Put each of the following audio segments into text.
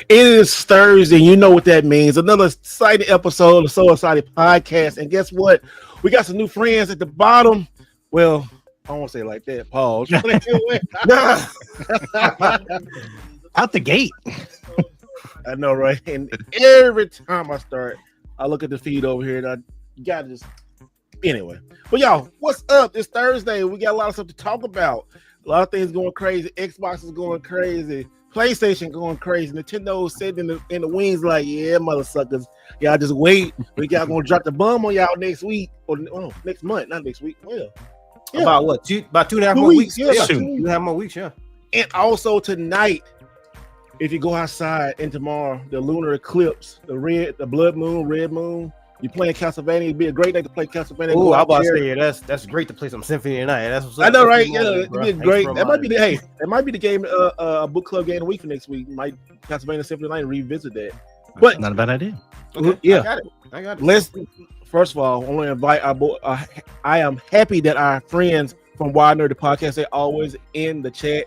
It is Thursday. You know what that means. Another exciting episode of So Excited Podcast. And guess what? We got some new friends at the bottom. Well, I won't say it like that. Pause. Out the gate. I know, right? And every time I start, I look at the feed over here and I gotta just anyway. But y'all, what's up? It's Thursday. We got a lot of stuff to talk about. A lot of things going crazy. Xbox is going crazy. PlayStation going crazy. Nintendo sitting in the wings like, yeah, mother suckers. Y'all just wait. We got gonna drop the bomb on y'all next week or next month, not next week. Well, yeah. About what? About 2.5 more weeks. Yeah, about 2.5 more weeks. Yeah. And also tonight, if you go outside and tomorrow, the lunar eclipse, the blood moon, red moon. You playing Castlevania? It'd be a great day to play Castlevania. Oh, I was about to say, yeah, that's great to play some Symphony tonight. That's what's up. I know, right? Yeah, it'd be great. That might be the game, book club game of the week for next week. Might Castlevania Symphony Night and revisit that. But not a bad idea. Okay. Yeah, I got it. Let's first of all, I want to invite our boy. I am happy that our friends from Wild Nerd the Podcast, they always in the chat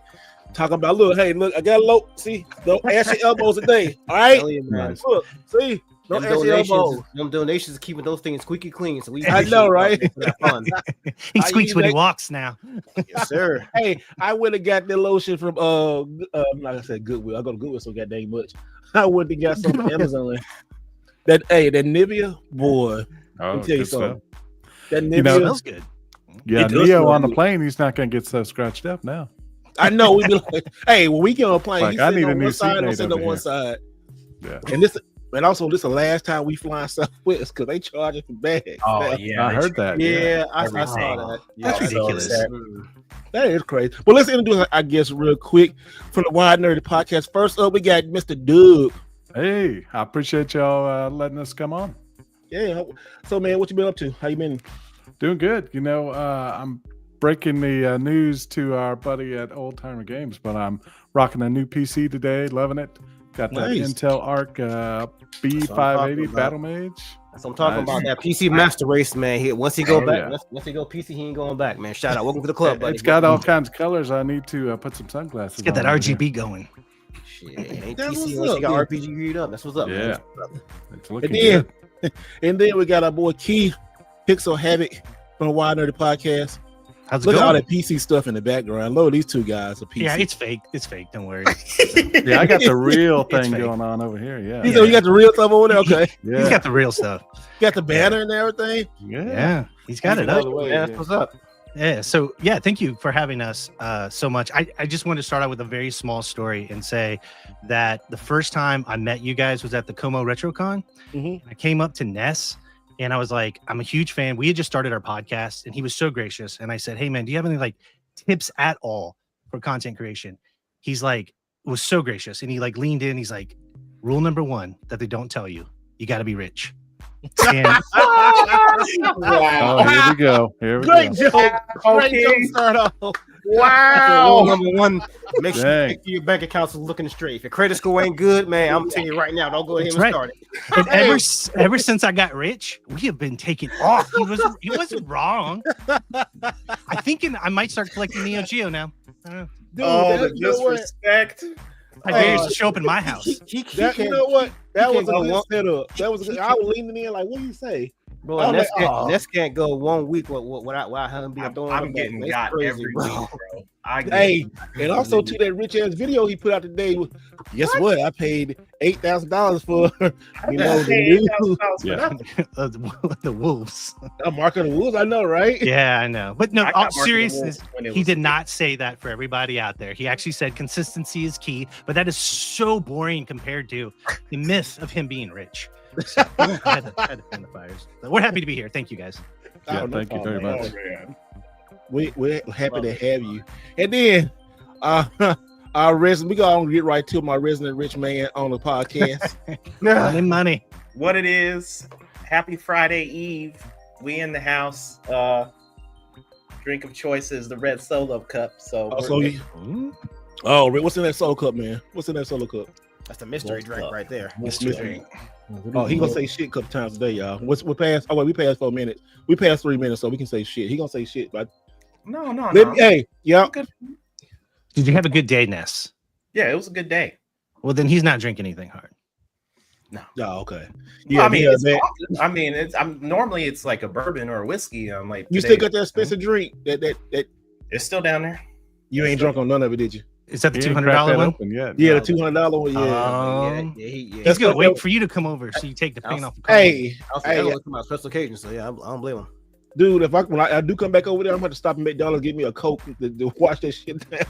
talking about. Look, I got a low. See, don't ask your elbows today. All right, nice. Look, see. Them donations are keeping those things squeaky clean. So I know, right? He squeaks when he walks now. Yes, sir. Hey, I would have got the lotion from like I said, Goodwill. I go to Goodwill so goddamn much. I would have got some from Amazon. That Nivea, boy. Oh, let me tell you something. That Nivea smells good. Yeah, Neo on the plane, he's not gonna get so scratched up now. I know. We be like, hey, when we get on a plane, like, I need a new seat I'm sitting on one side. Yeah. And also, this is the last time we flying Southwest because they charge us for bags. Oh, yeah. I heard that. Yeah, I saw that. That's ridiculous. That is crazy. Well, let's introduce, I guess, real quick from the Wild Nerdy Podcast. First up, we got Mr. Doug. Hey, I appreciate y'all letting us come on. Yeah. So, man, what you been up to? How you been? Doing good. You know, I'm breaking the news to our buddy at Old Timer Games, but I'm rocking a new PC today. Loving it. Got that Intel Arc B580 Battle Mage. That's what I'm talking about. That PC Master Race, man. Once he go back, once he go PC, he ain't going back, man. Shout out. Welcome to the club, buddy. It's got all kinds of colors. I need to put some sunglasses. Let's get that RGB going. Shit, ain't PC unless you got RPG read up. That's what's up. Yeah, man. it's looking good. And then we got our boy Key Pixel Havoc from the Wild Nerdy Podcast. How's it Look going? at all that PC stuff in the background. Look, these two guys are PC. Yeah, it's fake. It's fake. Don't worry. Yeah, I got the real thing going on over here. Yeah. You got the real stuff over there? Okay. Yeah. He's got the real stuff. Got the banner and everything? Yeah. He's got it up. Yeah, that's what's up. Yeah. So, yeah, thank you for having us so much. I just want to start out with a very small story and say that the first time I met you guys was at the Como RetroCon. Mm-hmm. I came up to Ness. And I was like, I'm a huge fan. We had just started our podcast and he was so gracious. And I said, hey, man, do you have any like tips at all for content creation? He's like, was so gracious. And he like leaned in. He's like, rule number one that they don't tell you, you got to be rich. And Wow. Oh, here we go. Great joke. Great joke start off. Wow. Number one, make sure your bank accounts are looking straight. If your credit score ain't good, man, I'm telling you right now, don't go ahead and start it. And ever since I got rich, we have been taking off. He wasn't wrong. I might start collecting Neo Geo now. Dude, the disrespect. Tiberius to show up in my house. You know what? That was a good setup. That was good. I was leaning in like, what do you say? Bro, Ness can't go 1 week without having been throwing. I'm getting got crazy, every week, bro. And also to that rich ass video he put out today. Guess what? I paid $8,000 for the Wolves. I'm marking the Wolves. I know, right? Yeah, I know. But no, all seriousness, he did not say that for everybody out there. He actually said consistency is key, but that is so boring compared to the myth of him being rich. So, I had to fan the fires. So we're happy to be here. Thank you guys. Yeah, thank you very much. We're happy to have you. And then our resident, we gonna get right to my resident rich man on the podcast. Money. What it is, happy Friday Eve. We in the house. Drink of choice is the red Solo cup. What's in that Solo cup, man? What's in that Solo cup? That's the mystery drink right there. Mystery drink. Oh, he gonna say shit a couple times today, y'all. We passed 4 minutes. We passed 3 minutes, so we can say shit. He gonna say shit, but no. Hey, yeah. Did you have a good day, Ness? Yeah, it was a good day. Well, then he's not drinking anything hard. No, okay. Yeah, I mean, normally it's like a bourbon or a whiskey. I'm like, you still got that expensive drink that it's still down there. You ain't drunk on none of it, did you? Is that the $200 one? Yeah, the $200 one. Yeah, he's gonna wait for you to come over so you take the paint off. Hey, my special occasion, so yeah, I don't blame him. Dude, when I do come back over there, I'm going to stop at McDonald's, get me a Coke to wash that shit down.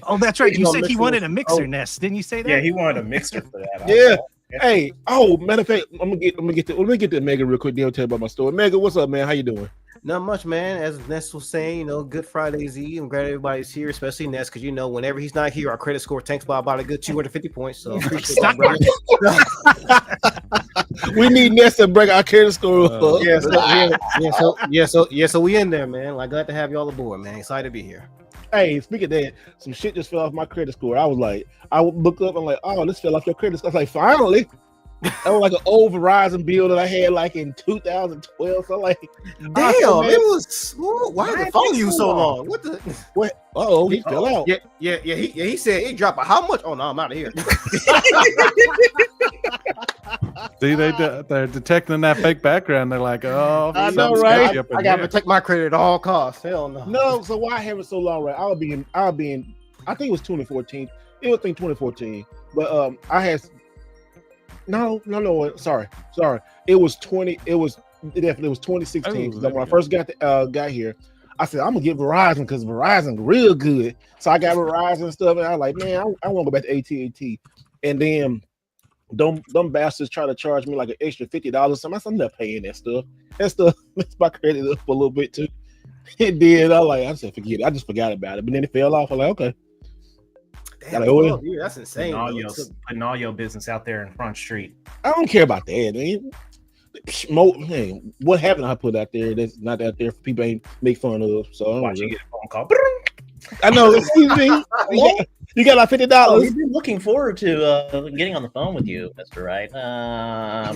Oh, that's right. You said he wanted a mixer nest, didn't you say that? Yeah, he wanted a mixer for that. Yeah. Hey, matter of fact, let me get to Megan real quick. Then tell you about my story. Megan, what's up, man? How you doing? Not much, man. As Ness was saying, Good Friday's Eve. I'm glad everybody's here, especially Ness, because whenever he's not here, our credit score tanks by about a good 250 points. So appreciate that, brother. We need Ness to break our credit score up. So we in there, man. Like, glad to have y'all aboard, man. Excited to be here. Hey, speaking of that, some shit just fell off my credit score. I was like, I would look up, I'm like, oh, this fell off your credit score. I was like, finally. That was like an old Verizon bill that I had like in 2012. So like, damn, it was. Why did it follow you so long? What the? What? Oh, he fell out. Yeah. He said he dropped. How much? Oh no, I'm out of here. See, they're detecting that fake background. They're like, oh, I know, right? I gotta protect my credit at all costs. Hell no. No, so why I have it so long, right? I'll be in. I think it was 2014. It was 2014, but I had. No. Sorry. It was 2016. When I first got here, I said I'm gonna get Verizon because Verizon real good. So I got Verizon and stuff, and I was like, man, I want to go back to AT&T. And then them bastards try to charge me like an extra $50. So I'm not paying that stuff. That stuff makes my credit up for a little bit too. It did. I said forget it. I just forgot about it. But then it fell off. I'm like, okay. Damn, that's insane. Putting all your business out there in Front Street. I don't care about that, man. What happened I put out there that's not out there for people ain't make fun of. So watch you get a phone call. I know. Excuse me. You got like $50. Oh, we've been looking forward to getting on the phone with you, Mr. Wright.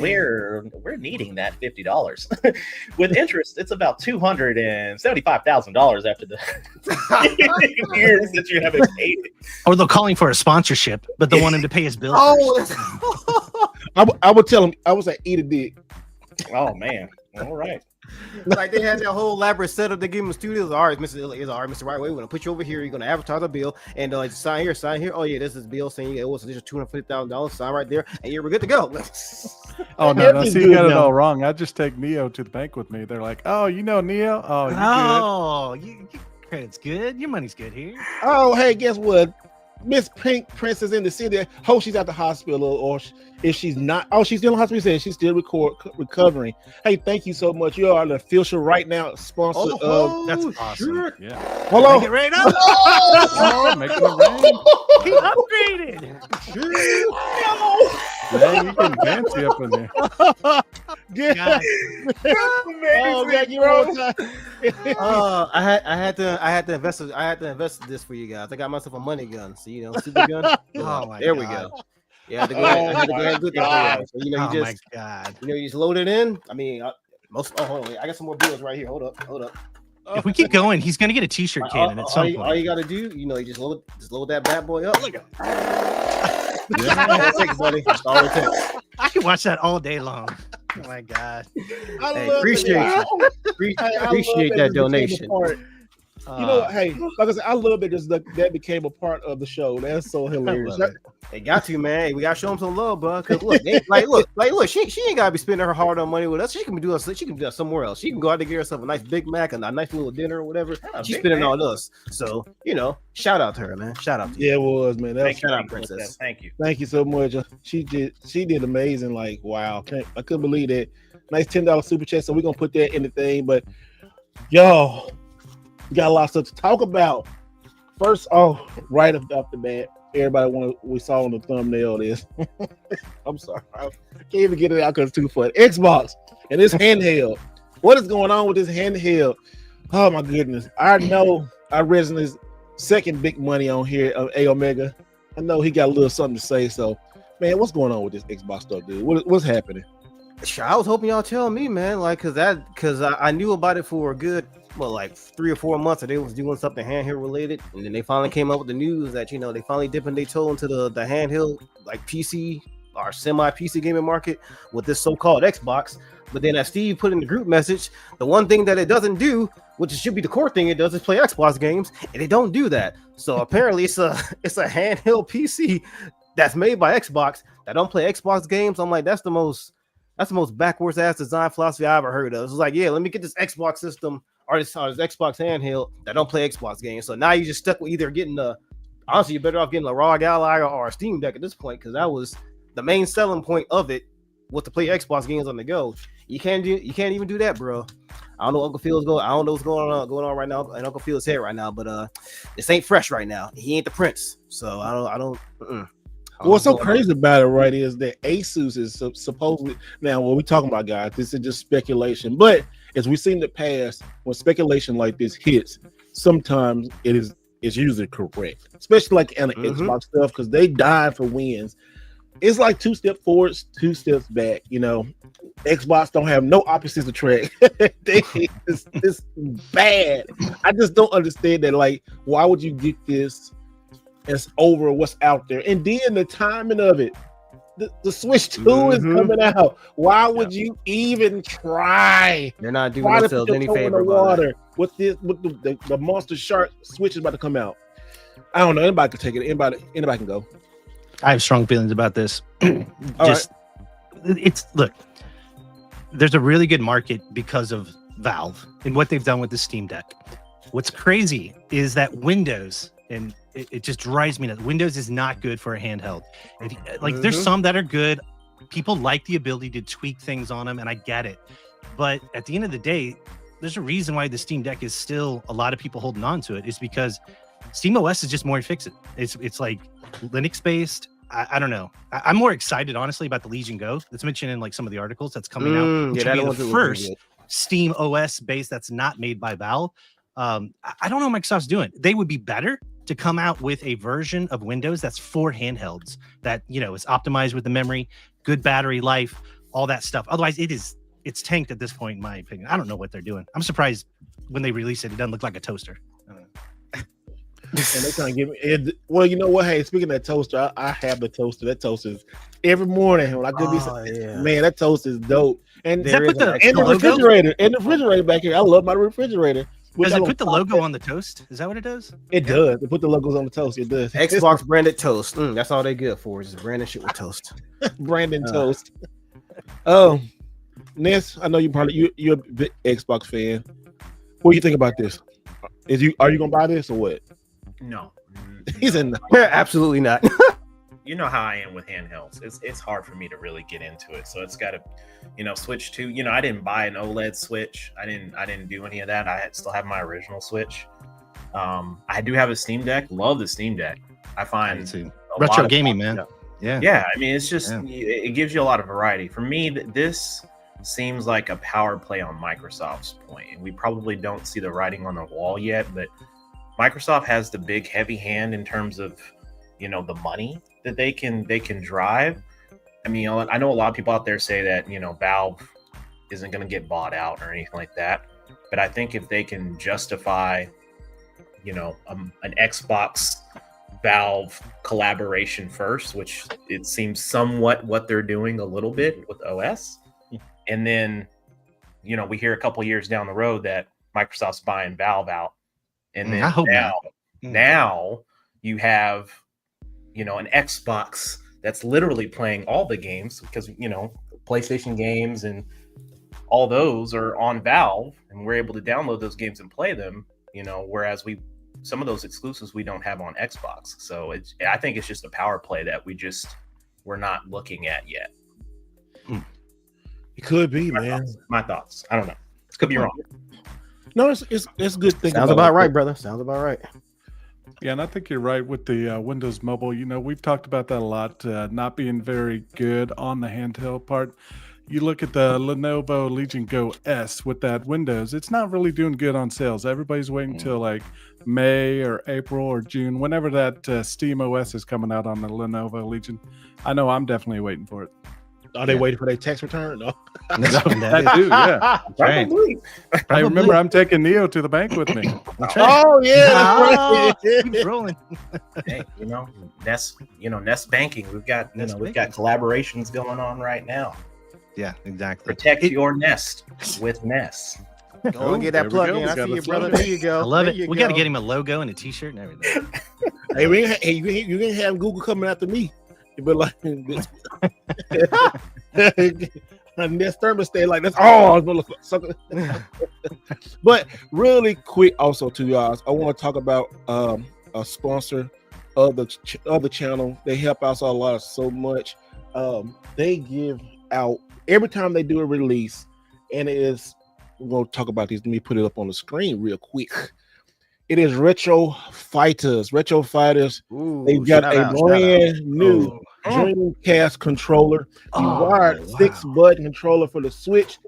We're needing that $50 with interest. It's about $275,000 after the years that you haven't paid it. Or they're calling for a sponsorship, but they want him to pay his bill. I would tell him. I would say eat a dick. Oh man. All right. Like they had that whole elaborate setup. They give him studios. All right, Mr. Wright. We're gonna put you over here. You're gonna advertise a bill and sign here. Oh yeah, this is bill saying it was just $250,000. Sign right there, and you're good to go. Oh no, see, you got it all wrong. I just take Neo to the bank with me. They're like, oh, Neo. Oh, you credit's good. Your money's good here. Oh, hey, guess what? Miss Pink Princess in the city. Hope she's at the hospital, or if she's not, she's still in the hospital. She's still recovering. Hey, thank you so much. You are the official right now sponsor of. That's awesome. Sure. yeah. Hello. Make it rain up. Making it rain. He upgraded. Man, you getting fancy up in there. Yeah. You're on time. I had to invest this for you guys. I got myself a money gun. So super gun. Oh my there God. we go. Yeah, I had to go ahead and do that. So, you just you just load it in. I mean, hold on. I got some more bills right here. Hold up. If we keep going, he's gonna get a t-shirt cannon at some point. All you gotta do, you just load that bad boy up. Look at That's all it takes, buddy. That's all it takes. I can watch that all day long. Oh my God. Hey, appreciate that donation. Hey, like I said, I love that that became a part of the show. That's so hilarious. They got to, man. We gotta show them some love, bro. Cause look, she ain't gotta be spending her hard-earned money with us. She can do that somewhere else. She can go out to get herself a nice Big Mac and a nice little dinner or whatever. She's spending on us. So shout out to her, man. Shout out to you. Yeah, it was, man. Shout out, Princess. Thank you. Thank you so much. She did amazing. Like, wow, I couldn't believe that. Nice $10 super chat. So we're gonna put that in the thing. But yo, we got a lot of stuff to talk about. First, right off the bat, everybody we saw on the thumbnail is I'm sorry, I can't even get it out because it's too funny. Xbox and this handheld. What is going on with this handheld? Oh my goodness. I know our resident second big money on here of A Omega. I know he got a little something to say. So, man, what's going on with this Xbox stuff, dude? What's happening? I was hoping y'all tell me, man, like, cause I knew about it for a good like 3 or 4 months that they was doing something handheld related, and then they finally came up with the news that they finally dipping their toe into the handheld like PC or semi PC gaming market with this so-called Xbox. But then as Steve put in the group message, the one thing that it doesn't do, which should be the core thing it does, is play Xbox games, and they don't do that. So apparently it's a handheld PC that's made by Xbox that don't play Xbox games. I'm like, that's the most backwards ass design philosophy I ever heard of. It's like, yeah, let me get this Xbox system or this Xbox handheld that don't play Xbox games. So now you just stuck with either getting honestly, you're better off getting a ROG Ally or a Steam Deck at this point, because that was the main selling point of it, was to play Xbox games on the go. You can't even do that, bro. I don't know what Uncle Phil's going. I don't know what's going on right now in Uncle Phil's head right now, but this ain't fresh right now. He ain't the prince, so I don't. What's so crazy about it, right, is that Asus is supposedly, now what we talking about, guys, this is just speculation, but as we've seen in the past, when speculation like this hits, sometimes it's usually correct, especially like on the Xbox stuff, because they dive for wins. It's like 2 steps forward, 2 steps back. Xbox don't have no opposites to track. It's bad. I just don't understand that. Like, why would you get this? It's over what's out there, and then the timing of it. The Switch 2 is coming out. Why would you even try? They're not doing themselves any favor. Water with the Monster Shark Switch is about to come out. I don't know. Anybody can take it. Anybody can go. I have strong feelings about this. Look, there's a really good market because of Valve and what they've done with the Steam Deck. What's crazy is that Windows, and it just drives me nuts. Windows is not good for a handheld. There's some that are good. People like the ability to tweak things on them, and I get it. But at the end of the day, there's a reason why the Steam Deck is still a lot of people holding on to it. Is because SteamOS is just more efficient. It's like Linux based. I don't know. I'm more excited, honestly, about the Legion Go that's mentioned in like some of the articles that's coming out. Which will be the first Steam OS base that's not made by Valve. I don't know what Microsoft's doing. They would be better to come out with a version of Windows that's for handhelds that is optimized with the memory, good battery life, all that stuff. Otherwise, it's tanked at this point, in my opinion. I don't know what they're doing. I'm surprised when they release it doesn't look like a toaster. And they kind of give me it. Well, you know what? Hey, speaking of that toaster, I have the toaster. That toaster is every morning when I could man, that toaster is dope. And does that put the refrigerator back here. I love my refrigerator. Does it put the logo on the toast? Is that what it does? It does. They put the logos on the toast. It does. Xbox branded toast. That's all they good for, is just branding shit with toast. Brandon toast. Oh, Ness, I know you're a big Xbox fan. What do you think about this? Are you gonna buy this or what? No. He's in. Absolutely not. You know how I am with handhelds. It's hard for me to really get into it. So it's got to, switch to. I didn't buy an OLED Switch. I didn't do any of that. I still have my original Switch. I do have a Steam Deck. Love the Steam Deck. I find retro gaming, man. Yeah. I mean, it's just it gives you a lot of variety. For me, this seems like a power play on Microsoft's point, and we probably don't see the writing on the wall yet, but Microsoft has the big heavy hand in terms of the money that they can drive. I mean, I know a lot of people out there say that Valve isn't going to get bought out or anything like that, but I think if they can justify an Xbox Valve collaboration first, which it seems somewhat what they're doing a little bit with OS, and then we hear a couple years down the road that Microsoft's buying Valve out. And then now you have, an Xbox that's literally playing all the games because, PlayStation games and all those are on Valve, and we're able to download those games and play them, whereas some of those exclusives we don't have on Xbox. So I think it's just a power play that we're not looking at yet. It could be, man. My thoughts. I don't know. Could be wrong. No, it's good thing. Sounds about right, brother. Sounds about right. Yeah, and I think you're right with the Windows Mobile. We've talked about that a lot, not being very good on the handheld part. You look at the Lenovo Legion Go S with that Windows, it's not really doing good on sales. Everybody's waiting till like May or April or June, whenever that Steam OS is coming out on the Lenovo Legion. I know I'm definitely waiting for it. Are they waiting for their tax return? No. I do, yeah. Right. Probably. Hey, remember, I'm taking Neo to the bank with me. That's right. Oh yeah. Keep rolling. Hey, Nest banking. We've got Nest we've got collaborations going on right now. Yeah, exactly. Protect your nest with Nest. Go and get that There we plug go. in. We I got see a you, brother. slogan. There you go. I love There it. you We got to go. get him a logo and a T-shirt and everything. Hey, you can have Google coming after me. But like this, and this thermostat, like that's all. But really quick, also to y'all, I want to talk about a sponsor of the channel. They help us out a lot, so much. They give out every time they do a release, and it is. We're gonna talk about these. Let me put it up on the screen real quick. It is Retro Fighters. Retro Fighters. Ooh, They've got shout a out, shout brand new Dreamcast controller. You wired 6-button controller for the Switch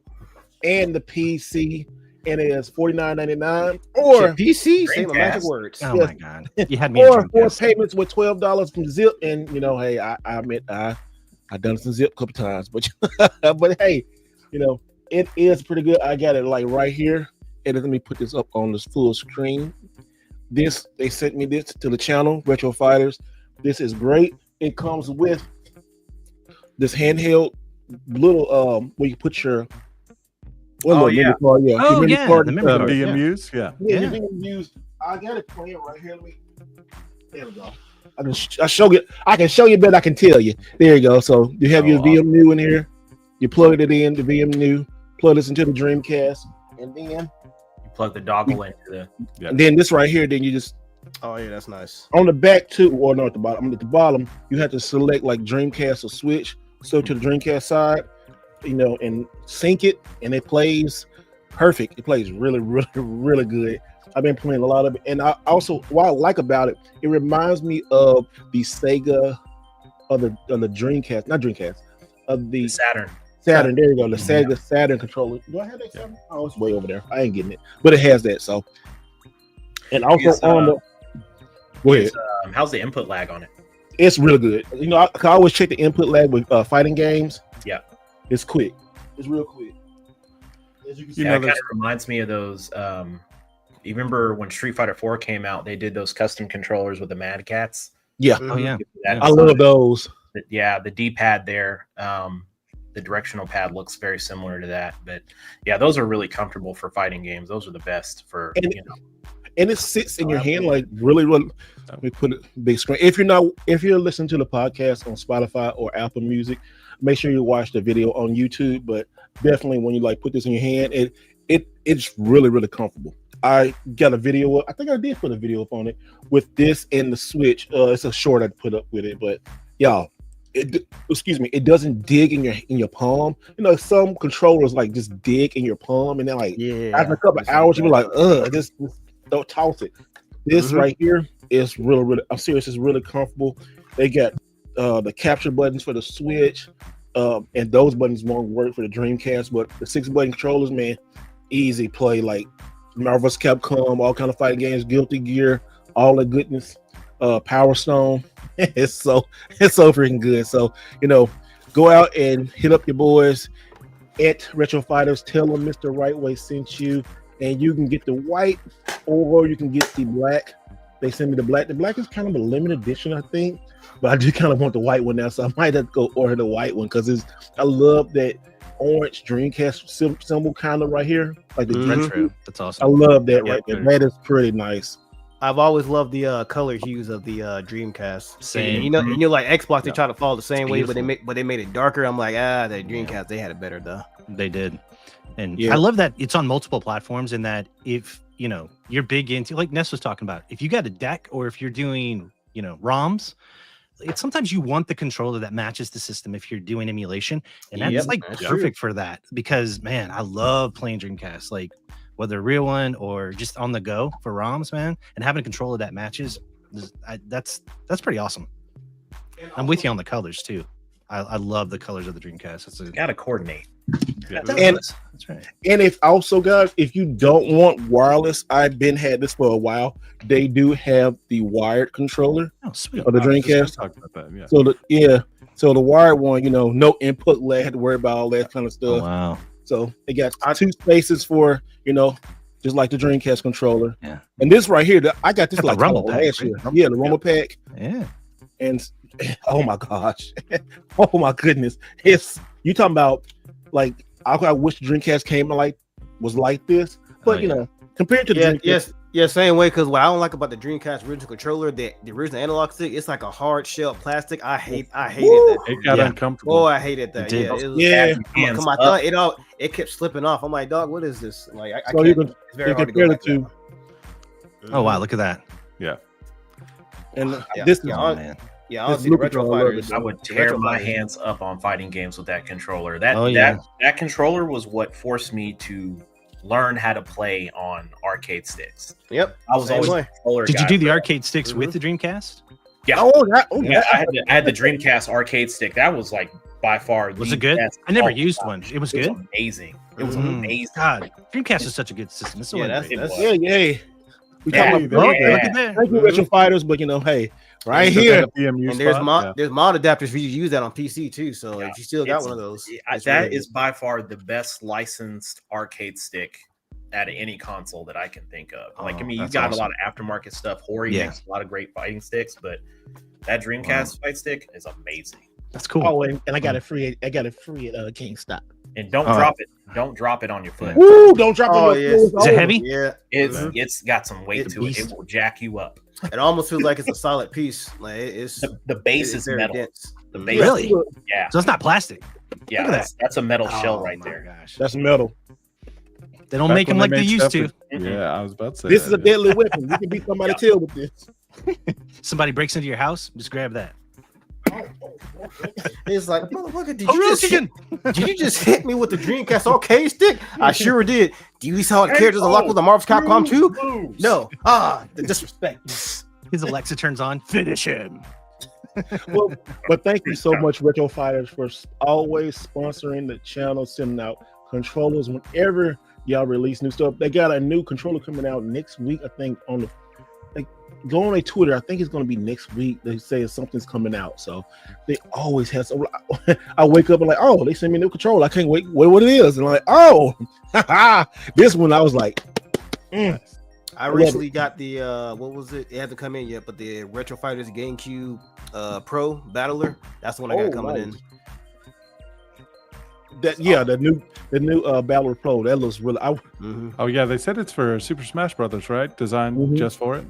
and the PC, and it is $49.99. Or out. PC, say my magic Dreamcast. words. Oh Yes. my god, you had me. at or 4 Dreamcast. payments with $12 from Zip. And hey, I admit I done some Zip a couple times, but but hey, it is pretty good. I got it like right here. And let me put this up on this full screen. They sent me this to the channel, Retro Fighters. This is great. It comes with this handheld little where you put your Oh, yeah. card, yeah. Oh, Your yeah, card, the memory card. DMUs, yeah. yeah, Yeah. your DMUs. I got it playing right here. There we go. I can show you better. I can tell you. There you go. So you have your VMU in here. You plug it in, the VMU. Plug this into the Dreamcast, and then You plug the dongle into the. and then this right here. Then you just Oh yeah, that's nice. on the back too, or no, at the bottom. At the bottom, you have to select like Dreamcast or Switch. So to the Dreamcast side, and sync it, and it plays perfect. It plays really, really, really good. I've been playing a lot of it, and I also what I like about it, it reminds me of the Sega, of the Dreamcast, not Dreamcast, of the Saturn. Saturn. There you go, the Sega Saturn controller. Do I have that? Saturn? Oh, it's way over there. I ain't getting it, but it has that. So, and also Yes, on the. Go ahead. How's the input lag on it? It's really good. I always check the input lag with fighting games. Yeah. It's quick. It's real quick. As you can see, It kind of reminds me of those. You remember when Street Fighter 4 came out? They did those custom controllers with the Mad Cats. yeah, Oh yeah. I love those. Yeah, the D-pad there, the directional pad looks very similar to that. But yeah, those are really comfortable for fighting games. Those are the best for And it sits in your hand like really, really. Let me put it big screen. If you're listening to the podcast on Spotify or Apple Music, make sure you watch the video on YouTube. But definitely when you put this in your hand, it's really, really comfortable. I got a video up. I think I did put a video up on it with this and the Switch. It's a short I put up with it, but y'all, it doesn't dig in your palm. Some controllers just dig in your palm, and then after a couple of hours, you be like, this don't toss it. This right here is really, really. I'm serious. It's really comfortable. They got the capture buttons for the Switch, and those buttons won't work for the Dreamcast. But the 6-button controllers, man, easy play. Like Marvel's Capcom, all kind of fighting games, Guilty Gear, all the goodness. Power Stone. it's so freaking good. So go out and hit up your boys at Retro Fighters. Tell them Mr. Rightway sent you, and you can get the white or you can get the black. They sent me the black. The black is kind of a limited edition, I think, but I do kind of want the white one now, so I might have to go order the white one because I love that orange Dreamcast symbol kind of right here, like the Retro. That's I awesome. love that right there. That is pretty nice. I've always loved the color hues of the Dreamcast. Same. Like Xbox, they try to follow the same It's way, but beautiful. they made it darker. I'm like, the Dreamcast, they had it better though. They did. And Yeah. I love that it's on multiple platforms, and that if you're big into, like Ness was talking about, if you got a deck or if you're doing ROMs, it's sometimes you want the controller that matches the system if you're doing emulation, and that's that's perfect for that, because man, I love playing Dreamcast, whether a real one or just on the go for ROMs, man, and having a controller that matches, that's pretty awesome. I'm with you on the colors too. I love the colors of the Dreamcast. Got to coordinate. And That's right. And if also, guys, if you don't want wireless, I've had this for a while. They do have the wired controller Oh, sweet. of the I was just Dreamcast. gonna talk about that, yeah. So So the wired one, no input lag, had to worry about all that kind of Oh stuff. wow. So it got 2 spaces for, just like the Dreamcast controller. Yeah. And this right here, I got this Got the like rumble pack, last year. right? Yeah, the rumble pack. Yeah. And oh my gosh, oh my goodness, you talking about like I wish the Dreamcast was like this, but compared to the Dreamcast, same way. Because what I don't like about the Dreamcast original controller, the original analog stick, it's like a hard shell plastic. I hated that. It got uncomfortable. Oh, I hated that. It Yeah, did. come on, it kept slipping off. I'm like, dog, what is this? Like, I so can't. It's very hard to go back to that. Oh wow, look at that. Yeah. And Yeah. this Yeah, is hon- Yeah, honestly, the retro fighters. I would tear my hands up on fighting games with that controller. yeah. That controller was what forced me to learn how to play on arcade sticks. Yep, I was same always way. a controller Did guy you do the for- arcade sticks with the Dreamcast? Yeah. Yeah. I had the Dreamcast arcade stick. That was like by far. Was the it good? best I never of all used time. one. It was It good. was amazing. It was Mm. amazing. God, Dreamcast is such a good system. It's so Yeah, underrated. that's- yeah. We Yeah. talking Oh, about look at that. thank you, retro fighters, but hey, right Still here, got a PMU And there's spot, mod adapters for you to use that on PC too. So Yeah. if you still got It's- one of those, it's That really is by far the best licensed arcade stick out of any console that I can think of. Like, Oh, I mean, you've that's got awesome. a lot of aftermarket stuff. Hori Yeah. makes a lot of great fighting sticks, but that Dreamcast fight stick is amazing. That's cool. oh, and I got it free. I got it free at GameStop. And don't All drop it. Don't drop it on your foot. Woo! Don't drop Oh, it. yes. Is it heavy? Yeah, It's got some weight It's to it. beast. It will jack you up. it almost feels like it's a solid piece. Like it's The base it's is very metal. dense. The base, Really? yeah, So it's not plastic. yeah. Look at That's a metal shell Oh, right my there. Gosh. That's metal. They don't Back make them when like they made used stuff to. with- Yeah, I was about to say This that, is a yeah. deadly weapon. You can beat somebody's tail with this. Somebody breaks into your house, just grab that. It's like, motherfucker, did you just hit me with the Dreamcast arcade stick? I sure did. Do you see how the characters unlock with the Marvel's Capcom 2? No. The disrespect. His Alexa turns on. Finish him. Well, but thank you so much, Retro Fighters, for always sponsoring the channel, sending out controllers whenever y'all release new stuff. They got a new controller coming out next week, I think. Go on their Twitter. I think it's going to be next week. They say something's coming out, so they always have some. I wake up and like, oh, they sent me a new controller. I can't wait what it is, and I'm like, oh, this one I was like, I recently got the what was it? It hasn't come in yet, but the Retro Fighters GameCube Pro Battler. That's the one I got coming in. The new Battle Pro. That looks really. Oh yeah, they said it's for Super Smash Brothers, right? Designed Mhm. just for it.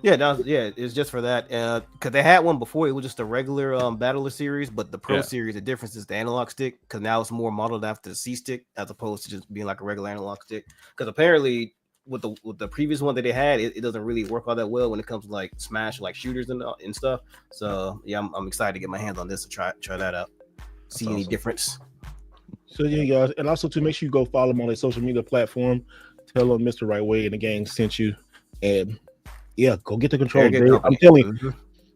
Yeah, it's just for that. Because they had one before. It was just a regular Battler series, but the Pro Yeah. series, the difference is the analog stick. Because now it's more modeled after the C stick as opposed to just being like a regular analog stick. Because apparently, with the previous one that they had, it doesn't really work all that well when it comes to like Smash, like shooters and stuff. So yeah, I'm excited to get my hands on this and try that out. See any awesome. difference? So yeah, guys, and also to make sure you go follow them on their social media platform. Tell them Mr. Right Way and the gang sent you, and yeah, go get the controller. Very good I'm company. telling you, Mhm.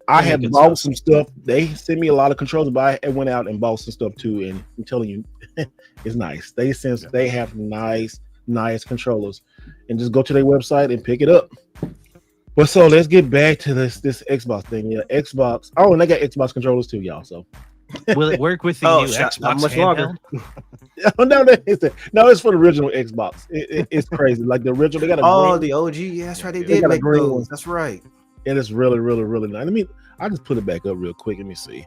I Very have good bought stuff. some stuff. They sent me a lot of controllers, but I went out and bought some stuff too. And I'm telling you, it's nice. They have nice controllers, and just go to their website and pick it up. But so let's get back to this Xbox thing. Yeah, Xbox. Oh, and they got Xbox controllers too, y'all. So Will it work with the Oh, new shut- not Xbox much longer. handheld? no, it's for the original Xbox. It's crazy. Like the original, they got a Oh, green, the OG. Yeah, that's right. They They did got a make green those. one. That's right. and it's really, really, really nice. I mean, I just put it back up real quick. Let me see.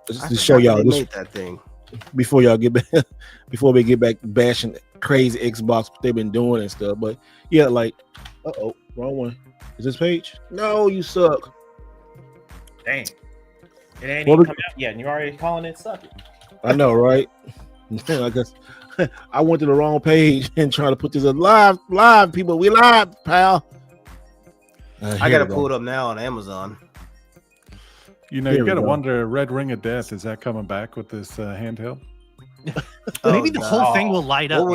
Just I to show forgot y'all they this made that thing. before y'all get back, before we get back bashing crazy Xbox what they've been doing and stuff. But yeah, like, wrong one. Is this page? No, you suck. Dang. It ain't Well, even come out yet, and you're already calling it sucky. I know, right? I guess I went to the wrong page and trying to put this live, people. We live, pal. I gotta pull it up now on Amazon. You know, Here you we got to go. wonder, Red Ring of Death, is that coming back with this handheld? Maybe the no. whole thing will light up.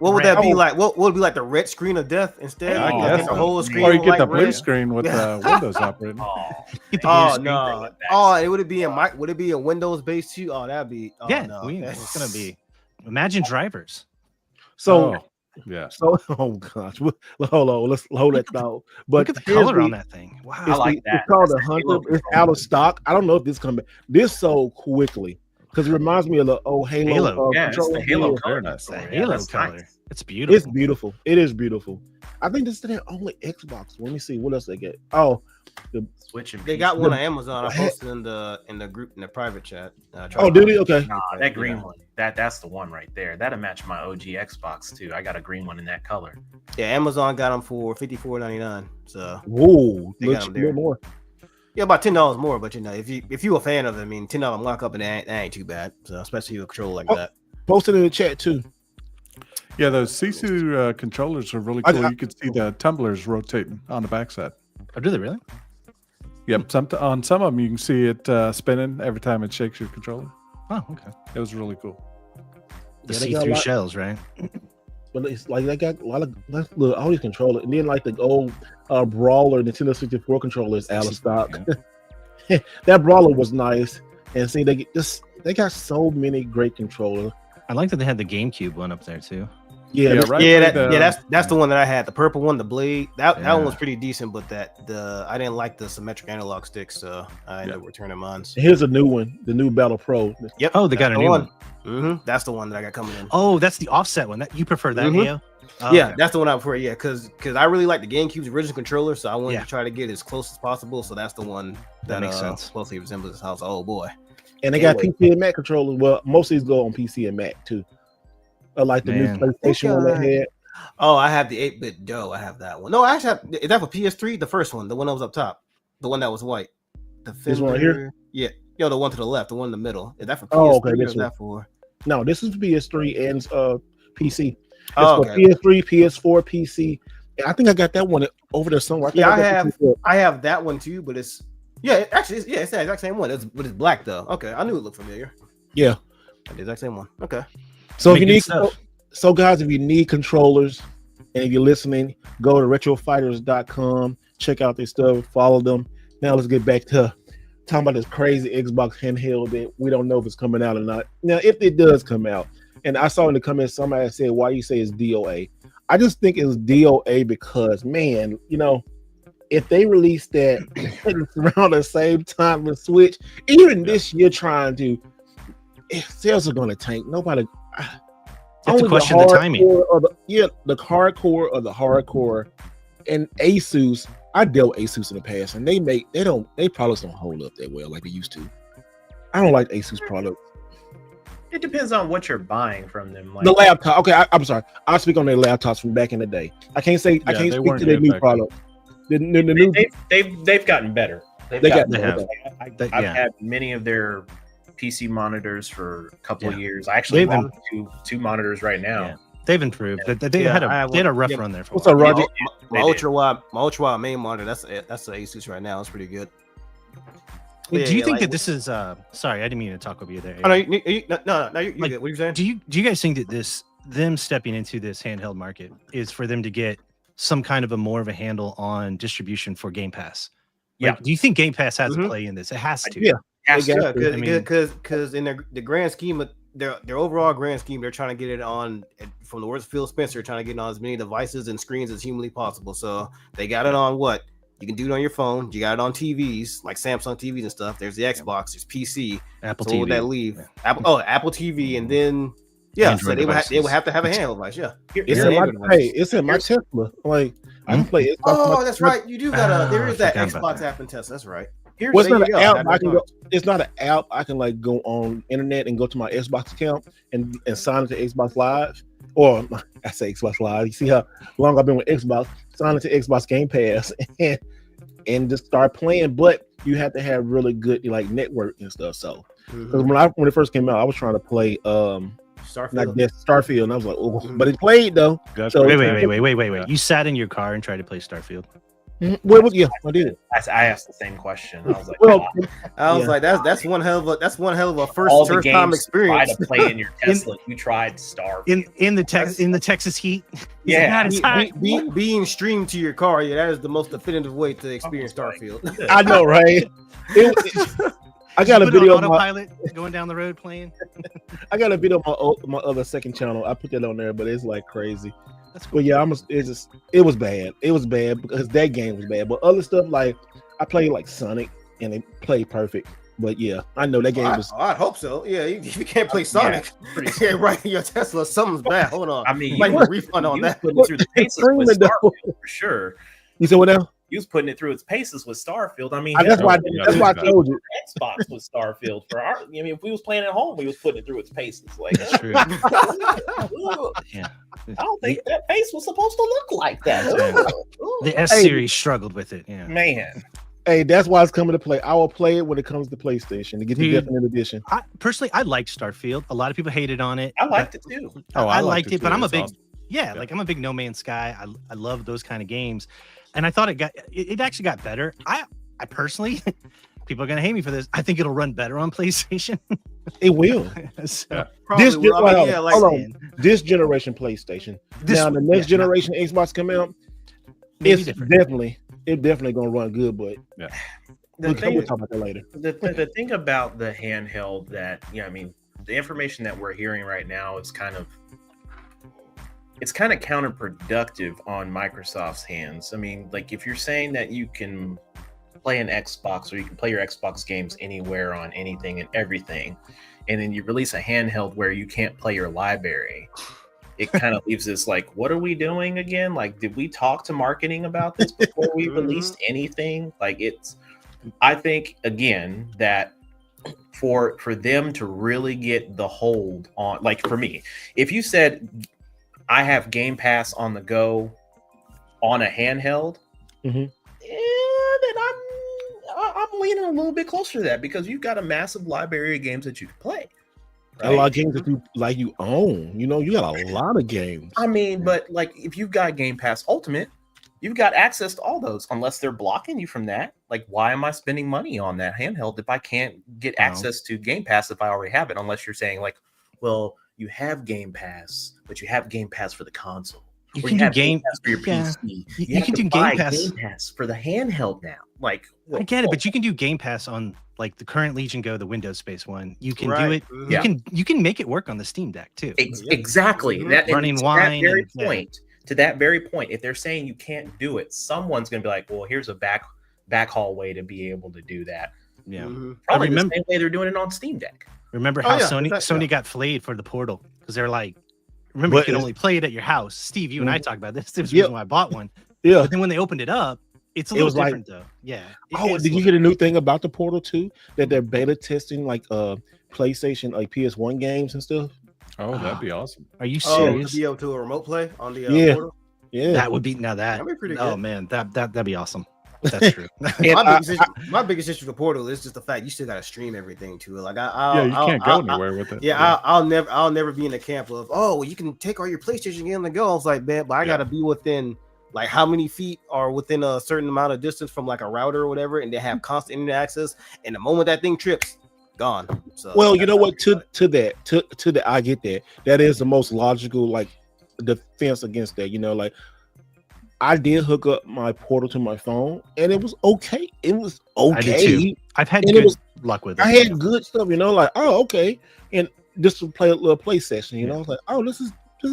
What would that be Red. like? What would it be like the red screen of death instead? I Like, guess the so. whole screen. Or you with get the light blue red? screen with Windows operating. Oh, Get the Oh blue screen. no! Oh, it would it be a would it be a Windows based too? Oh, that'd be. Oh, Yeah, no. it's gonna be. Imagine drivers. So Oh, Yeah. So, oh gosh, hold on, let's hold that thought. But Look at the here's color on that thing. Wow. I like that. It's called That's the the Halo Hunter. It's controller. out of stock. I don't know if this coming. This sold quickly because it reminds me of the old Halo. Yeah, it's the controller. Halo Yeah. color. It's the Yeah, Halo that's color. nice. It's beautiful. It's beautiful. It is beautiful. I think this is their only Xbox. Let me see what else they get. Oh, Switch and They PC. got one on Amazon. I posted in the group in the private chat. oh, did he? Okay. Nah, that green one. That's the one right there. That'll match my OG Xbox too. I got a green one in that color. Yeah, Amazon got them for $54.99. So Whoa, They got look, them there. little more. yeah, about $10 more. But if you a fan of it, I mean, $10 markup and that ain't too bad. So especially with a controller like Oh. that. Post it in the chat too. Yeah, those Sisu controllers are really I- cool. I- You can see the tumblers rotating on the backside. Oh, do they really? Yep, on some of them you can see it spinning every time it shakes your controller. Oh, okay. It was really cool. The Yeah, they got a see-through lot- shells, right? But it's like they got a lot of look, all these controllers, and then like the old Brawler Nintendo 64 controller is out of stock. That Brawler was nice, and see they got so many great controllers. I like that they had the GameCube one up there too. Yeah, Yeah, this- right. Yeah, away that's the one that I had. The purple one, the blade. That Yeah. one was pretty decent, but I didn't like the symmetric analog sticks, so I ended up returning mine. here's a new one, the new Battle Pro. Yep. Oh, they got a that's the new one. That's the one that I got coming in. Oh, that's the offset one. That you prefer that, Mhm. Neo? Oh, Yeah, okay. that's the one I prefer. Yeah, because I really like the GameCube's original controller, so I wanted Yeah. to try to get as close as possible. So that's the one That makes sense. closely resembles this house. Oh boy. And they got Anyway. PC and Mac controllers. Well, most of these go on PC and Mac too. Like the Man. new PlayStation one they had. Oh, I have the 8-bit DOA. I have that one. No, I actually have. Is that for PS3? The first one, the one that was up top, the one that was white. The This one right here? Yeah. Yo, the one to the left, the one in the middle. Is that for PS3 Oh, okay, or this is one. that for? No, this is PS3 and PC. It's Oh, for okay. PS3, PS4, PC. And I think I got that one over there somewhere. Yeah, I got have. this one. I have that one too, but it's actually it's the exact same one. But it's black though. Okay, I knew it looked familiar. Yeah. The exact same one. Okay. So if Make you good need stuff. so guys, if you need controllers and if you're listening, go to retrofighters.com, check out their stuff, follow them. Now let's get back to talking about this crazy Xbox handheld that we don't know if it's coming out or not. Now, if it does come out, and I saw in the comments somebody said, why you say it's DOA? I just think it's DOA because, man, if they release that around the same time with Switch, even this year sales are going to tank. Nobody. You have to question the timing. The hardcore of the hardcore, and Asus. I dealt with Asus in the past, and they products don't hold up that well like they used to. I don't like Asus products. It depends on what you're buying from them. Like The laptop. Okay, I'm sorry. I'll speak on their laptops from back in the day. I can't they speak to weren't their good new back then. product. The new. they've gotten better. They got They have. I've Yeah. had many of their PC monitors for a couple of Yeah. years. I actually They've have two monitors right now. Yeah. They've improved. They Yeah, had I a have they had a one. rough Yeah. run there for a What's while. up, Roger? My They did. ultra wide main monitor. That's the Asus right now. It's pretty good. Do you Yeah, think like- that this is sorry, I didn't mean to talk over you there. Oh, no, no, you're Like, good. What are you saying? Do you guys think that them stepping into this handheld market is for them to get some kind of more of a handle on distribution for Game Pass? Like, Yeah. do you think Game Pass has Mhm. a play in this? It has to. Yeah. Has to. got Yeah, I mean- because in the grand scheme of their overall grand scheme, they're trying to get it on from the words of Phil Spencer, trying to get it on as many devices and screens as humanly possible. So they got it on what you can do it on your phone. You got it on TVs like Samsung TVs and stuff. There's the Xbox, there's PC. Apple So TV. what would that leave? Yeah. Apple TV, and then so Android they would devices. have to have a handheld device. Yeah, It's Yeah, in my Android devices. it's in my Tesla. Like I can play Xbox. on Oh, my that's Tesla. right. You do got a. There Ah, is that I forgot about Xbox that. app in Tesla. That's right. Here's Well, it's There not you an go. app. That I can makes go. It's not an app. I can like go on internet and go to my Xbox account and sign into Xbox Live. Or I say Xbox Live. You see how long I've been with Xbox. Sign into Xbox Game Pass and just start playing. But you have to have really good like network and stuff. So because when it first came out, I was trying to play Starfield. like this Starfield, and I was like, oh, Mhm. but it played though. That's So- what Wait, I'm wait, saying. wait. You sat in your car and tried to play Starfield. Well, yeah, I did. I asked the same question. I was like, Well, I was Yeah. like, that's one hell of a all the first time games you try experience. to play in your Tesla, you tried Star. In the Texas heat. Yeah. It's hot. Being streamed to your car, yeah, that is the most definitive way to experience Starfield. I know, right? I got a Put it video on of my, autopilot going down the road playing. I got a video of my other second channel. I put that on there, but it's like crazy. That's cool. But yeah, it was bad. It was bad because that game was bad. But other stuff like I played like Sonic and it played perfect. But yeah, I know that game was. I hope so. Yeah, you can't play Sonic. Yeah, right. Your Tesla, something's bad. Hold on. I mean, you might need a refund on that. Putting it through the paces with Starfield for sure. You said what now? You was putting it through its paces with Starfield. I mean, that's why I told you. Xbox with Starfield for our. I mean, if we was playing at home, we was putting it through its paces. Like, That's true. yeah. I don't think that pace was supposed to look like that. The S series struggled with it. Yeah, man. Hey, that's why it's coming to play. I will play it when it comes to PlayStation to get the Definite Edition. I liked Starfield. A lot of people hated on it. I liked it too. I liked it, but I'm a big like I'm a big No Man's Sky. I love those kind of games, and I thought it actually got better. I personally, people are gonna hate me for this. I think it'll run better on PlayStation. It will. So, this generation PlayStation. Now the next generation Xbox come out, it's definitely gonna run good, but we'll talk about that later. The thing about the handheld that I mean, the information that we're hearing right now is kind of counterproductive on Microsoft's hands. I mean, like if you're saying that you can play an Xbox or you can play your Xbox games anywhere on anything and everything, and then you release a handheld where you can't play your library, it kind of leaves us like, what are we doing again? Like, did we talk to marketing about this before we released anything? Like, I think again that for them to really get the hold on, like for me, if you said I have Game Pass on the go on a handheld, then I'm leaning a little bit closer to that because you've got a massive library of games that you can play. Right? A lot of games that you own. You got a lot of games. I mean, but like if you've got Game Pass Ultimate, you've got access to all those unless they're blocking you from that. Like, why am I spending money on that handheld if I can't get access to Game Pass if I already have it? Unless you're saying like, well, you have Game Pass, but you have Game Pass for the console. You can do Game Pass for your PC. You can do Game Pass for the handheld now. Like, I get it, but you can do Game Pass on like the current Legion Go, the Windows space one. You can do it. You can make it work on the Steam Deck too. Exactly. That running wine. To that very point, if they're saying you can't do it, someone's going to be like, well, here's a backhaul way to be able to do that. Yeah. Probably the same way they're doing it on Steam Deck. Remember how Sony got flayed for the Portal because they're like, remember you could only play it at your house. Steve, you and I talked about this. This was the reason why I bought one. Yeah. But then when they opened it up, it's a little different though. Yeah. Did you hear the new thing about the Portal 2? That they're beta testing like PlayStation, like PS1 games and stuff? Oh, that'd be awesome. Are you serious? To be able to a remote play on the Portal? Yeah. That would be that'd be pretty good. Oh man, that'd be awesome. That's true. My biggest issue with Portal is just the fact you still gotta stream everything to it. Like you can't go anywhere with it. I'll never be in the camp of you can take all your PlayStation games and go. I was like, man, but I gotta be within like how many feet are within a certain amount of distance from like a router or whatever, and they have constant internet access. And the moment that thing trips, gone. So well, you know what? To that, I get that. That is the most logical like defense against that. Like. I did hook up my Portal to my phone, and it was okay. It was okay. I did too. I've had good luck with it. I had good stuff, like, oh, okay. And just to play a little play session, I was like, oh, this is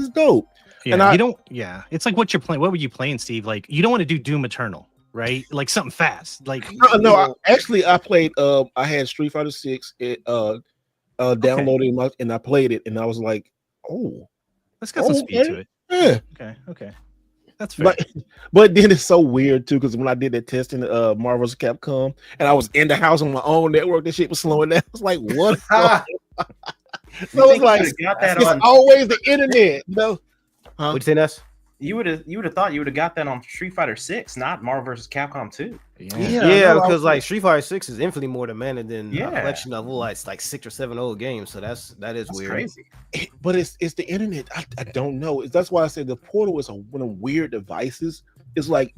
dope. Yeah, and it's like what you're playing. What were you playing, Steve? Like, you don't want to do Doom Eternal, right? Like something fast. Like I played. I had Street Fighter 6. It downloaded and I played it, and I was like, oh, that's got some speed to it. Yeah. Okay. That's fair. But then it's so weird too, because when I did that testing Marvel vs. Capcom and I was in the house on my own network, that shit was slowing down. I was like, what? So it's like it's always the internet, What'd you say, Ness? You would have thought you would have got that on Street Fighter 6, not Marvel vs. Capcom 2. Yeah, because like Street Fighter 6 is infinitely more demanding than a collection of it's like 6 or 7 old games. So that's weird. Crazy. But it's the internet. I don't know. That's why I said the Portal is one of weird devices. It's like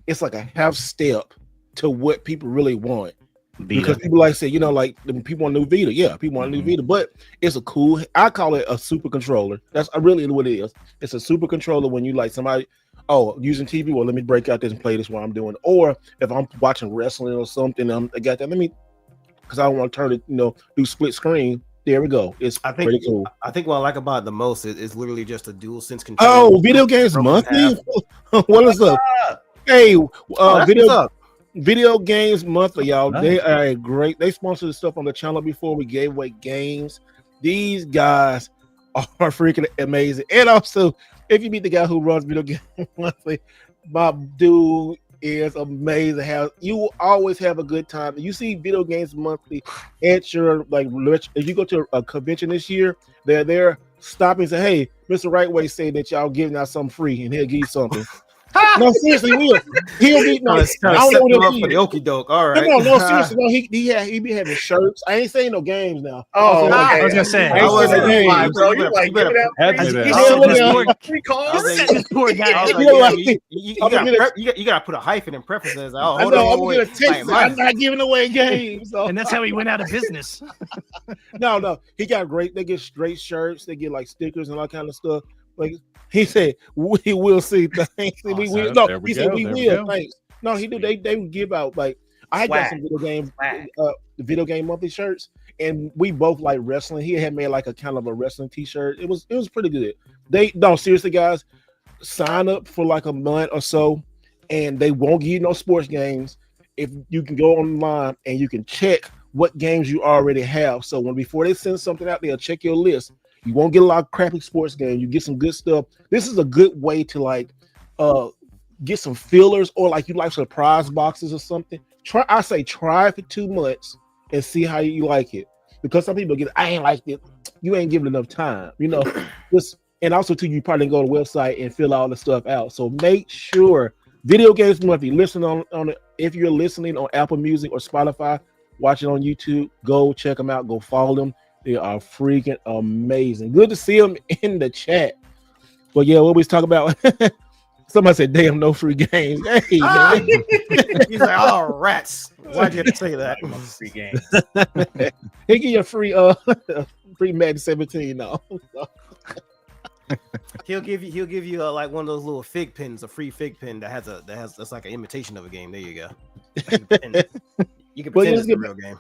a half step to what people really want. Vita. Because people say, like the people on new Vita. Yeah, people on new Vita. But it's I call it a super controller. That's really what it is. It's a super controller when you like somebody, using TV. Well, let me break out this and play this while I'm doing. Or if I'm watching wrestling or something, I got that. Because I don't want to turn it, do split screen. there we go. It's pretty cool. I think what I like about it the most is literally just a dual sense control. Oh, Video Games Monthly. What is up? Hey, Video Games Monthly, y'all. Nice. They are great. They sponsored the stuff on the channel before we gave away games. These guys are freaking amazing. And also, if you meet the guy who runs Video Games Monthly, my dude is amazing. How you always have a good time. You see Video Games Monthly at your if you go to a convention this year, they're there stopping and say, "Hey, Mr. Rightway said that y'all giving out something free, and he'll give you something." No, seriously, he'll be no. I don't know what for the okie doke. All right. No, seriously, no. He be having shirts. I ain't saying no games now. Oh, okay. I was gonna say. I was like, bro, you like giving out free calls. You gotta put a hyphen in preferences. Oh, hold on, I'm not giving away games. So. And that's how he went out of business. No, he got great. They get straight shirts. They get like stickers and all kind of stuff. Like he said, we will see things. Awesome. We will. No, he said we will. Thanks. No, he do. They would give out like I got some video game monthly shirts, and we both like wrestling. He had made like a kind of a wrestling T-shirt. It was pretty good. Seriously, guys, sign up for like a month or so, and they won't give you no sports games. If you can go online and you can check what games you already have. So before they send something out, they'll check your list. You won't get a lot of crappy sports games. You get some good stuff. This is a good way to like get some fillers, or like you like surprise boxes or something. Try for 2 months and see how you like it. Because some people I ain't like it. You ain't giving enough time, and also too, you probably go to the website and fill all the stuff out. So make sure Video Games Monthly. Listen on it. If you're listening on Apple Music or Spotify, watch it on YouTube. Go check them out. Go follow them. They are freaking amazing. Good to see them in the chat. But yeah, what we talk about? Somebody said, "Damn, no free games." Hey, man. He's like, "Oh, rats! Why'd you have to say that?" Free games. He give you a free free Madden 17 now. He'll give you like one of those little fig pins, a free fig pin that's like an imitation of a game. There you go. You can pretend it's a real game.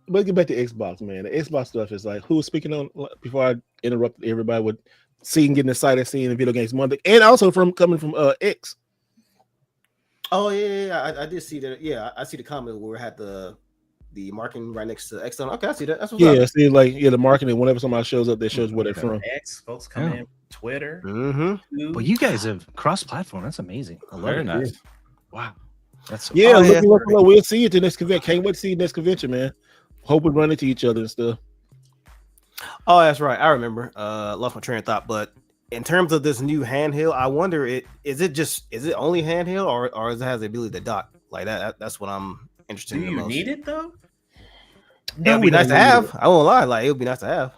Let's get back to Xbox, man. The Xbox stuff is like, who's speaking on before I interrupt everybody with getting excited, seeing the Video Games Monthly, and also coming from X. Oh yeah, I did see that. Yeah, I see the comment where it had the marketing right next to X. Okay, I see that. That's what's up. See, the marketing. Whenever somebody shows up, that shows where they're from. X folks come in, Twitter. Mm-hmm. Well, you guys have cross-platform. That's amazing. I love it. Nice. Wow. That's we'll see you to next convention. Can't wait to see you next convention, man. Hope we run into each other and stuff. Oh, that's right. I remember. Lost my train of thought. But in terms of this new handheld, I wonder is it only handheld or does it have the ability to dock like that? That's what I'm interested in. Do you need it though? It would be nice to have. I won't lie. Like it would be nice to have.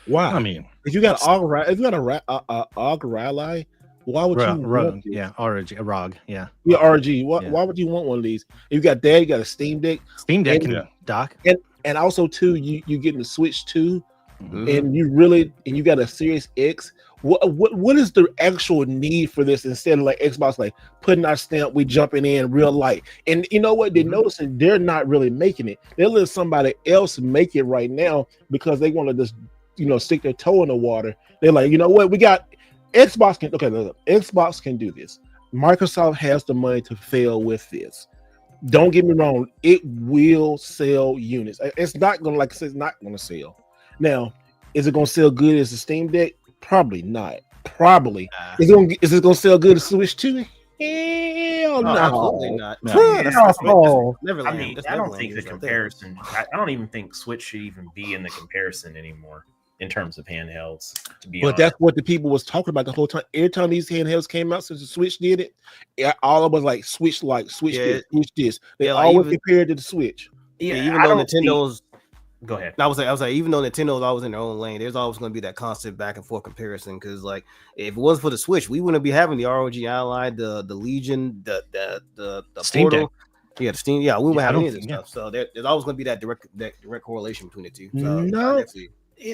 Wow. I mean, if you got AUG Rally, why would you want it? Yeah, ROG. Yeah. Yeah, RG. Why would you want one of these? If you got that, you got a Steam Deck. Steam Deck can dock. And also too, you getting the Switch too, and you got a Series X. What is the actual need for this instead of like Xbox like putting our stamp, we jumping in real light? And you know what? They're noticing they're not really making it. They're letting somebody else make it right now because they want to just stick their toe in the water. They're like, you know what? We got Xbox can Xbox can do this. Microsoft has the money to fail with this. Don't get me wrong, it will sell units. It's not gonna it's not gonna sell. Now, is it gonna sell good as a Steam Deck? Probably not. Probably. Is it gonna sell good as Switch 2? Hell no. Absolutely not. Never. I mean, I don't think the comparison. I don't even think Switch should even be in the comparison anymore in terms of handhelds. But that's what the people was talking about the whole time. Every time these handhelds came out since the Switch did it, all of us like Switch this. They always compared to the Switch. Yeah, even though Nintendo's. Go ahead. I was like, even though Nintendo's always in their own lane, there's always going to be that constant back and forth comparison. Because like, if it wasn't for the Switch, we wouldn't be having the ROG Ally, the Legion, the Steam Portal. Deck. Yeah, the Steam. Yeah, we wouldn't have any of this stuff. So there's always going to be that direct correlation between the two. So,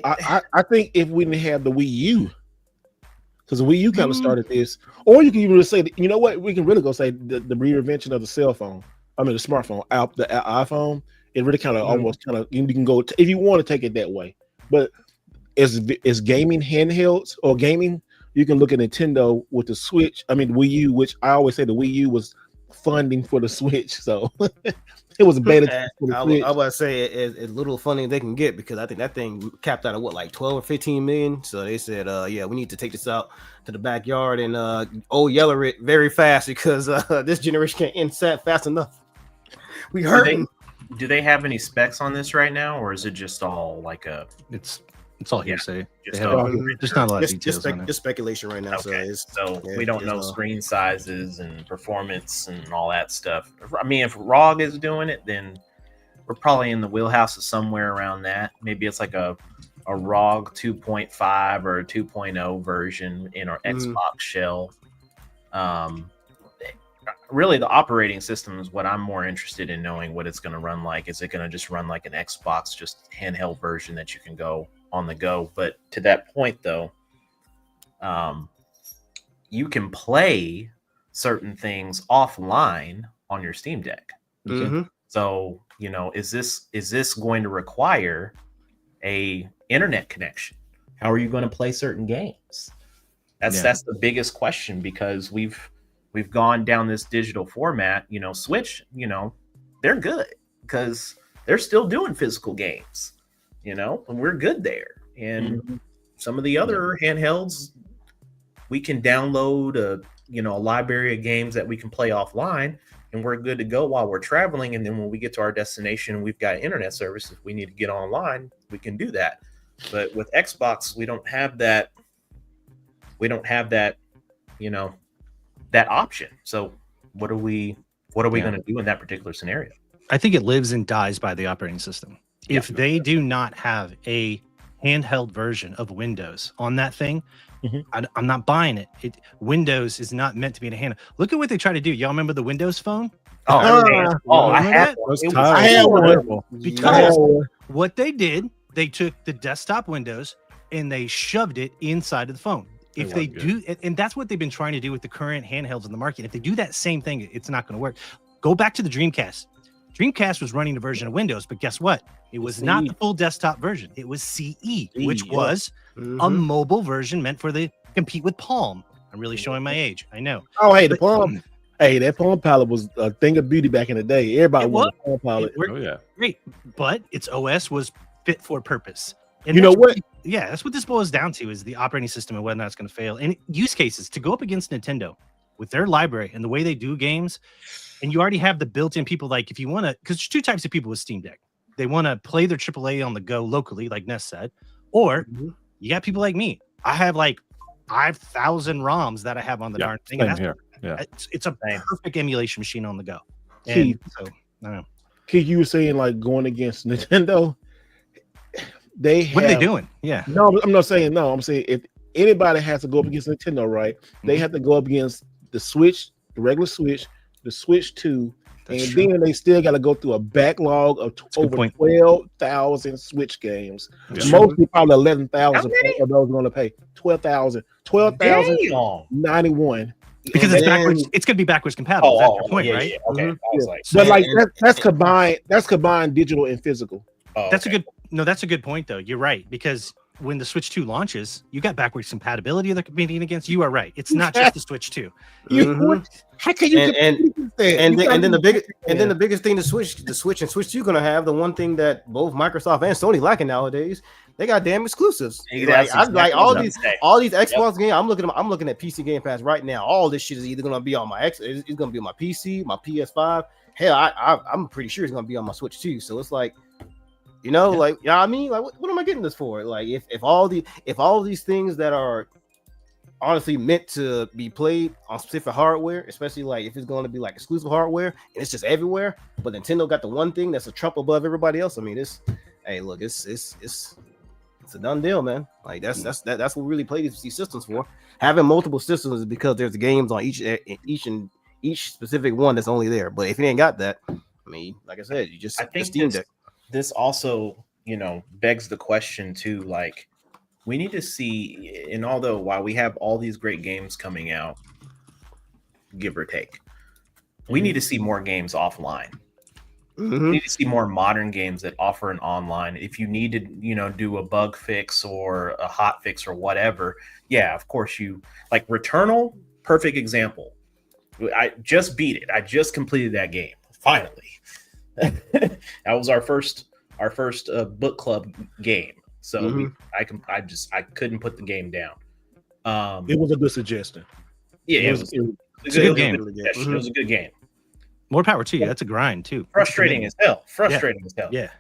I think if we didn't have the Wii U, because the Wii U kind of started this, or you can even say, you know what, we can really go say the reinvention of the cell phone. I mean, the smartphone, the iPhone. It really kind of almost you can go if you want to take it that way. But is gaming handhelds or gaming? You can look at Nintendo with the Switch. I mean, Wii U, which I always say the Wii U was funding for the Switch, so it was a beta test for the Switch. I would say it's little funding they can get because I think that thing capped out at what, like 12 or 15 million. So they said, yeah, we need to take this out to the backyard and yeller it very fast because this generation can't end set fast enough. We hurting. Do they have any specs on this right now, or is it just all like it's all hearsay. Just There's not a lot of details on it. Just speculation right now. Okay. So we don't know screen sizes and performance and all that stuff. I mean, if ROG is doing it, then we're probably in the wheelhouse of somewhere around that. Maybe it's like a ROG 2.5 or a 2.0 version in our Xbox shell. Really, the operating system is what I'm more interested in knowing what it's going to run like. Is it going to just run like an Xbox, just handheld version that you can go on the go? But to that point, though, you can play certain things offline on your Steam Deck. Mm-hmm. So, is this going to require a internet connection? How are you going to play certain games? That's the biggest question, because we've gone down this digital format. Switch, they're good because they're still doing physical games, and we're good there. And some of the other handhelds, we can download a library of games that we can play offline, and we're good to go while we're traveling. And then when we get to our destination and we've got internet service, if we need to get online, we can do that. But with Xbox, we don't have that. That option. So what are we going to do in that particular scenario? I think it lives and dies by the operating system. If they do not have a handheld version of Windows on that thing, I'm not buying it. Windows is not meant to be in a handheld. Look at what they try to do. Y'all remember the Windows Phone? I had one. Because what they did, they took the desktop Windows and they shoved it inside of the phone. If they do, and that's what they've been trying to do with the current handhelds in the market. If they do that same thing, it's not going to work. Go back to the Dreamcast. Dreamcast was running a version of Windows, but guess what? It was not the full desktop version. It was CE, which was a mobile version meant for the compete with Palm. I'm really showing my age. I know. Oh, hey, the Palm. Hey, that Palm Pilot was a thing of beauty back in the day. Everybody wanted a Palm Pilot. Great, but its OS was fit for purpose. And you know what? That's what this boils down to, is the operating system and whether or not it's going to fail. And use cases to go up against Nintendo with their library and the way they do games. And you already have the built-in people, like if you want to, because there's two types of people with Steam Deck. They want to play their AAA on the go locally, like Ness said, or you got people like me. I have like 5,000 ROMs that I have on the darn thing. And it's a perfect emulation machine on the go. And so, I don't know. Keith, you were saying like going against Nintendo. What are they doing? Yeah. No, I'm not saying no. I'm saying if anybody has to go up against Nintendo, right? They have to go up against the Switch, the regular Switch, the Switch 2, then they still got to go through a backlog of over 12,000 Switch games. Mostly probably 11,000 of those going to pay 12,091. Because it's backwards. It's going to be backwards compatible. That's your point, right? Okay. But like that's combined. That's combined digital and physical. That's a good point, though. You're right, because when the Switch 2 launches, you got backwards compatibility they're competing against. You are right. It's not just the Switch 2. How can you and then the biggest thing the Switch and Switch 2 gonna have, the one thing that both Microsoft and Sony lacking nowadays, they got damn exclusives. Like all these Xbox games. I'm looking at PC Game Pass right now. All this shit is either gonna be on my it's gonna be on my PC, my PS5. Hell, I'm pretty sure it's gonna be on my Switch too. So it's like, like, I mean, like, what am I getting this for? Like, if all these things that are honestly meant to be played on specific hardware, especially like if it's going to be like exclusive hardware and it's just everywhere, but Nintendo got the one thing that's a trump above everybody else. I mean, it's a done deal, man. Like that's what we really play these systems for. Having multiple systems is because there's games on each specific one that's only there. But if you ain't got that, I mean, like I said, you just Steam Deck. This also, begs the question too, like, we need to see, and although while we have all these great games coming out, give or take, we need to see more games offline. We need to see more modern games that offer an online. If you need to, do a bug fix or a hot fix or whatever, yeah, of course you like Returnal. Perfect example. I just beat it. I just completed that game finally. That was our first book club game. So I couldn't put the game down. It was a good suggestion. Yeah, it was a good game. It was a good game. More power to you. That's a grind too. Frustrating as hell. Yeah.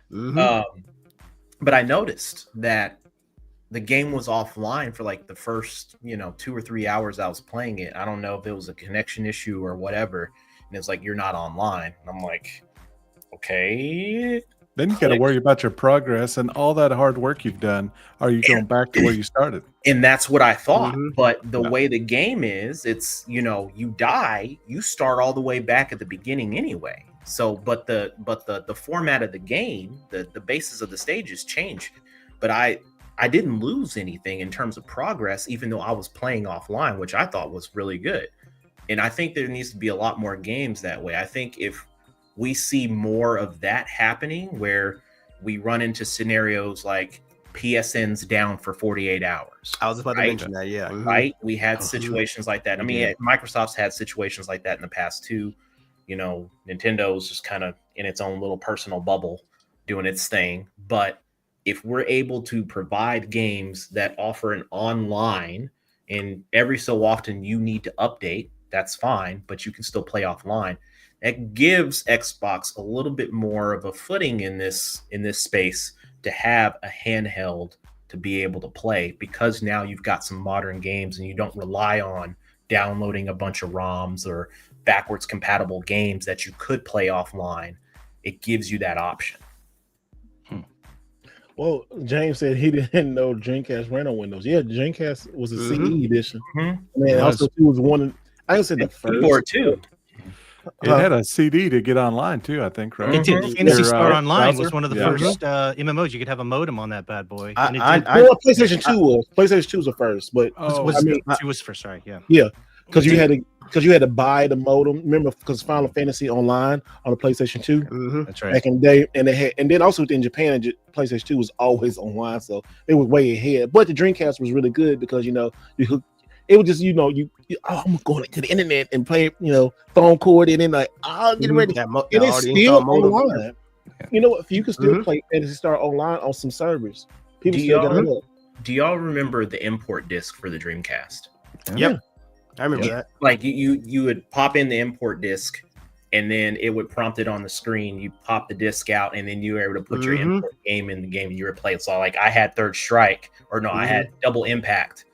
But I noticed that the game was offline for like the first, 2 or 3 hours I was playing it. I don't know if it was a connection issue or whatever. And it's like, you're not online. And I'm like, okay. Then you got to worry about your progress and all that hard work you've done. Are you going back to where you started? And that's what I thought. But the way the game is, it's, you die, you start all the way back at the beginning anyway. So, but the format of the game, the basis of the stages change. But I didn't lose anything in terms of progress, even though I was playing offline, which I thought was really good. And I think there needs to be a lot more games that way. I think if we see more of that happening, where we run into scenarios like PSN's down for 48 hours. I was about to mention that, yeah. Right? We had situations like that. I mean, Microsoft's had situations like that in the past too. Nintendo's just kind of in its own little personal bubble doing its thing. But if we're able to provide games that offer an online, and every so often you need to update, that's fine, but you can still play offline. That gives Xbox a little bit more of a footing in this space to have a handheld to be able to play, because now you've got some modern games and you don't rely on downloading a bunch of ROMs or backwards compatible games that you could play offline. It gives you that option. Well, James said he didn't know Dreamcast ran on Windows. Yeah, Dreamcast was a CE edition. And also it was one. I said the first keyboard too. It had a CD to get online too, I think, right? It did. Fantasy Star Online browser? was one of the first MMOs. You could have a modem on that bad boy. PlayStation 2 was. PlayStation 2 was the first, but two was first. Sorry, because you had to buy the modem. Remember, because Final Fantasy Online on the PlayStation 2, that's right. Back in the day, and then also in Japan, PlayStation 2 was always online, so it was way ahead. But the Dreamcast was really good because it was just I'm going to the internet and play phone cord, and then like I'll get ready. And it's still online. You know what? You can still play Fantasy Star Online on some servers. People still got it up. Do y'all remember the import disc for the Dreamcast? Yep. I remember that. Like you would pop in the import disc, and then it would prompt it on the screen. You pop the disc out, and then you were able to put your import game in the game you were playing. So like I had Third Strike, I had Double Impact,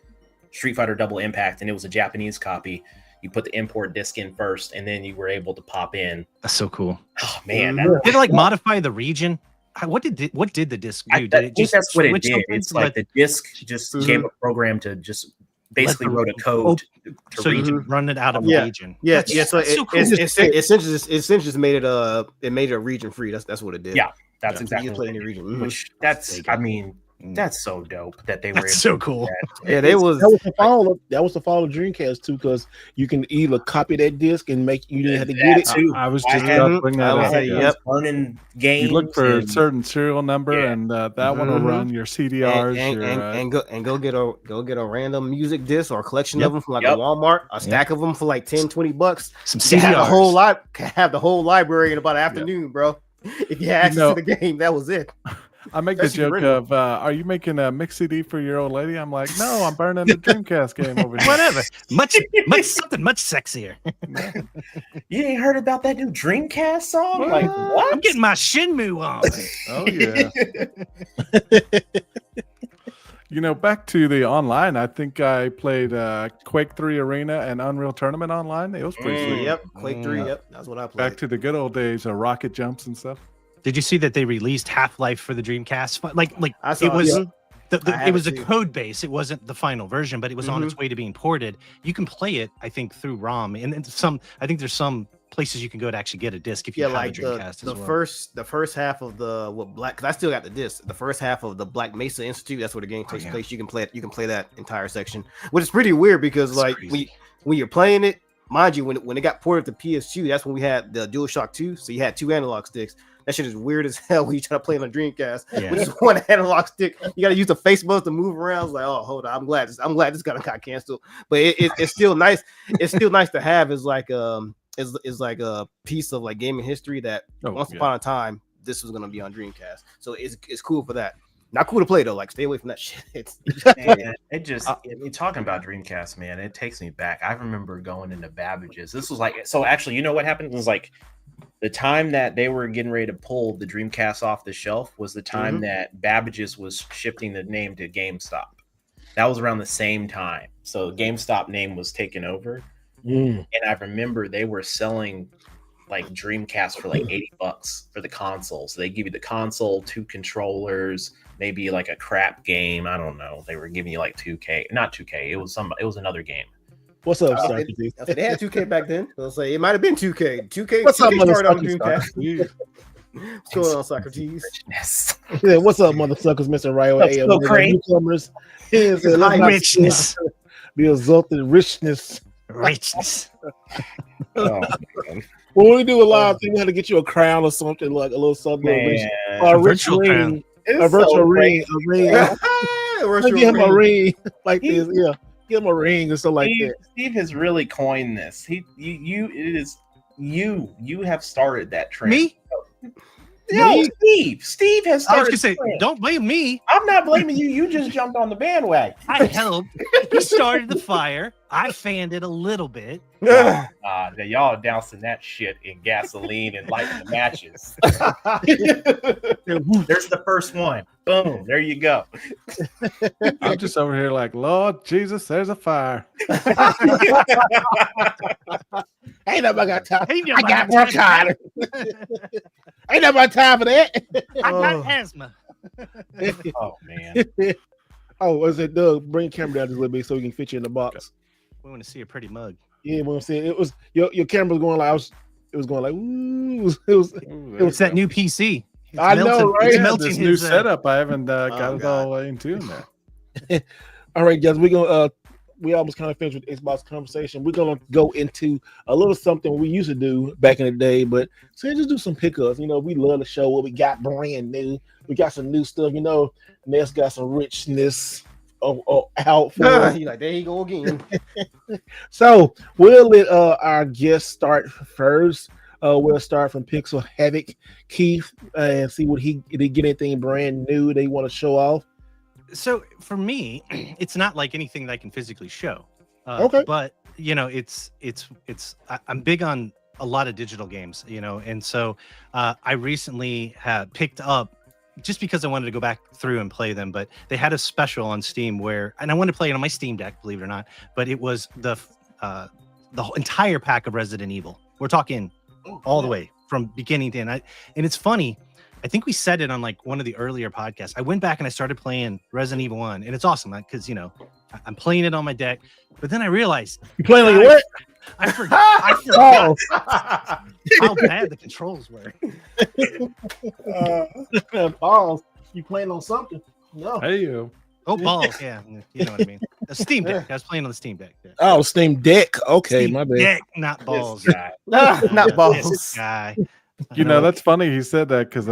Street Fighter Double Impact, and it was a Japanese copy. You put the import disc in first, and then you were able to pop in. That's so cool. Oh man, did it like modify the region? What did the disc do? That's what it did. It's like the disc just gave a program to just basically wrote a code so you can run it out of the region. Yeah. So it essentially just made it a region free. That's what it did. Yeah, that's exactly. You can play any region. Which that's so dope that they were. That's so cool. Yeah, that was the fall of Dreamcast too, because you can either copy that disc and you didn't have to get it too. I was just about to bring that up. Learning games. You look for a certain serial number, and that one will run your CDRs and go get a random music disc or a collection of them from like a Walmart, a stack of them for like $10-$20. Some CDRs. Have the whole library in about an afternoon, bro. If you had access to the game, that was it. I make the joke of, are you making a mix CD for your old lady? I'm like, no, I'm burning the Dreamcast game over here. Whatever. Much sexier. You ain't heard about that new Dreamcast song? What? Like, what? I'm getting my Shenmue on. Oh, yeah. Back to the online, I think I played Quake 3 Arena and Unreal Tournament online. It was pretty sweet. Yep, Quake 3, that's what I played. Back to the good old days of rocket jumps and stuff. Did you see that they released Half-Life for the Dreamcast? Like I saw, it was it was a code base. It wasn't the final version, but it was on its way to being ported. You can play it, I think, through ROM, and I think there's some places you can go to actually get a disc if you have a Dreamcast as well. The first half of because I still got the disc. The first half of the Black Mesa Institute, that's where the game takes place. You can play that entire section, which is pretty weird because when you're playing it, mind you, when it got ported to PS2, that's when we had the DualShock 2. So you had two analog sticks. That shit is weird as hell when you try to play on a Dreamcast. Yeah. With just one analog stick, you got to use the face buttons to move around. It's like, oh, hold on, I'm glad this got canceled. But it's still nice. It's still nice to have. Is like is like a piece of like gaming history that once upon a time this was gonna be on Dreamcast. So it's cool for that. Not cool to play though. Like, stay away from that shit. Talking about Dreamcast, man, it takes me back. I remember going into Babbage's. This was like, so actually, you know what happened? It was like the time that they were getting ready to pull the Dreamcast off the shelf was the time that Babbage's was shifting the name to GameStop. That was around the same time. So GameStop name was taken over. And I remember they were selling like Dreamcast for like $80 for the console. So they give you the console, 2 controllers, maybe like a crap game. I don't know. They were giving you like 2K, not 2K. It was another game. What's up, Socrates? They had 2K back then. I'll say it might have been 2K. 2K. What's up, motherfuckers? What's going on, Socrates? Yes. Yeah, what's up, motherfuckers? Mr. Rio. Newcomers. Here's richness. The exalted richness. Richness. Oh, man. When we do a live thing, we had to get you a crown or something, like a little something. A virtual ring. A virtual ring. A ring. Give him a ring like this. Yeah. Give him a ring or something like that. Steve has really coined this. You have started that trend. Me? No, Steve has started. I was gonna say, don't blame me. I'm not blaming you. You just jumped on the bandwagon. I helped. He started the fire. I fanned it a little bit. Y'all dousing that shit in gasoline and lighting the matches. There's the first one. Boom. There you go. I'm just over here like, Lord Jesus, there's a fire. Ain't nobody got time. I got bronchitis. Ain't nobody time for that. I got asthma. Oh man. Oh, was it Doug? Bring the camera down just a little bit so we can fit you in the box. We want to see a pretty mug. Yeah, what I'm saying, it was your camera was going like it was going like ooh. It was that new PC. It's I know, right? It's Yeah, melting this his, new setup. I haven't got it all God. the way in tune there. All right, guys, we're gonna we almost kind of finished with Xbox conversation. We're gonna go into a little something we used to do back in the day, but just do some pickups. You know, we love to show what we got brand new. We got some new stuff. You know, Ness got some richness out for. You like, there you go again. So we'll let our guest start first. We'll start from Pixel Havoc, Keith, and see what did he get anything brand new they want to show off. So for me, it's not like anything that I can physically show. Okay. But you know, I'm big on a lot of digital games, you know, and so I recently had picked up, just because I wanted to go back through and play them, but they had a special on Steam and I wanted to play it on my Steam Deck, believe it or not, but it was the entire pack of Resident Evil. We're talking all the way from beginning to end. And it's funny, I think we said it on like one of the earlier podcasts. I went back and I started playing Resident Evil 1, and it's awesome because, you know, I'm playing it on my deck, but then I realized You playing like what? I forgot how bad the controls were. Balls. You playing on something? No. Hey, you. Oh, balls. Yeah, you know what I mean. The Steam Deck. I was playing on the Steam Deck. Yeah. Oh, Steam Deck. Okay, Steam my bad. Deck, not balls. This guy. Not balls. This guy. You know, that's funny he said that because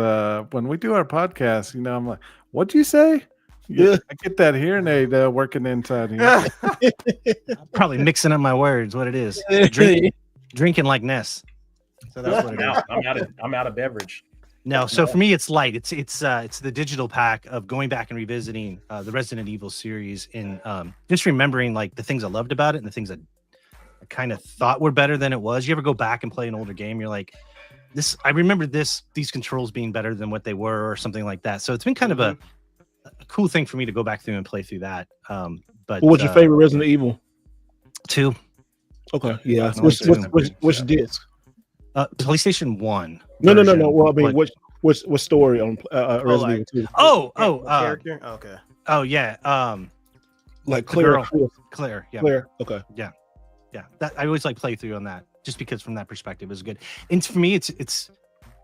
when we do our podcast, you know, I'm like, what'd you say? Yeah. I get that hearing aid working inside here. Probably mixing up my words. What it is? Drinking like Ness. So that's what it is. I'm out of beverage. No, so for me, it's light. It's the digital pack of going back and revisiting the Resident Evil series and just remembering like the things I loved about it and the things I kind of thought were better than it was. You ever go back and play an older game? You're like, I remember these controls being better than what they were, or something like that. So it's been kind of a cool thing for me to go back through and play through that. But what's your favorite Resident Evil? 2. Okay, yeah. Which disc? PlayStation 1. No. Well, I mean, what story on Resident Evil 2? Character? Okay. Oh yeah. Like Claire. Claire. Yeah. Claire. Okay. Yeah. That I always like play through on that, just because from that perspective is good. And for me, it's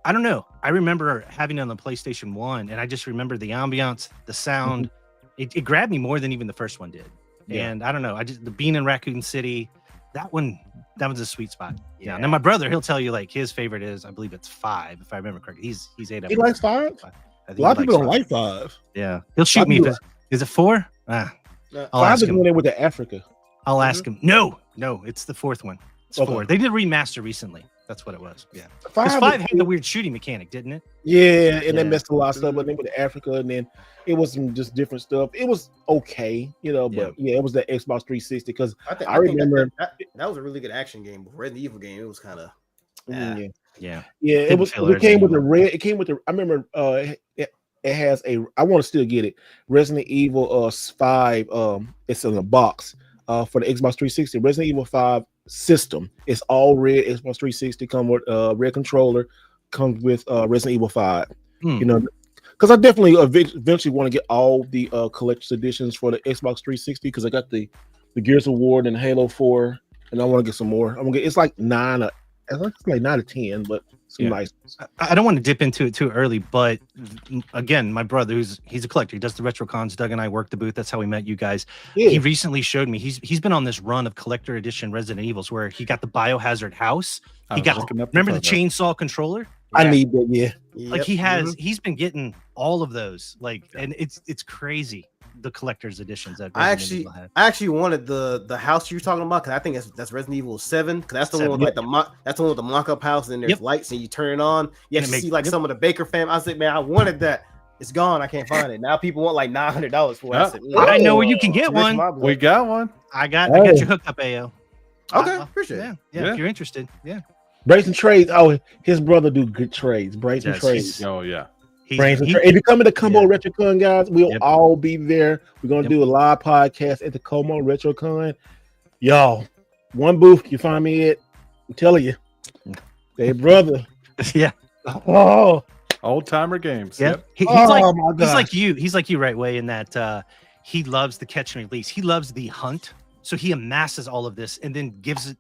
I don't know. I remember having it on the PlayStation 1, and I just remember the ambiance, the sound. It grabbed me more than even the first one did. Yeah. And I don't know. Being in Raccoon City, that was a sweet spot. Yeah. And then my brother, he'll tell you like his favorite is, I believe it's 5, if I remember correctly. He's 8. He likes 5. A lot of people don't like 5. Yeah, he'll shoot me. Is it 4? I'll 5 ask is him. when they went to Africa. I'll ask him. No, it's the 4th one. It's Okay. 4. They did a remaster recently. That's what it was. Yeah, 5 because 5 had the weird shooting mechanic, didn't it? Yeah, and they messed a lot of stuff, but they went to Africa, and then it was some just different stuff. It was okay, but it was the Xbox 360 because I remember that was a really good action game. But Resident Evil game, it was kind of yeah. It came with the red. It came with the. I remember it has a. I want to still get it. Resident Evil 5. It's in a box for the Xbox 360. Resident Evil 5 system. It's all red. Xbox 360 come with red controller. Comes with Resident Evil 5. Because I definitely eventually want to get all the collector's editions for the Xbox 360 because I got the Gears of War and Halo 4, and I want to get some more. I'm gonna get it's like 9 or 10, but some nice. I don't want to dip into it too early, but again, my brother, he's a collector, he does the retro cons. Doug and I work the booth. That's how we met you guys. Yeah. He recently showed me he's been on this run of collector edition Resident Evils where he got the Biohazard house. He got remember the chainsaw controller. I need that. Yeah, like he's been getting all of those. And it's crazy. The collector's editions that I actually wanted the house you're talking about because I think that's Resident Evil 7 because that's the one with that's the one with the mock-up house and there's lights and you turn it on. You have to see some of the Baker fam. I was like, man, I wanted that. It's gone. I can't find it now. People want like $900 for it. I know where you can get one. We got one. I got you hooked up, AO. Okay, appreciate it. Yeah, if you're interested. Yeah. Brayson Trades. Oh, his brother do good trades. Brayson Trades. Oh yeah. If you come to the Como RetroCon, guys, we'll all be there. We're gonna do a live podcast at the Como RetroCon. Y'all, one booth you find me at. I'm telling you, hey brother. Yeah. Oh, old timer games. Yeah. Yep. He's like you. He's like you, right way in that he loves the catch and release. He loves the hunt. So he amasses all of this and then gives it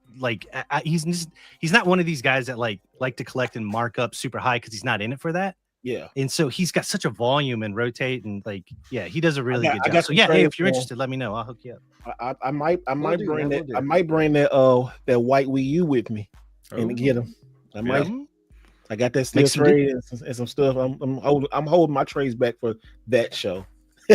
he's not one of these guys that like to collect and mark up super high because he's not in it for that. Yeah. And so he's got such a volume and rotate and he does a really good job. So hey, if you're interested, let me know. I'll hook you up. I might bring that white Wii U with me and get him. I got that steel tray and some stuff. I'm holding my trays back for that show.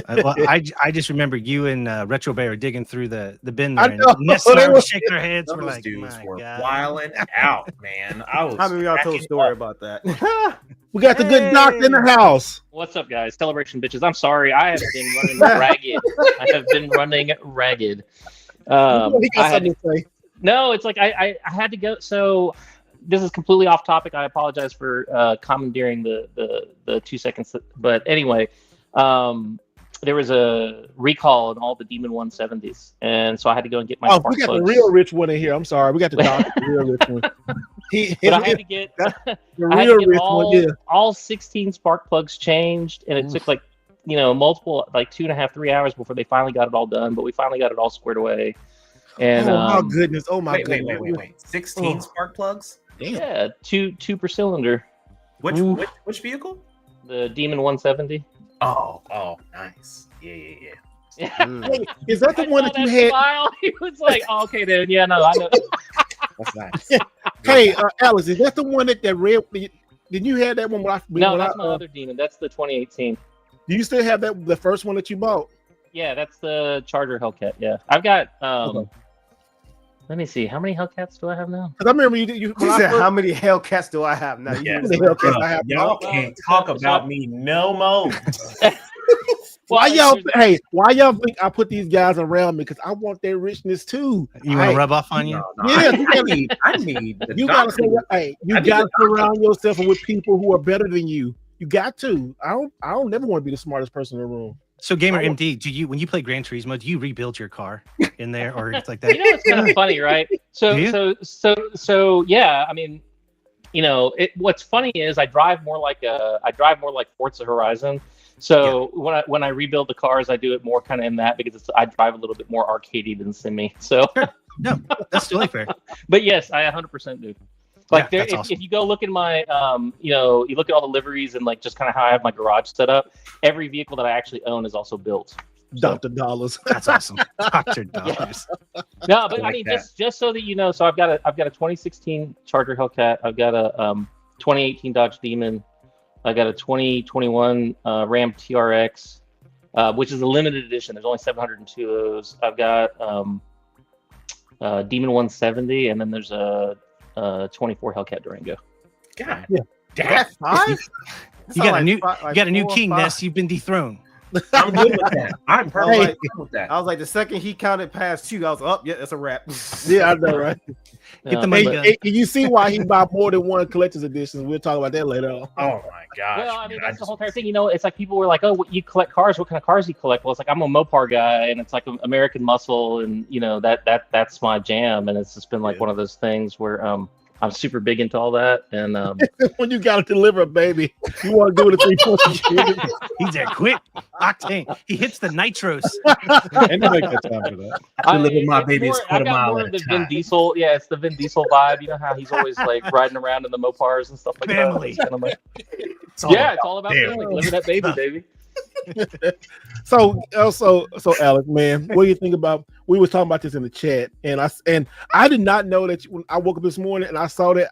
I just remember you and Retro Bear digging through the bin there. And shake their heads. Those we're like, dudes were wilding out, man. I was. How many of y'all told a story about that? We got the good doc in the house. What's up, guys? Celebration bitches. I'm sorry. I have been running ragged. I have been running ragged. No, it's like I had to go. So this is completely off topic. I apologize for commandeering the 2 seconds. But anyway, there was a recall on all the Demon 170s, and so I had to go and get my. We got the real rich one in here. I'm sorry, we got the real rich one. But I had to get the real rich one. Yeah, all 16 spark plugs changed, and it took multiple 2.5, 3 hours before they finally got it all done. But we finally got it all squared away. And my goodness! Oh my goodness! Wait! 16 spark plugs? Damn. Yeah, two per cylinder. Which vehicle? The Demon 170. Oh, nice. Yeah. Hey, is that the one that you had? Smile. He was like, oh, okay, then. Yeah, no, I know. That's nice. Hey, Alex, is that the one that red? Did you have that one? No, that's my other Demon. That's the 2018. Do you still have the first one that you bought? Yeah, that's the Charger Hellcat. Yeah, I've got. Let me see. How many Hellcats do I have now? Because I remember you said, how many Hellcats do I have now? Y'all can't talk about me no more. Why y'all think I put these guys around me? Because I want their richness too. You want to rub off on you? Yeah, I need. You gotta surround yourself with people who are better than you. You got to. I don't never want to be the smartest person in the room. So, Gamer MD, when you play Gran Turismo, do you rebuild your car in there or it's like that? It's kind of funny, right? So yeah. I mean, what's funny is I drive more like Forza Horizon. So when I rebuild the cars, I do it more kind of in that because I drive a little bit more arcadey than simi. So no, that's totally fair. But yes, I 100% do. Awesome. If you go look in my, you look at all the liveries and just kind of how I have my garage set up. Every vehicle that I actually own is also built. Dr. Dollars. That's awesome. Dr. Dollars. No, but I I like mean, that. just so that you know, so I've got a 2016 Charger Hellcat. I've got a 2018 Dodge Demon. I got a 2021 Ram TRX, which is a limited edition. There's only 702 of those. I've got Demon 170, and then there's a 24 Hellcat Durango. God, That's five. You got a new king, Ness. You've been dethroned. I'm good with that. I'm perfectly good with that. I was like, the second he counted past 2, I was up. Yeah, that's a wrap. Yeah, I know, right? Get the Hey, money gun. hey, you see why he bought more than one collector's edition? We'll talk about that later on. Oh my gosh. Well, I mean, man, that's the whole entire thing. You know, it's like people were like, "Oh, you collect cars? What kind of cars do you collect?" Well, it's like I'm a Mopar guy, and it's like American muscle, and you know that's my jam. And it's just been like one of those things where I'm super big into all that. And When you got to deliver a baby, you want to do it at 3 He's there quick. Octane. He hits the nitros. And to make that time for that. I deliver my it's baby more- a quarter I got mile more at of a the Vin time. Diesel. Yeah, it's the Vin Diesel vibe. You know how he's always like riding around in the Mopars and stuff like Family. that. It's kinda like- It's all yeah, it's all about damn. family. Deliver that baby, baby. So Alex, man, what do you think about? We were talking about this in the chat, and I did not know that when I woke up this morning and I saw that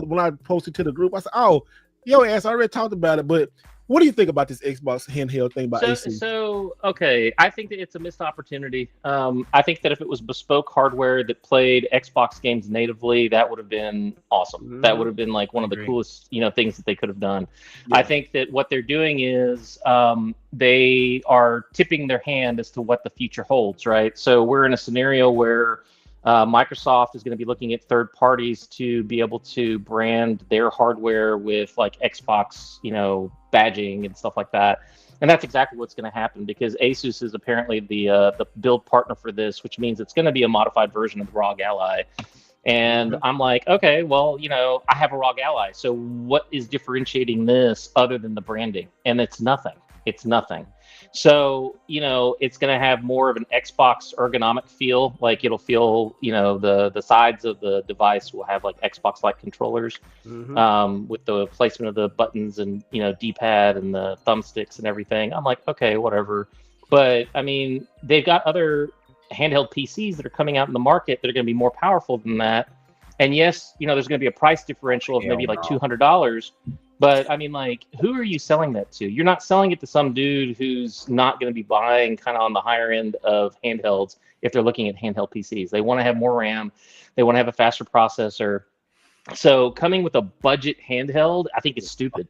when I posted to the group, I said, "Oh, yo, ass, I already talked about it." But what do you think about this Xbox handheld thing by AC? So okay, I think that it's a missed opportunity. I think that if it was bespoke hardware that played Xbox games natively, that would have been awesome. That would have been like one of the Agree. coolest, things that they could have done. Yeah. I think that what they're doing is they are tipping their hand as to what the future holds, right? So we're in a scenario where Microsoft is going to be looking at third parties to be able to brand their hardware with like Xbox, badging and stuff like that. And that's exactly what's going to happen because Asus is apparently the build partner for this, which means it's going to be a modified version of the ROG Ally. And I'm like, okay, well, I have a ROG Ally. So what is differentiating this other than the branding? And it's nothing. It's nothing. So, it's going to have more of an Xbox ergonomic feel. Like it'll feel, the sides of the device will have like Xbox-like controllers with the placement of the buttons and, D-pad and the thumbsticks and everything. I'm like, okay, whatever. But I mean, they've got other handheld PCs that are coming out in the market that are going to be more powerful than that. And yes, there's going to be a price differential of maybe like $200. But I mean, like, who are you selling that to? You're not selling it to some dude who's not going to be buying kind of on the higher end of handhelds if they're looking at handheld PCs. They want to have more RAM. They want to have a faster processor. So coming with a budget handheld, I think is stupid.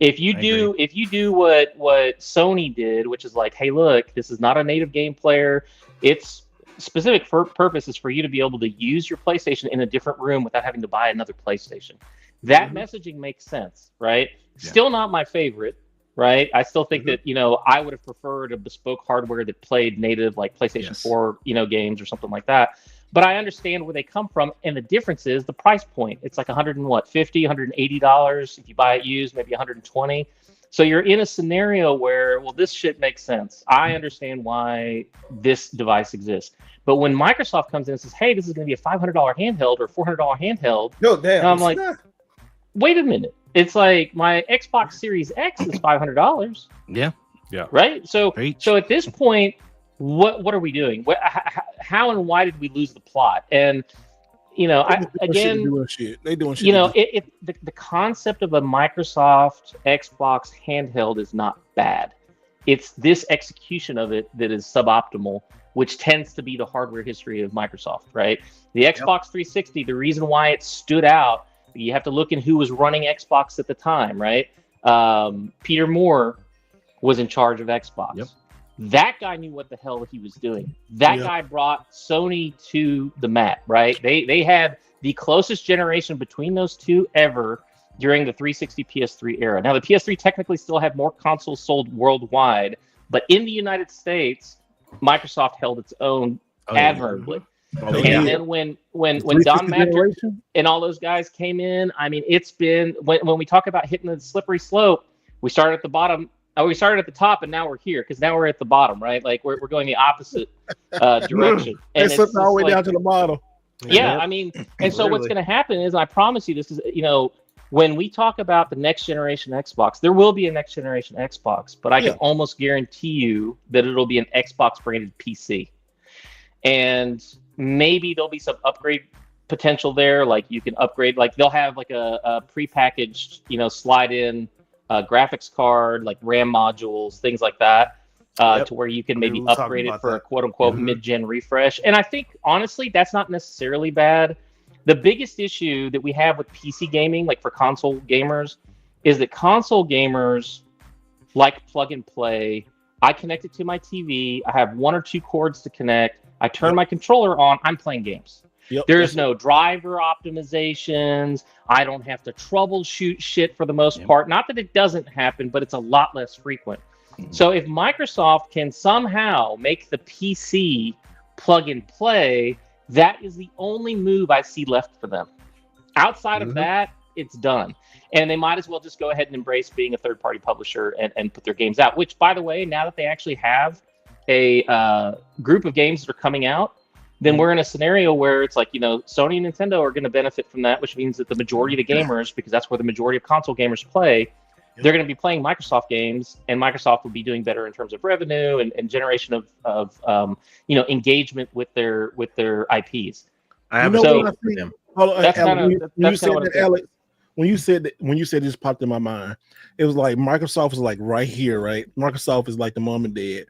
If you do what Sony did, which is like, hey, look, this is not a native game player. Its specific purpose is for you to be able to use your PlayStation in a different room without having to buy another PlayStation. That messaging makes sense, right? Yeah. Still not my favorite, right? I still think that, I would have preferred a bespoke hardware that played native, like PlayStation 4, games or something like that. But I understand where they come from. And the difference is the price point. It's like $150, $180. If you buy it used, maybe $120. So you're in a scenario where, well, this shit makes sense. I understand why this device exists. But when Microsoft comes in and says, hey, this is going to be a $500 handheld or $400 handheld, no, damn, I'm like, wait a minute. It's like my Xbox Series X is $500. Yeah. Right. So at this point, what are we doing? How and why did we lose the plot? And they doing shit. The concept of a Microsoft Xbox handheld is not bad. It's this execution of it that is suboptimal, which tends to be the hardware history of Microsoft, right? The Xbox 360, the reason why it stood out, you have to look in who was running Xbox at the time, right? Peter Moore was in charge of Xbox. Yep. That guy knew what the hell he was doing. That guy brought Sony to the mat, right? They had the closest generation between those two ever during the 360 PS3 era. Now, the PS3 technically still had more consoles sold worldwide, but in the United States, Microsoft held its own admirably. And then when Don Matrick and all those guys came in, I mean, it's been when we talk about hitting the slippery slope, we started at the bottom. We started at the top, and now we're here because now we're at the bottom, right? Like we're going the opposite direction. And it's all the way down to the bottom. Yeah, I mean, and so what's going to happen is, I promise you, this is when we talk about the next generation Xbox, there will be a next generation Xbox, but I can almost guarantee you that it'll be an Xbox branded PC. And maybe there'll be some upgrade potential there. Like you can upgrade, like they'll have like a prepackaged, slide in graphics card, like RAM modules, things like that, to where you can maybe upgrade it for a quote unquote mid-gen refresh. And I think honestly, that's not necessarily bad. The biggest issue that we have with PC gaming, like for console gamers, is that console gamers like plug and play. I connect it to my TV. I have 1 or 2 cords to connect. I turn my controller on. I'm playing games. There's no driver optimizations. I don't have to troubleshoot shit for the most part. Not that it doesn't happen, but it's a lot less frequent. So if Microsoft can somehow make the PC plug and play, that is the only move I see left for them. Outside of that, it's done. And they might as well just go ahead and embrace being a third-party publisher and put their games out. Which, by the way, now that they actually have a group of games that are coming out, then we're in a scenario where it's like, Sony and Nintendo are going to benefit from that, which means that the majority of the gamers, because that's where the majority of console gamers play, they're going to be playing Microsoft games, and Microsoft will be doing better in terms of revenue and generation of engagement with their IPs. I have them. That's when you said what that, Alex. When you said it just popped in my mind. It was like Microsoft is like right here, right? Microsoft is like the mom and dad,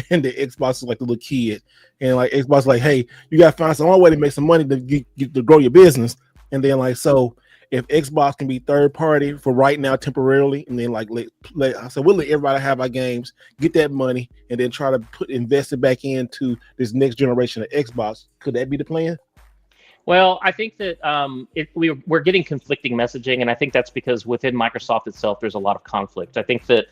and the Xbox is like the little kid, and like Xbox is like, hey, you gotta find some other way to make some money to grow your business, and then like so. If Xbox can be third party for right now temporarily, and then like we'll let everybody have our games, get that money, and then try to invest it back into this next generation of Xbox. Could that be the plan? Well, I think that we're getting conflicting messaging, and I think that's because within Microsoft itself, there's a lot of conflict. I think that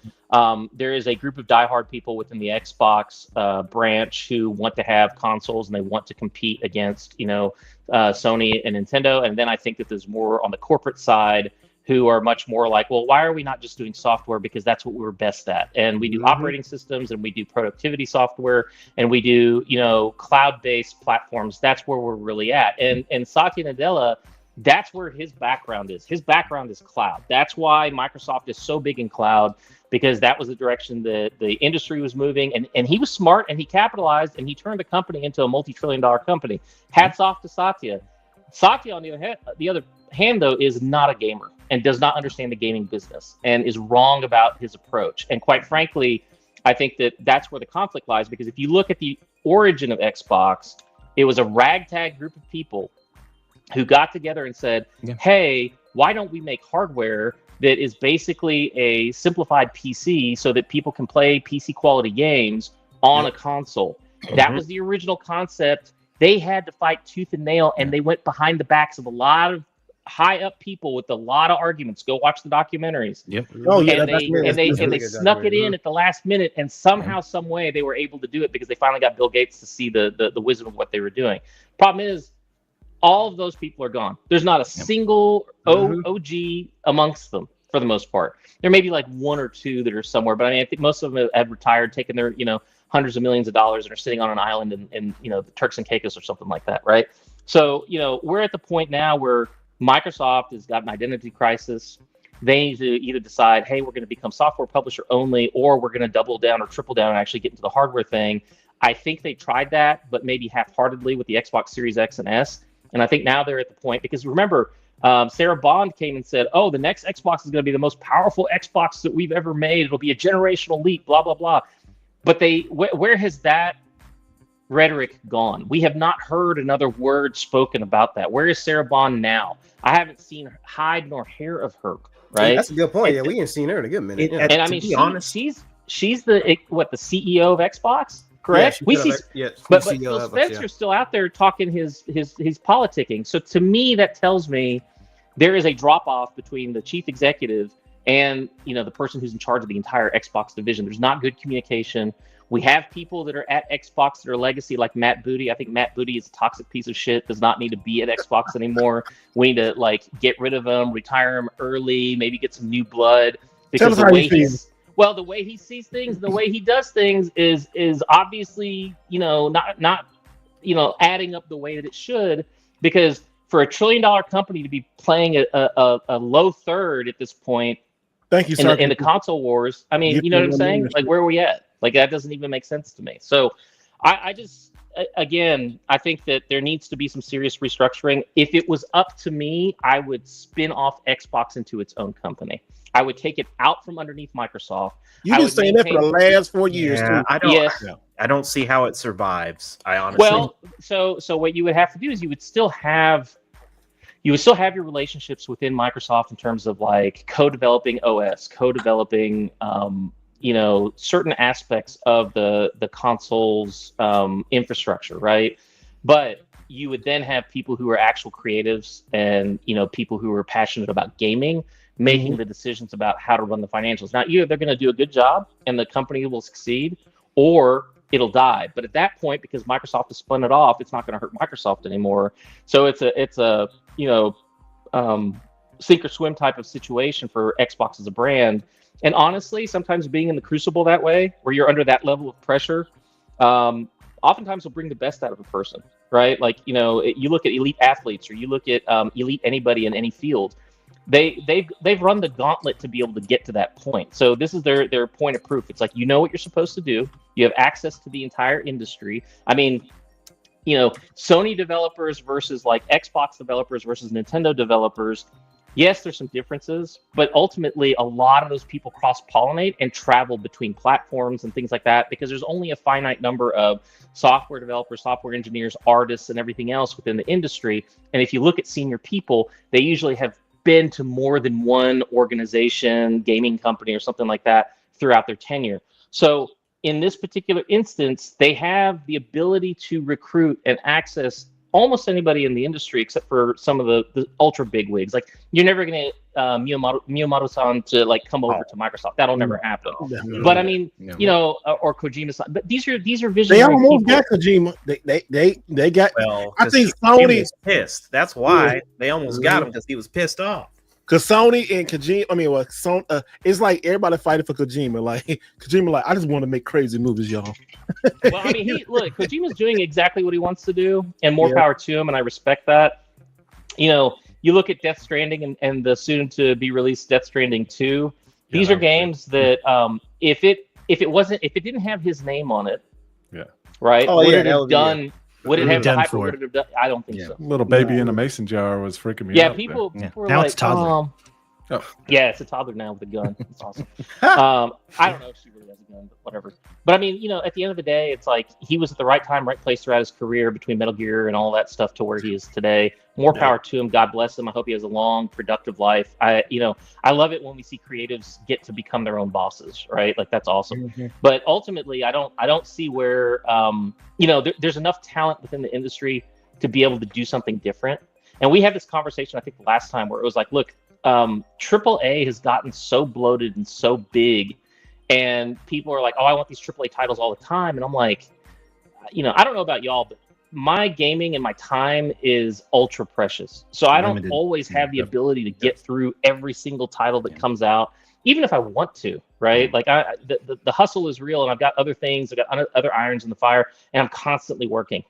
there is a group of diehard people within the Xbox branch who want to have consoles and they want to compete against, Sony and Nintendo. And then I think that there's more on the corporate side who are much more like, well, why are we not just doing software? Because that's what we're best at. And we do operating systems, and we do productivity software, and we do, cloud-based platforms. That's where we're really at. And Satya Nadella, that's where his background is. His background is cloud. That's why Microsoft is so big in cloud, because that was the direction that the industry was moving. And he was smart, and he capitalized, and he turned the company into a multi-trillion-dollar company. Hats off to Satya. Satya, on the other hand, though, is not a gamer and does not understand the gaming business and is wrong about his approach. And quite frankly, I think that that's where the conflict lies, because if you look at the origin of Xbox, it was a ragtag group of people who got together and said, hey, why don't we make hardware that is basically a simplified PC so that people can play PC quality games on a console? That was the original concept. They had to fight tooth and nail, and they went behind the backs of a lot of high up people with a lot of arguments. Go watch the documentaries. And they snuck it in at the last minute, and somehow, some way, they were able to do it because they finally got Bill Gates to see the wisdom of what they were doing. Problem is, all of those people are gone. There's not a single OG amongst them for the most part. There may be like 1 or 2 that are somewhere, but I mean, I think most of them have retired, taken their hundreds of millions of dollars, and are sitting on an island in the Turks and Caicos or something like that, right? So we're at the point now where Microsoft has got an identity crisis. They need to either decide, hey, we're going to become software publisher only, or we're going to double down or triple down and actually get into the hardware thing. I think they tried that, but maybe half-heartedly with the Xbox Series X and S. And I think now they're at the point, because remember, Sarah Bond came and said, oh, the next Xbox is going to be the most powerful Xbox that we've ever made. It'll be a generational leap, blah, blah, blah. But where has that rhetoric gone? We have not heard another word spoken about that. Where is Sarah Bond now? I haven't seen hide nor hair of her. Right, that's a good point. We ain't seen her in a good minute. And I mean, she's the CEO of Xbox, correct? But Phil Spencer's still out there talking his politicking. So to me, that tells me there is a drop off between the chief executive and the person who's in charge of the entire Xbox division. There's not good communication. We have people that are at Xbox that are legacy, like Matt Booty. I think Matt Booty is a toxic piece of shit, does not need to be at Xbox anymore. We need to get rid of him, retire him early, maybe get some new blood. Because the way he sees things, the way he does things is obviously, not adding up the way that it should. Because for $1 trillion company to be playing a low third at this point. Thank you, in the console wars. I mean, you know what I'm saying? Like, where are we at? Like, that doesn't even make sense to me. So, I just, again, I think that there needs to be some serious restructuring. If it was up to me, I would spin off Xbox into its own company. I would take it out from underneath Microsoft. You've been saying that for the last 4 years. Yeah, too. I don't see how it survives. I honestly. So what you would have to do is you would still have your relationships within Microsoft in terms of like co-developing OS, co-developing certain aspects of the console's infrastructure, right? But you would then have people who are actual creatives and people who are passionate about gaming making the decisions about how to run the financials. Now, either they're going to do a good job and the company will succeed, or it'll die. But at that point, because Microsoft has spun it off, it's not going to hurt Microsoft anymore. So it's a sink or swim type of situation for Xbox as a brand. And honestly, sometimes being in the crucible that way, where you're under that level of pressure, oftentimes will bring the best out of a person, right? Like, you look at elite athletes, or you look at elite anybody in any field. They've run the gauntlet to be able to get to that point. So this is their point of proof. It's like, what you're supposed to do. You have access to the entire industry. I mean, Sony developers versus like Xbox developers versus Nintendo developers. Yes, there's some differences, but ultimately a lot of those people cross-pollinate and travel between platforms and things like that, because there's only a finite number of software developers, software engineers, artists, and everything else within the industry. And if you look at senior people, they usually have been to more than one organization, gaming company, or something like that throughout their tenure. So in this particular instance, they have the ability to recruit and access almost anybody in the industry, except for some of the ultra big wigs. Like, you're never going to Miyamoto-san to like come over to Microsoft. That'll never happen. But I mean, or Kojima-san. But these are visionary. They almost got Kojima. They got. Well, I think Sony was pissed. That's why they almost got him, because he was pissed off. Because Sony and Kojima, it's like everybody fighting for Kojima. Like, Kojima, like, I just want to make crazy movies, y'all. Well, I mean, Kojima's doing exactly what he wants to do, and more power to him, and I respect that. You look at Death Stranding and the soon-to-be released Death Stranding 2. These are games that, if it didn't have his name on it, right? Oh, would yeah, it have done? Would it have done hype? for Would it have done? I don't think so. Little baby in a mason jar was freaking me out. Yeah, people were now like, it's toddler. Yeah, it's a toddler now with a gun. It's awesome. I don't know if she really has a gun, but whatever. But I mean, at the end of the day, it's like he was at the right time, right place throughout his career between Metal Gear and all that stuff to where he is today. More power to him. God bless him. I hope he has a long, productive life. I love it when we see creatives get to become their own bosses, right? Like, that's awesome. But ultimately, I don't see where there's enough talent within the industry to be able to do something different. And we had this conversation, I think, the last time, where it was like, look, AAA has gotten so bloated and so big, and people are like, oh, I want these AAA titles all the time. And I'm like, I don't know about y'all, but my gaming and my time is ultra precious. So I don't always have the ability to get through every single title that comes out, even if I want to, right? Like, the hustle is real, and I've got other things, I've got other irons in the fire, and I'm constantly working.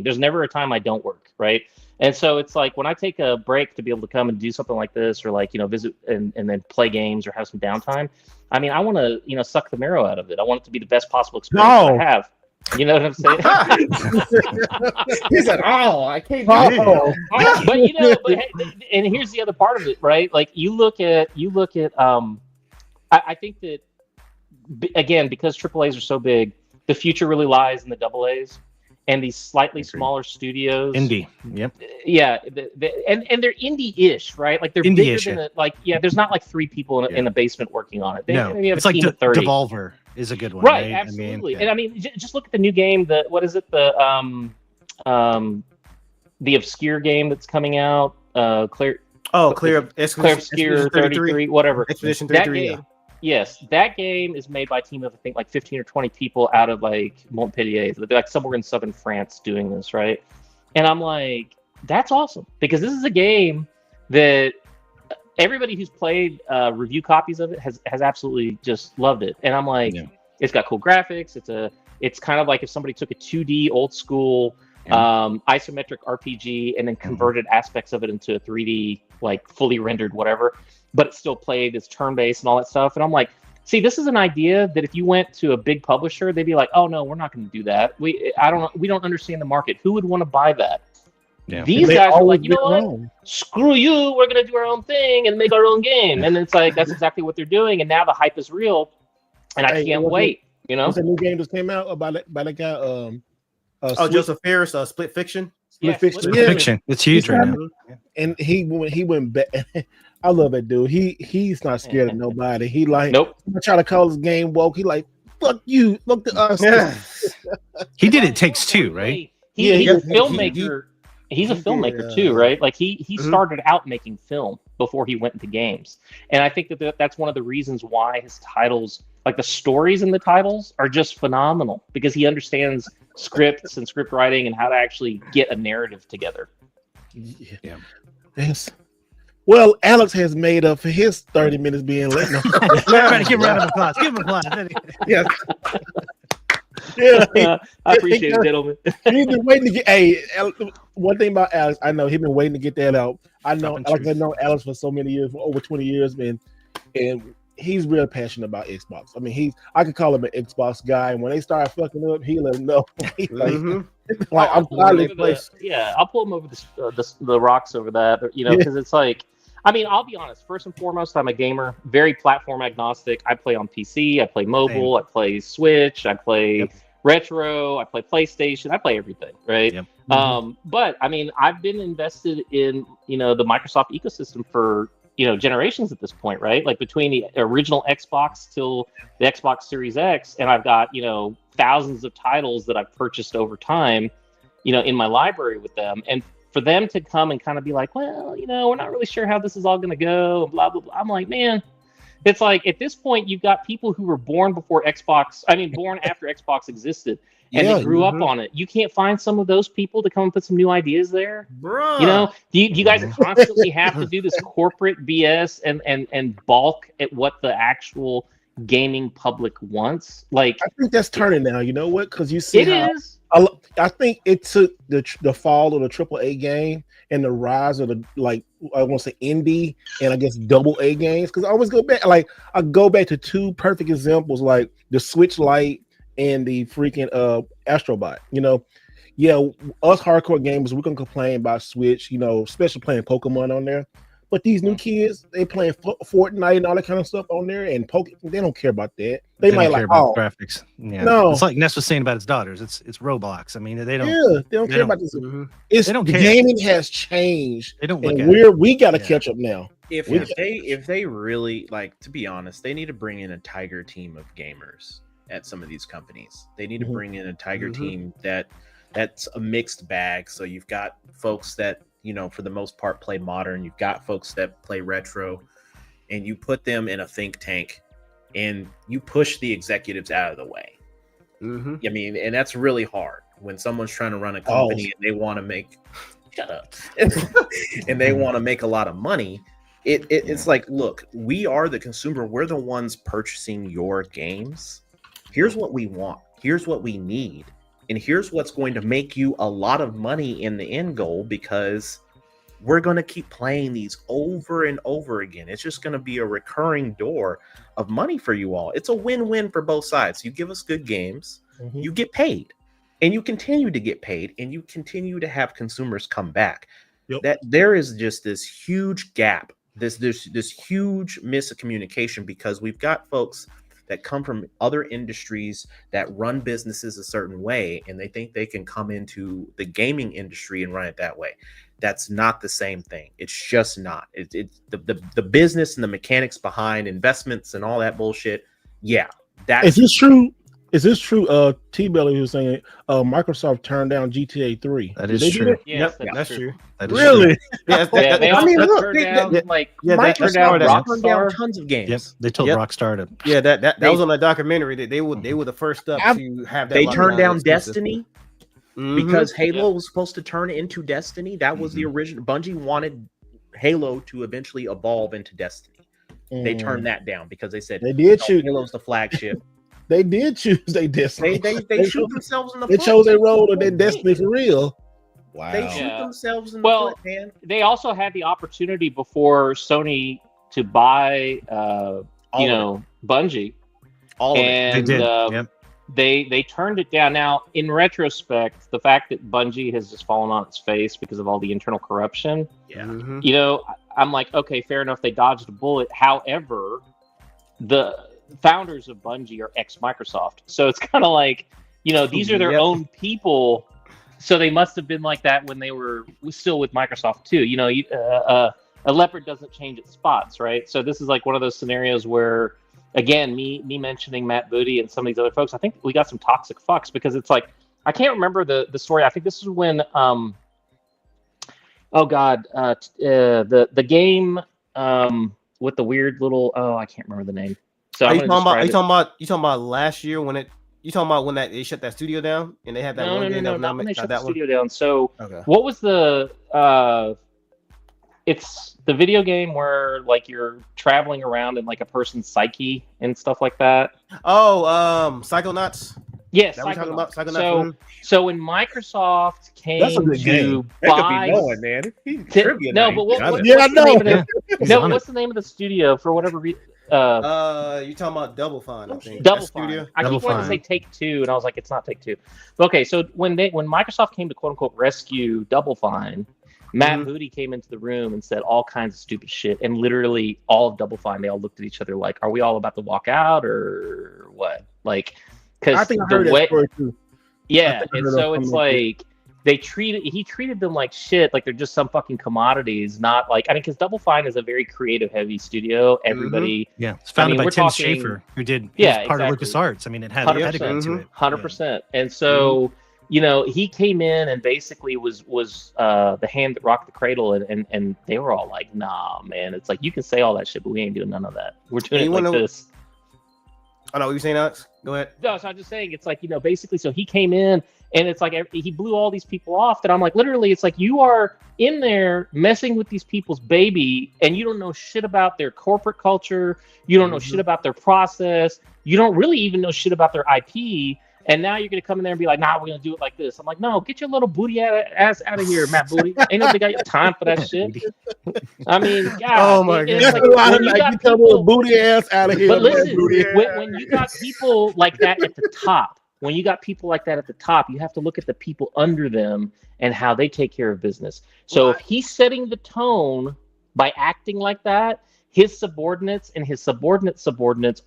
There's never a time I don't work, right? And so it's like, when I take a break to be able to come and do something like this, or like, visit and then play games or have some downtime, I mean, I want to, suck the marrow out of it. I want it to be the best possible experience I have. You know what I'm saying? He said, "Oh, I can't." But hey, and here's the other part of it, right? Like, you look at. I think that, again, because AAAs are so big, the future really lies in the AAs and these slightly smaller studios. Indie, yep. Yeah, and they're indie-ish, right? Like, they're indie-ish, bigger than there's not like 3 people in a basement working on it. They have it's a like team of 30. Devolver is a good one, right? Absolutely. And I mean, just look at the new game. What is it? The obscure game that's coming out. Clear Obscure 33, whatever. Expedition 33. Yes, that game is made by a team of, I think, like 15 or 20 people out of like Montpellier. They're like somewhere in southern France doing this, right? And I'm like, that's awesome, because this is a game that everybody who's played review copies of it has absolutely just loved it. And I'm like, it's got cool graphics. It's kind of like if somebody took a 2D old school isometric RPG, and then converted aspects of it into a 3D, like fully rendered whatever, but it still played as turn-based and all that stuff. And I'm like, see, this is an idea that if you went to a big publisher, they'd be like, oh no, we're not going to do that. We don't understand the market. Who would want to buy that? Yeah. These guys are like, you know what? Screw you. We're going to do our own thing and make our own game. And it's like, that's exactly what they're doing. And now the hype is real. And I can't wait. You know, what's a new game just came out by that guy? Joseph Ferris, Split Fiction. Split Fiction. It's huge right now. And he went back. I love that dude. He's not scared of nobody. He like, nope. I try to call his game woke. He like, fuck you. Look to us. Yeah. He did It Takes Two, right? He's a filmmaker. He's a filmmaker too, right? Like he started out making film before he went into games, and I think that's one of the reasons why his titles, like the stories in the titles, are just phenomenal, because he understands scripts and script writing and how to actually get a narrative together. Yeah. Yes. Well, Alex has made up for his 30 minutes being late. No. Give him a round of applause. Give him applause. Yeah. Yeah, I appreciate it, gentlemen. He's been waiting to get. Hey, one thing about Alex, I know he's been waiting to get that out. I know Alex for so many years, for over 20 years, man, and he's real passionate about Xbox. I mean, I could call him an Xbox guy, and when they start fucking up, he let him know. I'll pull him over the rocks over that, because it's like, I mean, I'll be honest. First and foremost, I'm a gamer, very platform agnostic. I play on PC, I play mobile, I play Switch, I play retro, I play PlayStation, I play everything, right? Yep. But I mean, I've been invested in, the Microsoft ecosystem for, generations at this point, right? Like between the original Xbox till the Xbox Series X, and I've got, thousands of titles that I've purchased over time, in my library with them. And for them to come and kind of be like, well, we're not really sure how this is all going to go, blah, blah, blah. I'm like, man, it's like at this point, you've got people who were born born after Xbox existed, and they grew up on it. You can't find some of those people to come and put some new ideas there. Bruh. Do you guys constantly have to do this corporate BS and balk at what the actual gaming public wants? Like, I think that's turning now. You know what? Because you see it is. I think it took the fall of the AAA game and the rise of the, like, I want to say indie and I guess double A games. Because I always go back to two perfect examples, like the Switch Lite and the freaking Astrobot. Us hardcore gamers, we're gonna complain about Switch, especially playing Pokemon on there. But these new kids, they playing Fortnite and all that kind of stuff on there, and they don't care about that. They might care about graphics. Yeah. No, it's like Ness was saying about his daughters. It's Roblox. I mean, they don't. Yeah, they don't care about this. They don't care. Gaming has changed. They don't look at we got to catch up now. If they really, like, to be honest, they need to bring in a tiger team of gamers at some of these companies. They need to bring in a tiger team that's a mixed bag. So you've got folks that, for the most part play modern. You've got folks that play retro, and you put them in a think tank and you push the executives out of the way. I mean, and that's really hard when someone's trying to run a company and they want to make and they want to make a lot of money. It's like, look, we are the consumer. We're the ones purchasing your games. Here's what we want. Here's what we need. And here's what's going to make you a lot of money in the end goal, because we're going to keep playing these over and over again. It's just going to be a recurring door of money for you all. It's a win-win for both sides. You give us good games, you get paid, and you continue to get paid, and you continue to have consumers come back. That there is just this huge gap, this huge miscommunication, because we've got folks that come from other industries that run businesses a certain way, and they think they can come into the gaming industry and run it that way. That's not the same thing. It's just not. It's the business and the mechanics behind investments and all that bullshit. Yeah, is this true? Is this true? T-Belly was saying Microsoft turned down GTA 3. That is true. Yes, that's true. That is really? True. Microsoft turned down tons of games. Yep, they told Rockstar to. Yeah, that was on that documentary. They were the first up to have that. They turned down Destiny because Halo was supposed to turn into Destiny. That was the original. Bungie wanted Halo to eventually evolve into Destiny. They turned that down because they said they did shoot Halo's the flagship. They did choose their destiny. They shoot themselves in the They foot. chose their role or their destiny for real. Wow. They shoot themselves in the Well, foot, man. they also had the opportunity before Sony to buy, Bungie. All of it. And They did. they turned it down. Now, in retrospect, the fact that Bungie has just fallen on its face because of all the internal corruption, Yeah. I'm like, okay, fair enough. They dodged a bullet. However, the founders of Bungie are ex-Microsoft. So it's kind of like, these are their own people. So they must have been like that when they were still with Microsoft too. A leopard doesn't change its spots, right? So this is like one of those scenarios where, again, me mentioning Matt Booty and some of these other folks, I think we got some toxic fucks because it's like, I can't remember the story. I think this is when, the game with the weird little, I can't remember the name. So you talking about last year when they shut that studio down and they had that one game? No, not when they shut the studio down. So what was it's the video game where like you're traveling around in like a person's psyche and stuff like that. Psychonauts. Yes, that we're talking about Psychonauts. So when Microsoft came That's a good to game. buy, But what's the name of the studio for whatever reason? You talking about Double Fine? I think Double Fine. I keep wanting to say Take Two, and I was like, it's not Take Two. Okay, so when Microsoft came to quote unquote rescue Double Fine, Matt Booty came into the room and said all kinds of stupid shit, and literally all of Double Fine, they all looked at each other like, "Are we all about to walk out or what?" Like, because I think I heard that story too. Yeah, and so it's like he treated them like shit, like they're just some fucking commodities, not like, because Double Fine is a very creative heavy studio. Everybody, it's founded by Tim Schafer, who did part of LucasArts. I mean, it had a pedigree to it. 100%. And so, he came in and basically was the hand that rocked the cradle, and they were all like, "Nah, man, it's like you can say all that shit, but we ain't doing none of that. We're doing it like this." I know what you're saying, Alex. Go ahead. No, so I'm just saying, it's like, basically, so he came in and it's like he blew all these people off. That I'm like, literally, it's like you are in there messing with these people's baby, and you don't know shit about their corporate culture. You don't know shit about their process. You don't really even know shit about their IP. And now you're gonna come in there and be like, "Nah, we're gonna do it like this." I'm like, "No, get your little booty ass out of here, Matt Booty. Ain't nobody got your time for that shit." I mean, God. Oh my God. That's a lot of like you tell little booty ass out of here. But listen, when you got people like that at the top, you have to look at the people under them and how they take care of business. So if he's setting the tone by acting like that, his subordinates and his subordinates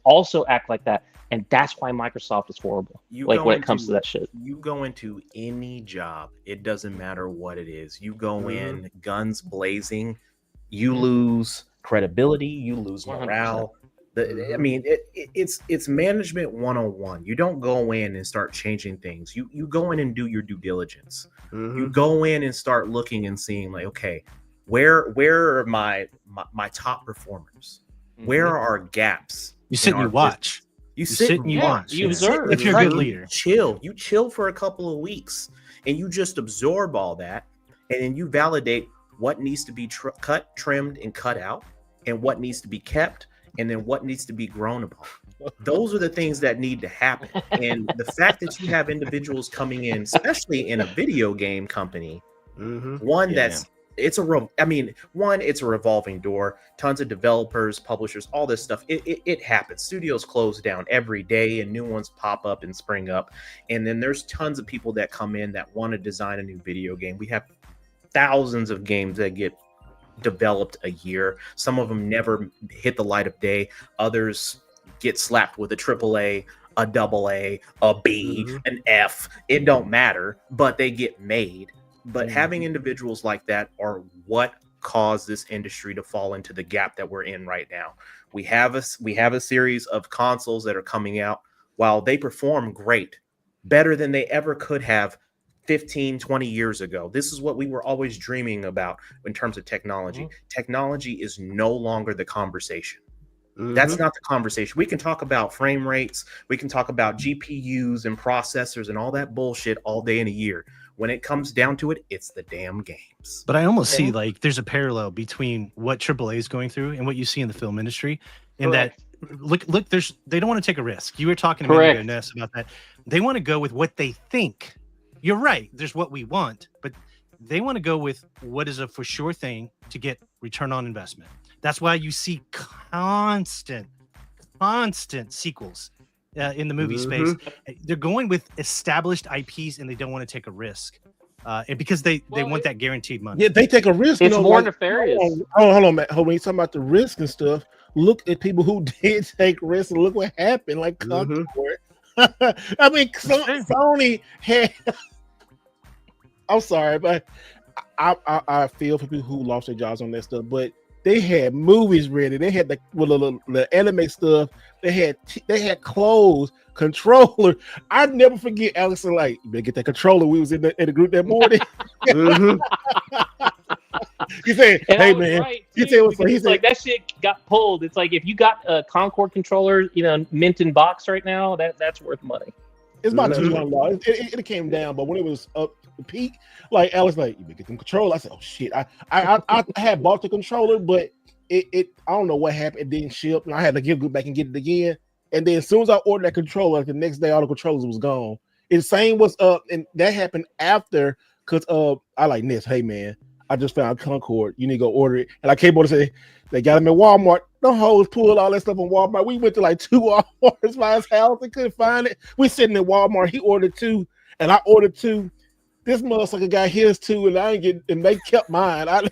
also act like that. And that's why Microsoft is horrible. When it comes to that shit. You go into any job, it doesn't matter what it is. You go in guns blazing, you lose credibility, you lose morale. It's management 101. You don't go in and start changing things. You go in and do your due diligence. You go in and start looking and seeing like, okay, where are my top performers? Where are our gaps? You sit and you watch. You sit and you watch. You observe. If you're a good leader. You chill for a couple of weeks and you just absorb all that, and then you validate what needs to be cut, trimmed, and cut out, and what needs to be kept, and then what needs to be grown upon. Those are the things that need to happen. And the fact that you have individuals coming in, especially in a video game company, it's a revolving door. Tons of developers, publishers, all this stuff. It happens. Studios close down every day and new ones pop up and spring up. And then there's tons of people that come in that want to design a new video game. We have thousands of games that get developed a year. Some of them never hit the light of day. Others get slapped with a AAA, a AA, a B, an F. It don't matter, but they get made. But having individuals like that are what caused this industry to fall into the gap that we're in right now. We have a series of consoles that are coming out. While they perform great, better than they ever could have 15, 20 years ago. This is what we were always dreaming about in terms of technology. Technology is no longer the conversation. That's not the conversation. We can talk about frame rates. We can talk about GPUs and processors and all that bullshit all day in a year. When it comes down to it, it's the damn games. But I almost see like there's a parallel between what AAA is going through and what you see in the film industry, in that look. They don't want to take a risk. You were talking a minute ago, Ness, about that. They want to go with what they think. You're right. There's what we want, but they want to go with what is a for sure thing to get return on investment. That's why you see constant sequels in the movie space. They're going with established IPs and they don't want to take a risk. And because they want that guaranteed money. Yeah, they take a risk. It's more nefarious. Hold on, Matt. When you talking about the risk and stuff, look at people who did take risks and look what happened. Like Concord. I mean, Sony had. I'm sorry, but I feel for people who lost their jobs on that stuff. But they had movies ready. They had the anime stuff. They had clothes, controller. I never forget Alex and like, you better get that controller. We was in the group that morning. He said, "Hey man," right, he said like that shit got pulled. It's like if you got a Concord controller, mint in box right now, that's worth money. It's about $200. It came down, but when it was up the peak, like Alex, like, you better get them controller. I said, oh shit, I had bought the controller, but it I don't know what happened. It didn't ship, and I had to go back and get it again. And then as soon as I ordered that controller, like the next day, all the controllers was gone. And same was up, and that happened after because I like Ness. Hey man, I just found Concord. You need to go order it. And I came over to say they got them at Walmart. The hoes pulled all that stuff on Walmart. We went to like 2 Walmarts by his house and couldn't find it. We sitting in Walmart. He ordered 2, and I ordered 2. This motherfucker got his 2, and I ain't get, and they kept mine. I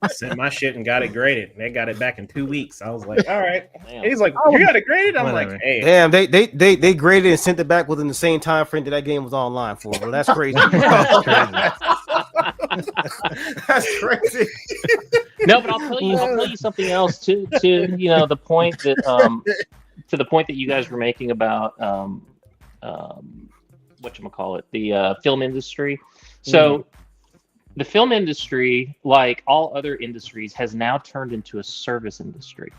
sent my shit and got it graded. And they got it back in 2 weeks. I was like, all right. And he's like, you got it graded? I'm like, hey. Damn, they graded and sent it back within the same time frame that game was online for. Bro. That's crazy. That's crazy. No, but I'll tell you something else to the point that to the point that you guys were making about whatchamacallit, the film industry. So the film industry, like all other industries, has now turned into a service industry.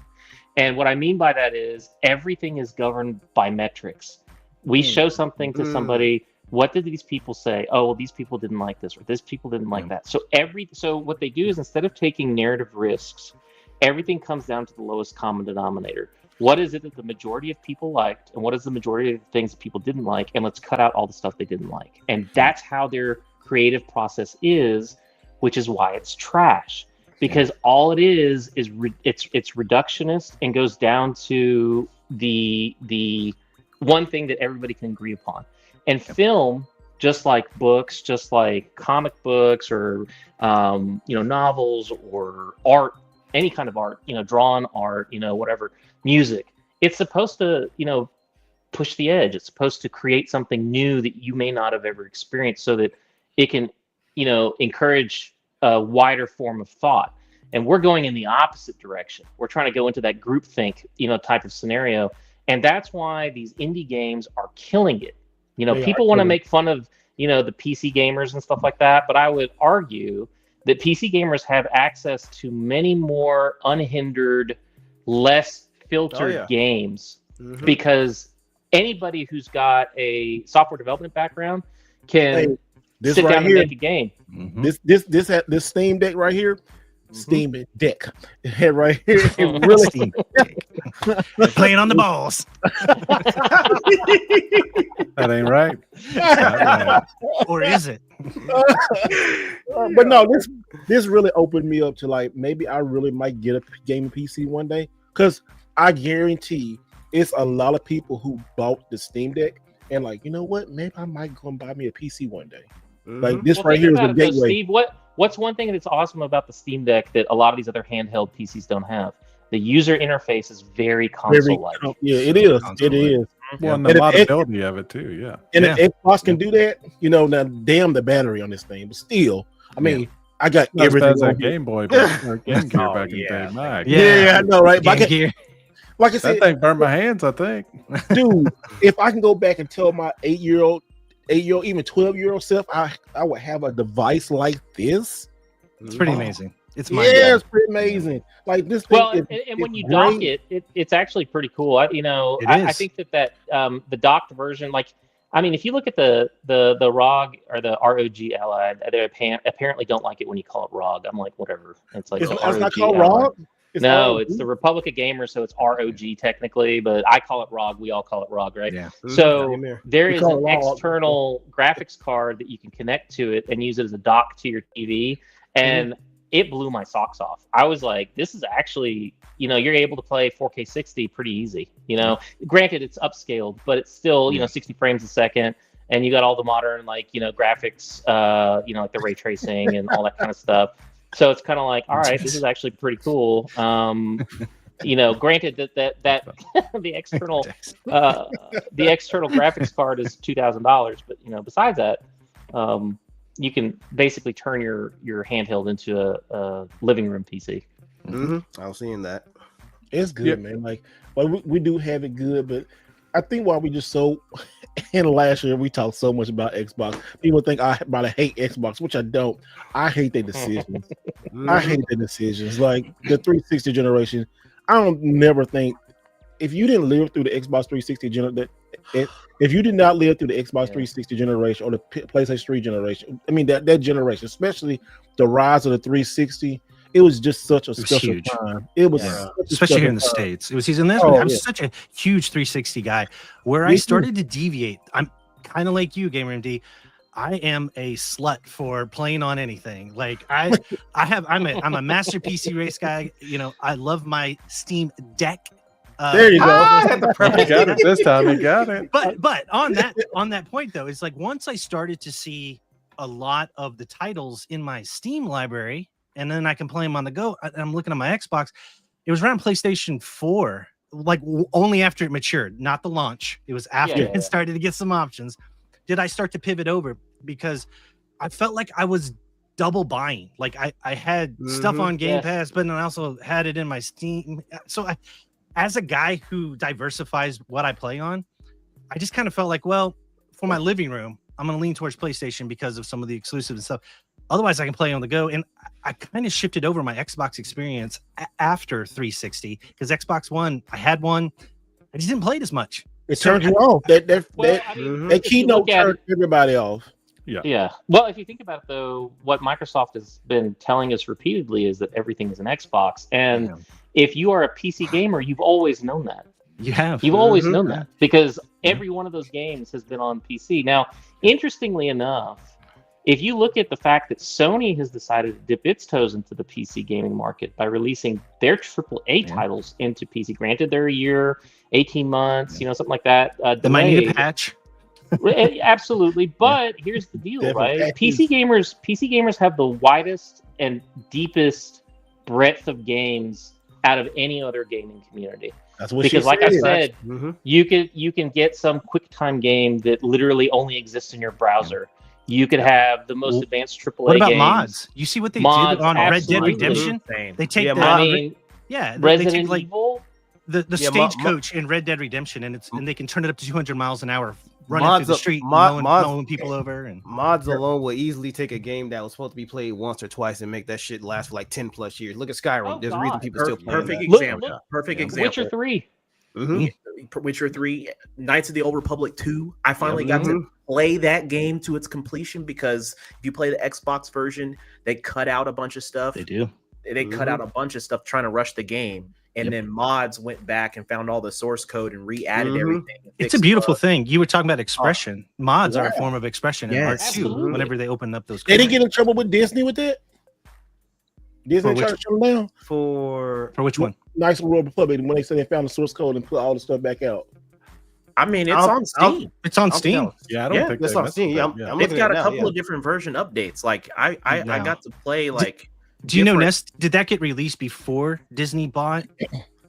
And what I mean by that is everything is governed by metrics. We show something to somebody. What did these people say? Oh, well, these people didn't like this, or this people didn't like that. So what they do is instead of taking narrative risks, everything comes down to the lowest common denominator. What is it that the majority of people liked, and what is the majority of the things that people didn't like, and let's cut out all the stuff they didn't like. And that's how their creative process is, which is why it's trash. Because all it is it's reductionist and goes down to the one thing that everybody can agree upon. And film, just like books, just like comic books, or novels, or art, any kind of art, drawn art, whatever, music, it's supposed to, push the edge. It's supposed to create something new that you may not have ever experienced, so that it can, encourage a wider form of thought. And we're going in the opposite direction. We're trying to go into that groupthink, type of scenario. And that's why these indie games are killing it. People want to make fun of, the PC gamers and stuff like that. But I would argue that PC gamers have access to many more unhindered, less filtered games, because anybody who's got a software development background can sit down and make a game. This Steam Deck right here, Steam Deck right here, it really Steam Deck. Playing on the balls. That ain't right. Or is it? But no, this really opened me up to like maybe I really might get a gaming PC one day, because I guarantee it's a lot of people who bought the Steam Deck and like, you know what, maybe I might go and buy me a PC one day. Like this right here is the gateway. Steve, what's one thing that's awesome about the Steam Deck that a lot of these other handheld PCs don't have? The user interface is very console-like. Yeah, it is. It is. Well, and the moddability of it too. Yeah. And if Xbox can do that, now damn the battery on this thing, but still, I mean, I got everything on Game Boy or Game Gear back in the day. My yeah, I know, right? Game Gear. Like I said, that thing burned my hands, I think. Dude, if I can go back and tell my 8-year-old, even 12-year-old self, I would have a device like this. It's pretty amazing. It's it's pretty amazing. Like this thing. Well, and when you dock it's actually pretty cool. I think that the docked version, like, I mean, if you look at the ROG or the ROG Ally, they apparently don't like it when you call it ROG. I'm like, whatever. It's like it's not called ROG. No, ROG? it's the Republic of Gamers, so it's ROG technically, but I call it ROG. We all call it ROG, right? Yeah. So there We is call an it ROG. external graphics card that you can connect to it and use it as a dock to your TV, and it blew my socks off. I was like, this is actually, you're able to play 4K 60 pretty easy. Granted, it's upscaled, but it's still, 60 frames a second, and you got all the modern graphics, like the ray tracing and all that kind of stuff. So it's kind of like, all right, this is actually pretty cool. Granted that the external graphics card is $2,000, but besides that, you can basically turn your handheld into a living room PC. I was seeing that. It's good, man. Like, we do have it good, but I think why we just so. And last year we talked so much about Xbox. People think I hate Xbox, which I don't. I hate their decisions. I hate their decisions. Like the 360 generation. I don't never think if you didn't live through the Xbox 360 if you did not live through the Xbox 360 generation or the PlayStation 3 generation, I mean that generation, especially the rise of the 360. It was just such a special huge time. It was especially here in the States. It was season this. I'm such a huge 360 guy. Where I started to deviate, I'm kind of like you, Gamer MD. I am a slut for playing on anything. Like I'm a master PC race guy. I love my Steam Deck. There you go. He got it this time. He got it. But on that point though, it's like once I started to see a lot of the titles in my Steam library, and then I can play them on the go. I'm looking at my Xbox. It was around PlayStation 4, like only after it matured, not the launch. It was after it started to get some options. Did I start to pivot over because I felt like I was double buying. Like I had stuff on Game Pass, but then I also had it in my Steam. So as a guy who diversifies what I play on, I just kind of felt like, well, for my living room, I'm going to lean towards PlayStation because of some of the exclusives and stuff. Otherwise, I can play on the go. And I kind of shifted over my Xbox experience after 360 because Xbox One, I had one. I just didn't play it as much. It turned you off. That keynote turned everybody off. Yeah. Well, if you think about it, though, what Microsoft has been telling us repeatedly is that everything is an Xbox. And if you are a PC gamer, you've always known that. You have. You've always known that because every one of those games has been on PC. Now, interestingly enough, if you look at the fact that Sony has decided to dip its toes into the PC gaming market by releasing their AAA titles into PC, granted they're a year, 18 months, something like that. They might need a patch. Absolutely, but here's the deal, right? PC gamers have the widest and deepest breadth of games out of any other gaming community. That's what because, like I said, you can get some QuickTime game that literally only exists in your browser. You could have the most advanced AAA What about games. mods? You see what they did on Red Dead Redemption? They take Resident Evil, the stagecoach in Red Dead Redemption, and they can turn it up to 200 miles an hour, running through the street, mowing people over. And mods alone will easily take a game that was supposed to be played once or twice and make that shit last for like 10 plus years. Look at Skyrim. There's a reason people still play. Perfect example. Witcher 3. Witcher 3, Knights of the Old Republic 2. I finally got to play that game to its completion because if you play the Xbox version, they cut out a bunch of stuff. They do. They cut out a bunch of stuff trying to rush the game. And then mods went back and found all the source code and re-added everything. It's a beautiful thing. You were talking about expression. Mods are a form of expression in art too. Whenever they open up those, they didn't get in trouble with Disney with it. Disney tried to shut them down for which one? Knights of the Old Republic when they said they found the source code and put all the stuff back out. I mean, it's on Steam. It's on Steam. Yeah, I don't think it's on Steam. They've got a couple of different version updates. Like I got to play like. Do you know Nest? Did that get released before Disney bought?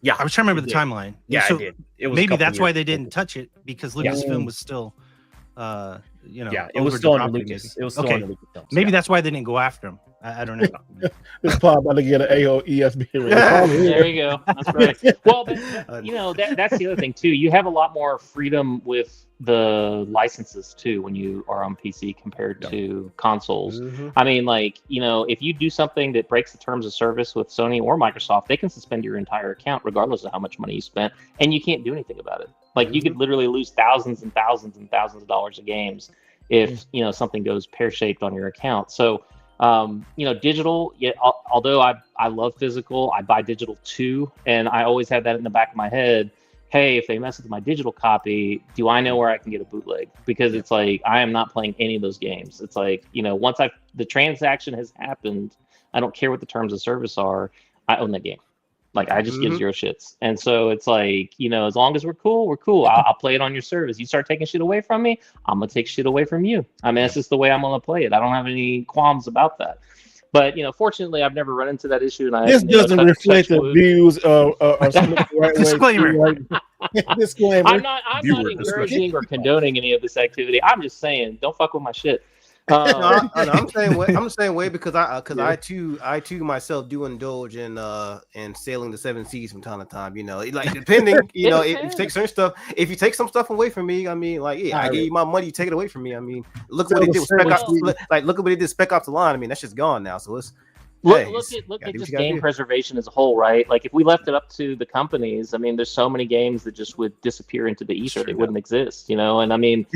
Yeah, I was trying to remember the timeline. Yeah, so I did. It was maybe that's why they didn't touch it because Lucasfilm was still, it was still on Lucas. It was still on Lucasfilm. Maybe that's why they didn't go after him. I don't know. This pod about to get an AOESB. There you go. That's right. Well, but that's the other thing too. You have a lot more freedom with the licenses too when you are on PC compared to consoles. I mean, if you do something that breaks the terms of service with Sony or Microsoft, they can suspend your entire account regardless of how much money you spent, and you can't do anything about it. Like you could literally lose thousands and thousands and thousands of dollars of games if something goes pear-shaped on your account. So Digital. Yeah, although I love physical, I buy digital too, and I always have that in the back of my head. Hey, if they mess with my digital copy, do I know where I can get a bootleg? Because it's like I am not playing any of those games. It's like, once the transaction has happened, I don't care what the terms of service are. I own that game. Like I just give zero shits. And so it's like, as long as we're cool, we're cool. I'll play it on your service. You start taking shit away from me, I'm gonna take shit away from you. I mean, that's just the way I'm gonna play it. I don't have any qualms about that. But fortunately, I've never run into that issue. And this doesn't reflect the views of the right disclaimer. Disclaimer. I'm not encouraging or condoning any of this activity. I'm just saying, don't fuck with my shit. I'm the same way because I too myself do indulge in sailing the seven seas from time to time. Like depending, if you take certain stuff, if you take some stuff away from me, I mean, like, I give you my money, you take it away from me. I mean, look at what they did with Spec Ops. Look at what they did Spec Ops: The Line. I mean, that's just gone now. So it's look at just game preservation as a whole, right? Like if we left it up to the companies, I mean, there's so many games that just would disappear into the ether. They wouldn't exist, And I mean,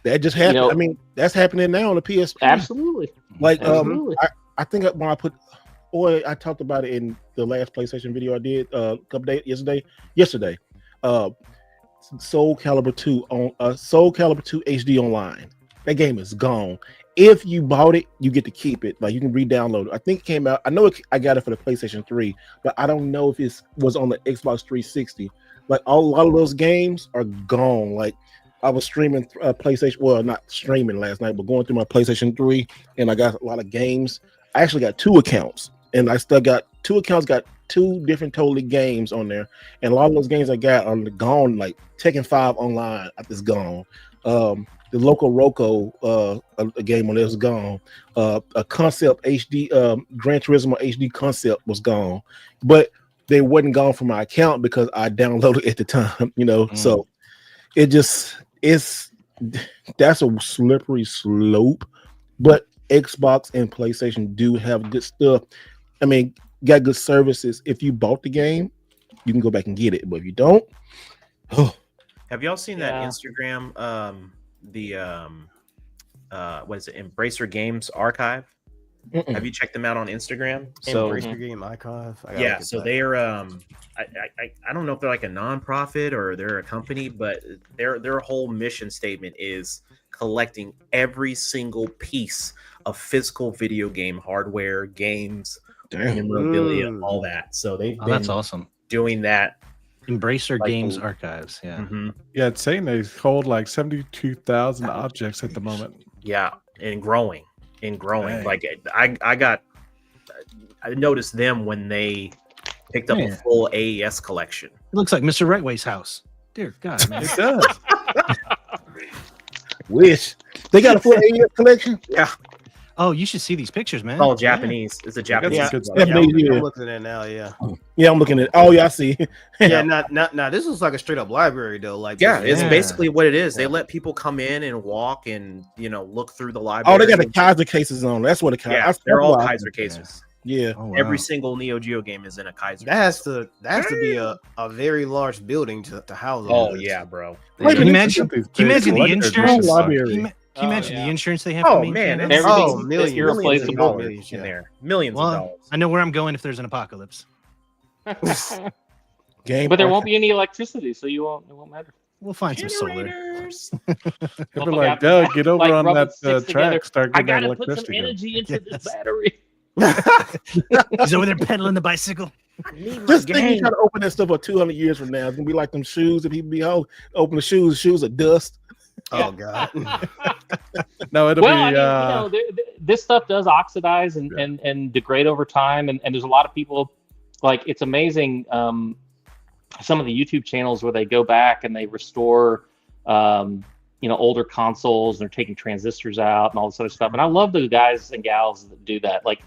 that just happened. I mean, that's happening now on the PSP. Absolutely. Like, I think when I talked about it in the last PlayStation video I did a couple days yesterday. Soul Calibur 2 on Soul Calibur 2 HD Online. That game is gone. If you bought it, you get to keep it. Like you can re-download it. I think it came out. I know I got it for the PlayStation 3, but I don't know if it was on the Xbox 360. Like a lot of those games are gone. Like I was streaming PlayStation. Well, not streaming last night, but going through my PlayStation 3, and I got a lot of games. I actually got 2 accounts, and I still got 2 accounts. Got 2 different totally games on there, and a lot of those games I got are gone. Like Tekken 5 Online, is gone. The Loco Roco a game on there is gone. A Concept HD Gran Turismo HD Concept was gone, but they wasn't gone from my account because I downloaded at the time. So it that's a slippery slope. But Xbox and PlayStation do have good stuff. I mean, got good services. If you bought the game, you can go back and get it. But if you don't, have y'all seen that Instagram? What is it? Embracer Games Archive. Have you checked them out on Instagram? Embracer Game Archive. So they are. I don't know if they're like a nonprofit or they're a company, but their whole mission statement is collecting every single piece of physical video game hardware, games, memorabilia, all that. So they've been that's awesome doing that. Embracer Games Archives. Yeah. Yeah, it's saying they hold like 72,000 objects at the moment. Yeah, and growing. Dang. Like I noticed them when they picked up a full AES collection. It looks like Mr. Rightway's house. Dear God, man. It does. Wish they got a full AES collection. Yeah. Oh, you should see these pictures, man. It's all Japanese. It's a Japanese. I'm looking at it now. Yeah, I'm looking at it. Oh, yeah, I see. Now this is like a straight up library though. Like it's basically what it is. They let people come in and walk and look through the library. Oh, they got the Kaiser cases on. That's what they're all Kaiser cases. Yeah. Oh, wow. Every single Neo Geo game is in a Kaiser. That has to be a very large building to house. Oh yeah, bro. Can you imagine the insurance? Library. Can you imagine the insurance they have to maintain? Man, everything's millions irreplaceable in there. Millions of dollars. I know where I'm going if there's an apocalypse. Game, but there won't be any electricity, so it won't matter. We'll find some solar. They'll be like, Doug, get over on that track. Start getting I gotta electricity. put some energy into this battery. He's over there pedaling the bicycle. Just think you try to open that stuff up 200 years from now. It's gonna be like them shoes that people be open the shoes are dust. Oh God. No, it'll be. This stuff does oxidize and degrade over time, and there's a lot of people. Like it's amazing. Some of the YouTube channels where they go back and they restore, older consoles and they're taking transistors out and all this other stuff. And I love the guys and gals that do that. Like,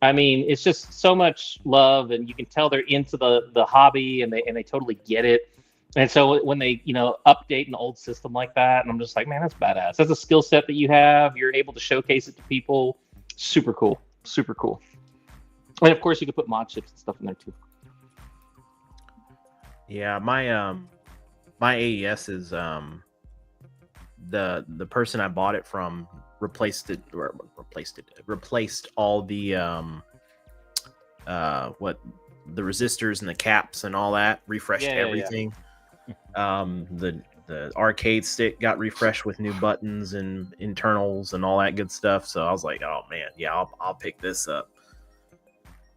I mean, it's just so much love, and you can tell they're into the hobby and they totally get it. And so when they, update an old system like that, and I'm just like, man, that's badass. That's a skill set that you have. You're able to showcase it to people. Super cool. Super cool. And of course, you can put mod chips and stuff in there too. Yeah, my AES is the person I bought it from replaced all the the resistors and the caps and all that, refreshed everything. The arcade stick got refreshed with new buttons and internals and all that good stuff. So I was like, oh man, yeah, I'll pick this up,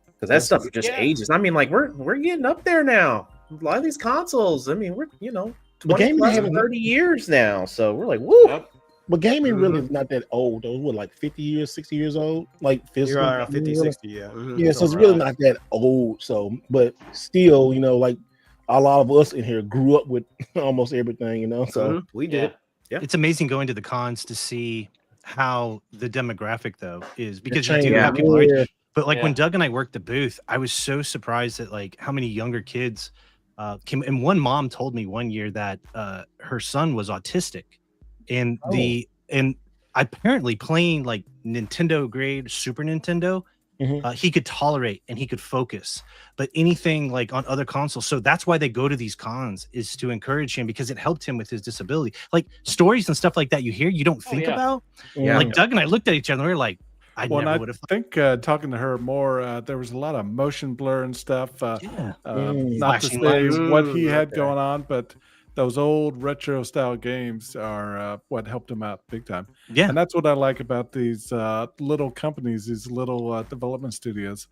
because that stuff just ages. I mean, like we're getting up there now. A lot of these consoles, I mean, we're 20 plus 30 years now, so we're like, woo. Yep. But gaming really is not that old though. What, like 50 years, 60 years old? Like physical, you're 50, 60, yeah. Yeah, so it's really not that old. So, but still, like a lot of us in here grew up with almost everything, So we did. Yeah. It's amazing going to the cons to see how the demographic though is, because you changed. do have people. Yeah. But like when Doug and I worked the booth, I was so surprised at like how many younger kids came. And one mom told me one year that her son was autistic, and and apparently playing like Nintendo grade Super Nintendo, he could tolerate and he could focus, but anything like on other consoles. So that's why they go to these cons, is to encourage him, because it helped him with his disability. Like stories and stuff like that you hear, you don't think about. Yeah. Like Doug and I looked at each other and we were like, I never would have. I think talking to her more, there was a lot of motion blur and stuff. Not to say what he had going on, but those old retro style games are what helped him out big time. Yeah. And that's what I like about these little companies, these little development studios.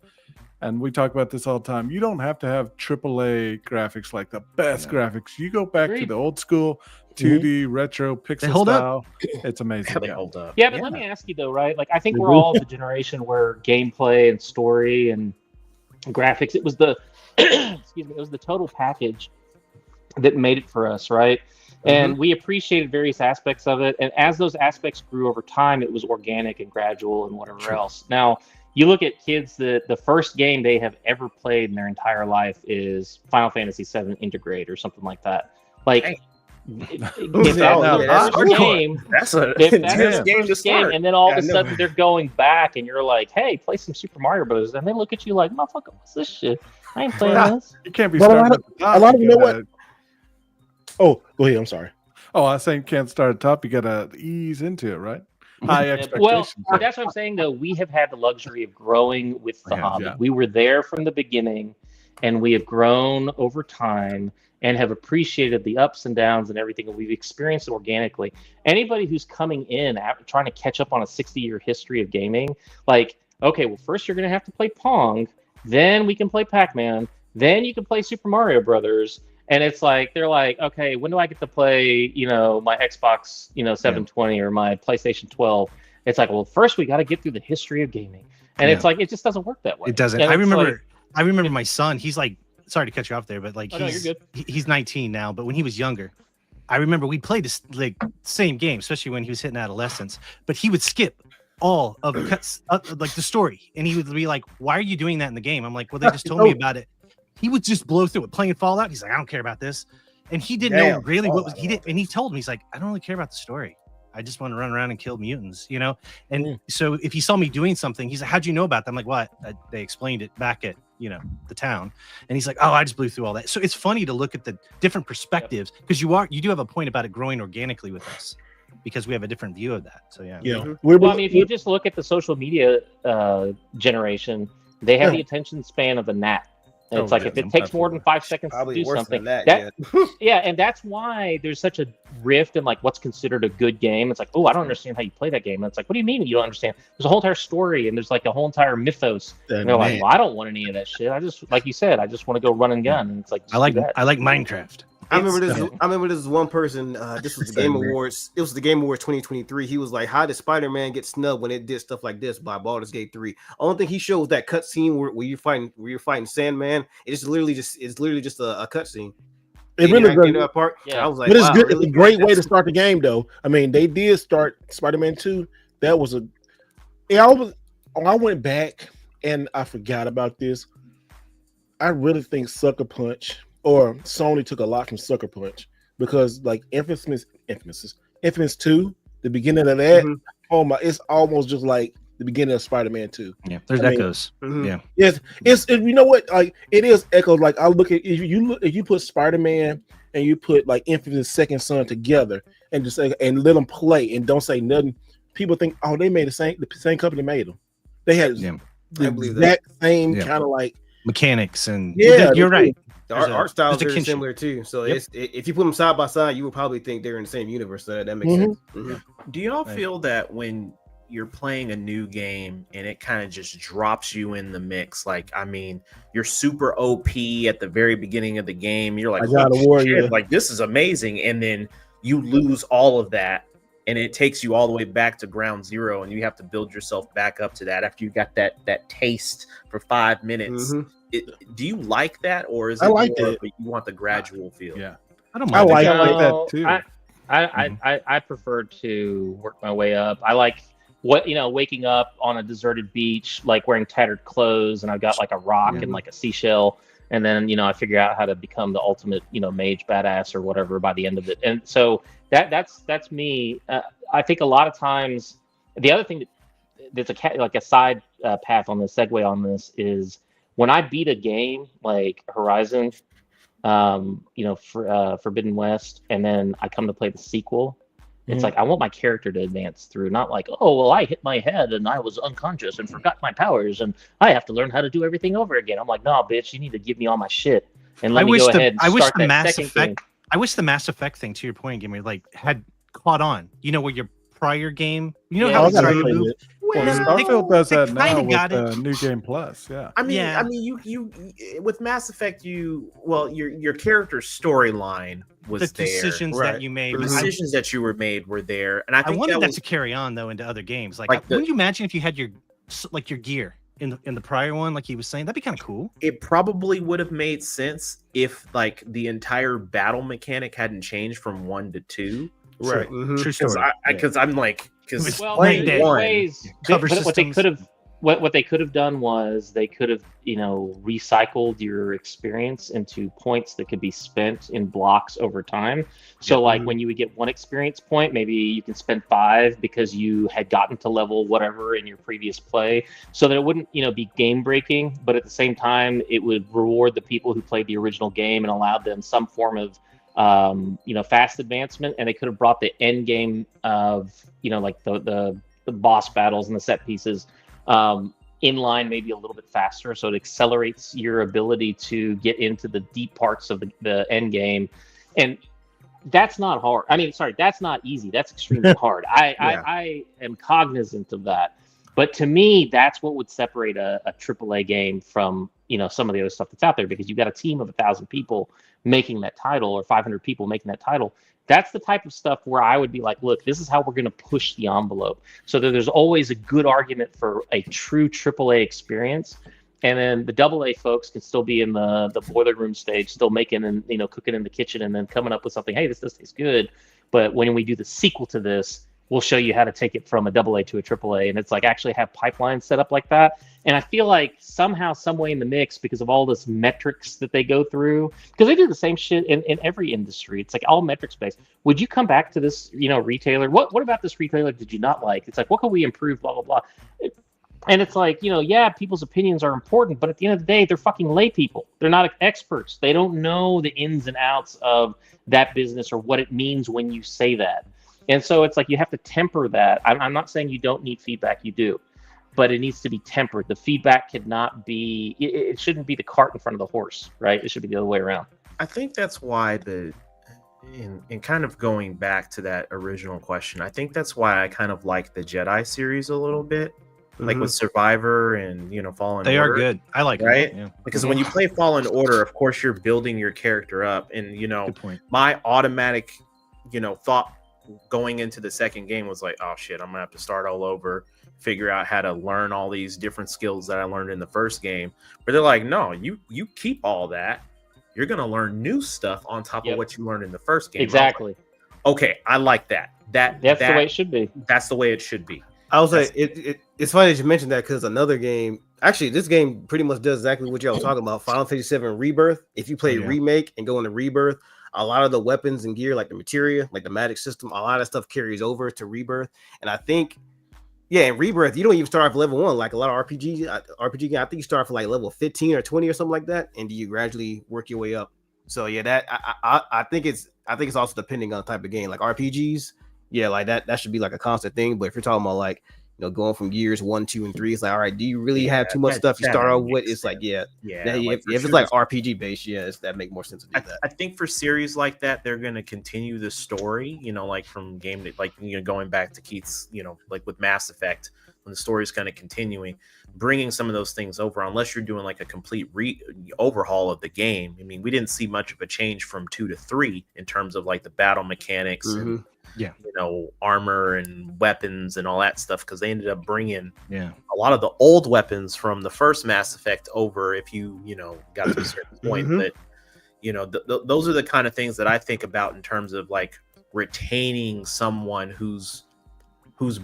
And we talk about this all the time. You don't have to have AAA graphics, like the best graphics. You go back to the old school 2D retro pixel style. It's amazing. They hold up. Yeah, but let me ask you though, right? Like I think we're all the generation where gameplay and story and graphics, it was the excuse me, it was the total package that made it for us, right? And we appreciated various aspects of it. And as those aspects grew over time, it was organic and gradual and whatever else. Now, you look at kids that the first game they have ever played in their entire life is Final Fantasy VII Integrate or something like that. Like, if that's the game, that's a game to start. and then all of a sudden they're going back, and you're like, "Hey, play some Super Mario Brothers," and they look at you like, "Motherfucker, what's this shit? I ain't playing this." You can't be starting at the top. A lot of you know what? Oh, go ahead. I'm sorry. Oh, I was saying can't start at the top. You got to ease into it, right? High expectations. Well, that's what I'm saying, though. We have had the luxury of growing with the hobby. Yeah. We were there from the beginning, and we have grown over time and have appreciated the ups and downs and everything, and we've experienced it organically. Anybody who's coming in trying to catch up on a 60-year history of gaming, like, okay, well, first you're going to have to play Pong, then we can play Pac-Man, then you can play Super Mario Brothers. And it's like, they're like, okay, when do I get to play, my Xbox, 720 or my PlayStation 12? It's like, well, first we got to get through the history of gaming. And it's like, it just doesn't work that way. It doesn't. And I remember my son, he's like, sorry to cut you off there, but like, no, you're good. He's 19 now, but when he was younger, I remember we played this like same game, especially when he was hitting adolescence, but he would skip all of the cuts, like the story. And he would be like, why are you doing that in the game? I'm like, well, they just told me about it. He would just blow through it, playing Fallout. He's like, I don't care about this. And he didn't know really what was, he did. And he told me, he's like, I don't really care about the story. I just want to run around and kill mutants, And so if he saw me doing something, he's like, how'd you know about that? I'm like, what? They explained it back at, the town. And he's like, oh, I just blew through all that. So it's funny to look at the different perspectives, because you do have a point about it growing organically with us, because we have a different view of that. So yeah. Well, I mean, if you just look at the social media generation, they have the attention span of a gnat. And it's like, if it takes more than 5 seconds to do something, and that's why there's such a rift in like what's considered a good game. It's like, oh, I don't understand how you play that game. And it's like, what do you mean you don't understand? There's a whole entire story, and there's like a whole entire mythos. And they're like, well, I don't want any of that shit. I just, like you said, I just want to go run and gun. And it's like, I like Minecraft. I remember this one person. This was the Game Awards. It was the Game Awards 2023. He was like, "How did Spider-Man get snubbed when it did stuff like this by Baldur's Gate 3?" Only thing he showed was that cut scene where you're fighting Sandman. It's literally just a cut scene. It really good. That part. Yeah, I was like, but it's good. Really? It's a great way to start the game, though. I mean, they did start Spider-Man 2. That was a. Yeah, I went back and I forgot about this. I really think Sucker Punch. Or Sony took a lot from Sucker Punch, because like Infamous 2, the beginning of that, oh my, it's almost just like the beginning of Spider-Man 2. Yeah, there's echoes. Yeah. Yes, it's you know what, like it is echoes. Like I look at, if you put Spider-Man and you put like Infamous Second Son together and just say, and let them play and don't say nothing people think, oh, they made the same company made them. They had the exact same kind of like mechanics and you're right. The art style is very similar too. So if you put them side by side, you would probably think they're in the same universe. So that makes sense. Do y'all feel that when you're playing a new game and it kind of just drops you in the mix? Like, I mean, you're super OP at the very beginning of the game. You're like, like this is amazing, and then you lose all of that, and it takes you all the way back to ground zero, and you have to build yourself back up to that after you got that taste for 5 minutes. Do you like that, or is it like more that. But you want the gradual feel? Yeah, I don't mind. I like that too. I prefer to work my way up. I like waking up on a deserted beach, like wearing tattered clothes, and I've got like a rock and like a seashell, and then I figure out how to become the ultimate mage badass or whatever by the end of it. And so that's me. I think a lot of times the other thing that's a side path on this segue on this is when I beat a game like Horizon, Forbidden West, and then I come to play the sequel. It's like I want my character to advance through, not like, oh well, I hit my head and I was unconscious and forgot my powers and I have to learn how to do everything over again. I'm like, nah, bitch, you need to give me all my shit and let me go ahead and start that second game. I wish the Mass Effect thing, to your point, Gamer, like had caught on. Where your prior game, how it's started. Starfield does that now with New Game Plus. Yeah, I mean, you with Mass Effect, your character's storyline was the decisions that you made, the decisions that you made were there, and I wanted that to carry on though into other games. Like wouldn't you imagine if you had your gear in the prior one, like he was saying, that'd be kind of cool. It probably would have made sense if like the entire battle mechanic hadn't changed from 1 to 2. Right. True story. Because I'm like, what they could have done was they could have recycled your experience into points that could be spent in blocks over time. So like when you would get 1 experience point, maybe you can spend 5 because you had gotten to level whatever in your previous play, so that it wouldn't be game breaking, but at the same time it would reward the people who played the original game and allowed them some form of fast advancement. And they could have brought the end game of like the boss battles and the set pieces in line maybe a little bit faster, so it accelerates your ability to get into the deep parts of the end game. And that's not hard. That's not easy. That's extremely hard. I am cognizant of that, but to me that's what would separate a AAA game from some of the other stuff that's out there, because you've got a team of 1,000 people making that title, or 500 people making that title. That's the type of stuff where I would be like, look, this is how we're going to push the envelope, so that there's always a good argument for a true AAA experience. And then the AA folks can still be in the boiler room stage, still making and cooking in the kitchen, and then coming up with something. Hey, this does taste good. But when we do the sequel to this, we'll show you how to take it from a AA to a AAA. And it's like actually have pipelines set up like that. And I feel like somehow, some way in the mix, because of all this metrics that they go through, because they do the same shit in every industry. It's like all metrics based. Would you come back to this, retailer? What about this retailer did you not like? It's like, what can we improve? Blah, blah, blah. And it's like, people's opinions are important, but at the end of the day, they're fucking lay people. They're not experts. They don't know the ins and outs of that business or what it means when you say that. And so it's like you have to temper that. I'm not saying you don't need feedback. You do. But it needs to be tempered. The feedback cannot be, it shouldn't be the cart in front of the horse, right? It should be the other way around. I think that's why in kind of going back to that original question, I think that's why I kind of like the Jedi series a little bit. Like with Survivor and Fallen Order. They are good. I like right? Them, yeah. Because when you play Fallen Order, of course you're building your character up, and Good point. my automatic thought going into the second game was like, oh shit, I'm gonna have to start all over, figure out how to learn all these different skills that I learned in the first game. But they're like, no, you keep all that, you're gonna learn new stuff on top of what you learned in the first game. Exactly. Like, okay, I like that. That's the way it should be. That's the way it should be. I was like, it's funny that you mentioned that, because another game, actually, this game pretty much does exactly what y'all was talking about. Final Fantasy VII Rebirth. If you play Remake and go into Rebirth, a lot of the weapons and gear, like the materia, like the magic system, a lot of stuff carries over to Rebirth. And I think, in Rebirth, you don't even start off level 1. Like a lot of RPG, I think you start from like level 15 or 20 or something like that, and you gradually work your way up. So that I think it's also depending on the type of game. Like RPGs, yeah, like that should be like a constant thing. But if you're talking about like, you know, going from years 1, 2, and 3, it's like, all right, do you really have too much stuff you start off with? It's like, if it's like RPG based, that make more sense to do that. I think for series like that, they're going to continue the story, you know, like from game to, like, you know, going back to Keith's, you know, like with Mass Effect, when the story is kind of continuing, bringing some of those things over, unless you're doing like a complete overhaul of the game. I mean, we didn't see much of a change from 2 to 3 in terms of like the battle mechanics and, you know, armor and weapons and all that stuff, because they ended up bringing a lot of the old weapons from the first Mass Effect over, if you know, got to a certain point. But, you know, those are the kind of things that I think about in terms of like retaining someone who's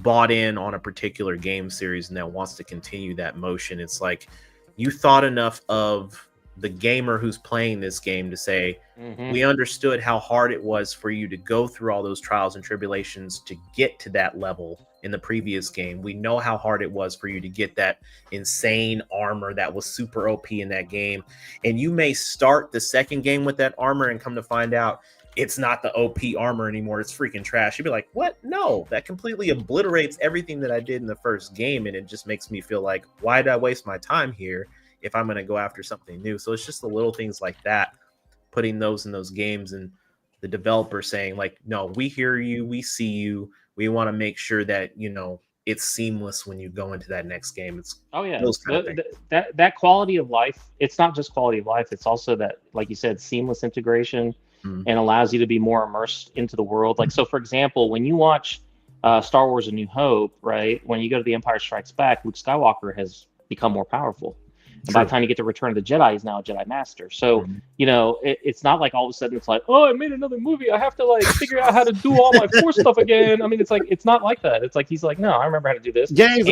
bought in on a particular game series and that wants to continue that motion. It's like you thought enough of the gamer who's playing this game to say, we understood how hard it was for you to go through all those trials and tribulations to get to that level in the previous game. We know how hard it was for you to get that insane armor that was super OP in that game. And you may start the second game with that armor and come to find out it's not the OP armor anymore. It's freaking trash. You'd be like, what? No, that completely obliterates everything that I did in the first game. And it just makes me feel like, why did I waste my time here if I'm going to go after something new? So it's just the little things like that, putting those in those games, and the developer saying like, no, we hear you, we see you, we want to make sure that, you know, it's seamless when you go into that next game. It's those kind of things. That quality of life. It's not just quality of life. It's also that, like you said, seamless integration, and allows you to be more immersed into the world. Like, so for example, when you watch Star Wars: A New Hope, right? When you go to The Empire Strikes Back, Luke Skywalker has become more powerful. And by the time you get to Return of the Jedi, he's now a Jedi Master. So, you know, it's not like all of a sudden it's like, oh, I made another movie, I have to like figure out how to do all my Force stuff again. I mean, it's like, it's not like that. It's like, he's like, no, I remember how to do this. Games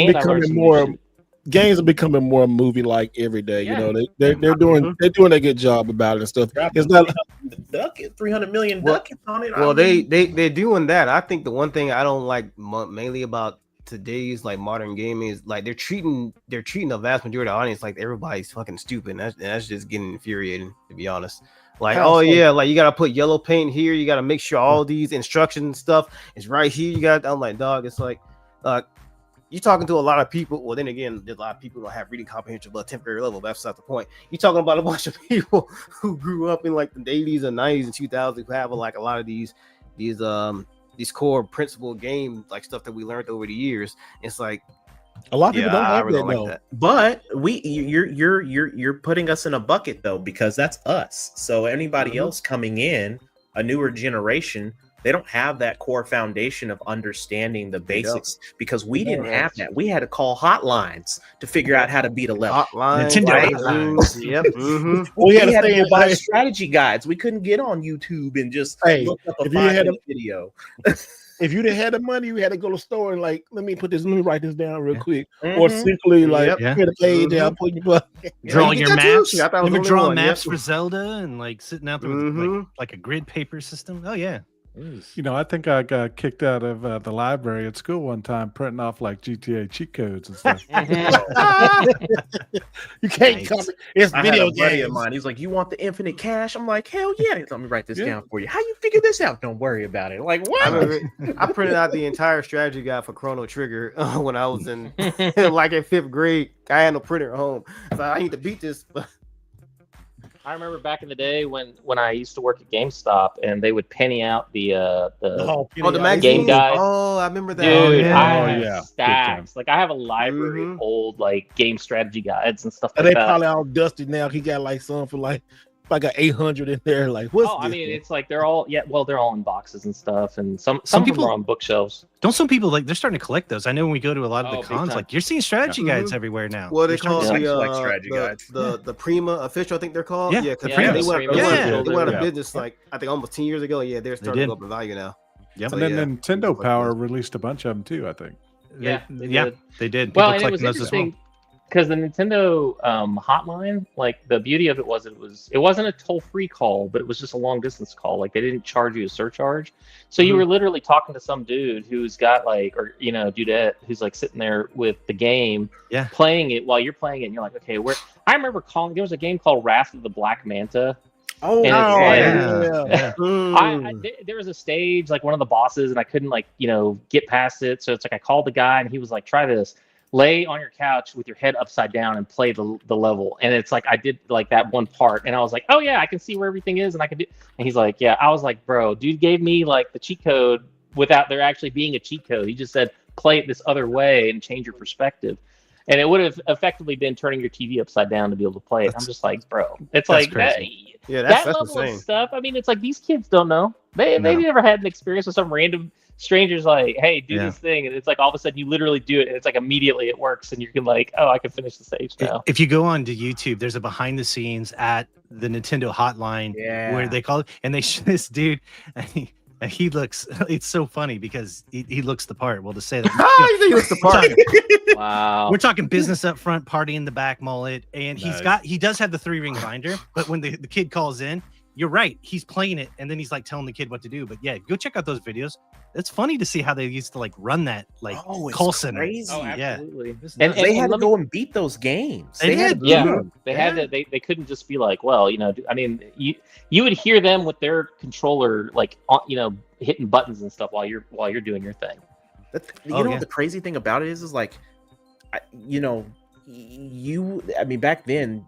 are becoming more movie-like every day. You know, they're doing a good job about it and stuff. It's not duck, 300 million ducats on it. Well, they're doing that. I think the one thing I don't like mainly about today's like modern gaming is like they're treating the vast majority of the audience like everybody's fucking stupid. And that's just getting infuriating, to be honest. Like, like you gotta put yellow paint here, you gotta make sure all these instructions and stuff is right here. I'm like, dog, it's like you're talking to a lot of people. Well, then again, there's a lot of people who don't have reading comprehension above 10th grade level, but that's not the point. You're talking about a bunch of people who grew up in like the 80s and 90s and 2000s who have like a lot of these core principle game like stuff that we learned over the years. It's like a lot of people don't have that, like that. But you're putting us in a bucket though, because that's us. So anybody else coming in, a newer generation, they don't have that core foundation of understanding the basics, because we didn't have that. We had to call hotlines to figure out how to beat a level. Nintendo hotlines. We had to buy strategy guides. We couldn't get on YouTube and just look up a 5-minute video. If you didn't have the money, you had to go to the store and like, let me write this down real quick, or simply like get a page out, put your drawing your maps. Remember drawing maps for Zelda and like sitting out there with like a grid paper system. Oh yeah. You know, I think I got kicked out of the library at school one time, printing off like GTA cheat codes and stuff. You can't come. It's video games. Of mine. He's like, "You want the infinite cash?" I'm like, "Hell yeah!" Let me write this down for you. How you figure this out? Don't worry about it. Like, what? I printed out the entire strategy guide for Chrono Trigger when I was in like in 5th grade. I had no printer at home, so I need to beat this. I remember back in the day when I used to work at GameStop and they would penny out the game guide. Oh, I remember that. Dude, I have stacks. Like I have a library of old like game strategy guides and stuff like that. They probably all dusted now. He got like some for like I got 800 in there. Like, what's this? I mean, it's like they're all they're all in boxes and stuff, and some people are on bookshelves. Don't some people like they're starting to collect those? I know when we go to a lot of the cons, like you're seeing strategy guides everywhere now. Well, they call the Prima official, I think they're called. Yeah, they went out of business like I think almost 10 years ago. Yeah, they're starting to go up in value now. Yep. And then Nintendo Power released a bunch of them too, I think. They did. Well, and it was interesting because the Nintendo hotline, like the beauty of it was it wasn't a toll-free call, but it was just a long-distance call. Like they didn't charge you a surcharge, so you were literally talking to some dude who's got like, or dudette who's like sitting there with the game, playing it while you're playing it, and you're like, okay, where? I remember there was a game called Wrath of the Black Manta. Oh, And yeah. there was a stage, like one of the bosses, and I couldn't get past it. So it's like I called the guy, and he was like, "Try this: lay on your couch with your head upside down and play the level." And it's like I did like that one part, and I was like, "Oh yeah, I can see where everything is, and I can do." And he's like, "Yeah." I was like, "Bro, dude gave me like the cheat code without there actually being a cheat code. He just said play it this other way and change your perspective." And it would have effectively been turning your TV upside down to be able to play it. I'm just like, bro, it's like crazy. that level of stuff. I mean, it's like these kids don't know. They never had an experience with some random strangers like, hey, do this thing, and it's like all of a sudden you literally do it, and it's like immediately it works, and you can like, oh, I can finish the stage now. If you go on to YouTube, there's a behind the scenes at the Nintendo hotline where they call it, and they show this dude. And he looks, it's so funny because he looks the part. Well, to say that he looks the part. Wow. We're talking business up front, party in the back, mullet, and he does have the 3-ring binder. But when the kid calls in, you're right, he's playing it, and then he's like telling the kid what to do. But yeah, go check out those videos. It's funny to see how they used to like run that call center. Crazy. Oh, absolutely. And they had to go and beat those games. They had did. to They had to. They couldn't just be like, well, I mean, you would hear them with their controller like hitting buttons and stuff while you're doing your thing. What the crazy thing about it is like, I mean, back then,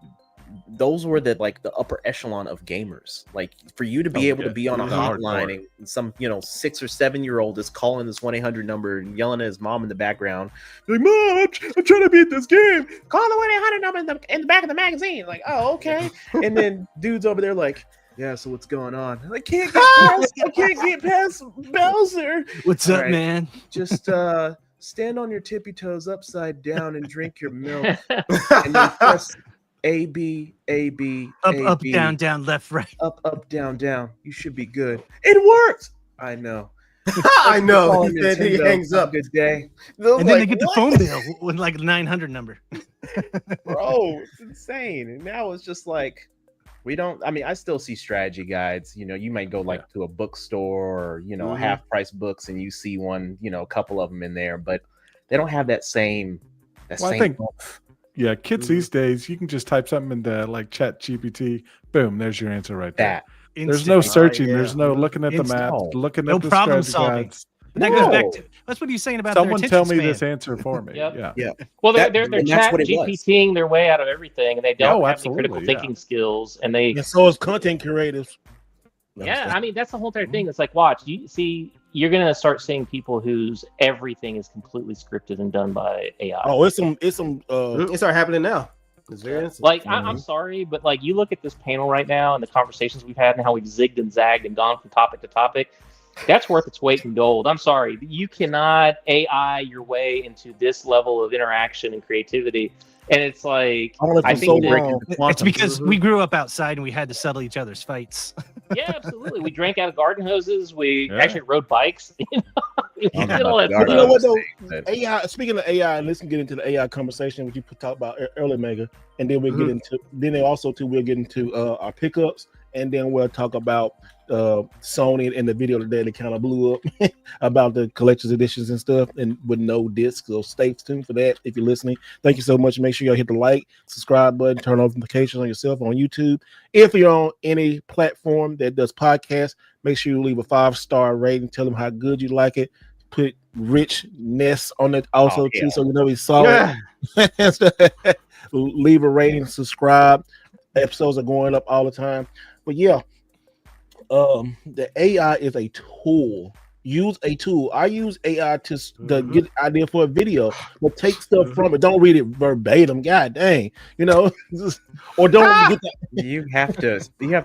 those were the upper echelon of gamers. Like for you to be able to be on a hotline and some 6 or 7 year old is calling this 1-800 number and yelling at his mom in the background, like, "Mom, I'm trying to beat this game. Call the 1-800 number in the back of the magazine." Like, oh, okay. And then dudes over there like, "Yeah, so what's going on?" I can't get past Bowser. What's up, man? Just stand on your tippy toes upside down and drink your milk. And then press A, B, up, down, down, left, right. Up, down, down. You should be good. It worked. I know. I know. He hangs up. Good day. And then they get the phone bill with like a 900 number. Bro, it's insane. And now it's just like, I still see strategy guides. You might go to a bookstore or, half price books and you see one, a couple of them in there, but they don't have that same. I think, kids these days, you can just type something into like Chat GPT. Boom, there's your answer right there. There's no searching. There's no looking at the map, looking at the problem strategy solving. guides. And that goes back to that's what you're saying about someone their tell me attention this span. answer for me. Yep. Yeah. Well, they're Chat GPTing their way out of everything, and they don't have any critical thinking skills, and they. And so is content creators. Yeah, I mean that's the whole entire thing. It's like, watch, you're gonna start seeing people whose everything is completely scripted and done by AI. Oh, it's some. It's starting happening now. It's very instant. Like I'm sorry, but like you look at this panel right now and the conversations we've had and how we've zigged and zagged and gone from topic to topic. That's worth its weight in gold. I'm sorry, you cannot AI your way into this level of interaction and creativity. And it's like, I think it's because we grew up outside and we had to settle each other's fights. Yeah, absolutely. We drank out of garden hoses. We actually rode bikes. You know what though? AI. Speaking of AI, and let's get into the AI conversation which you talked about earlier, Mega, and then we'll get into. Then we'll get into our pickups, and then we'll talk about Sony and the video today that kind of blew up about the collector's editions and stuff, and with no discs. So stay tuned for that if you're listening. Thank you so much. Make sure y'all hit the like, subscribe button, turn on notifications on yourself on YouTube. If you're on any platform that does podcasts, make sure you leave a 5-star rating. Tell them how good you like it. Put richness on it also too, so you know we saw it. Leave a rating, subscribe. Episodes are going up all the time, but yeah. The AI is a tool. Use a tool. I use AI to get an idea for a video, but take stuff from it. Don't read it verbatim. God dang, or don't get that. You have to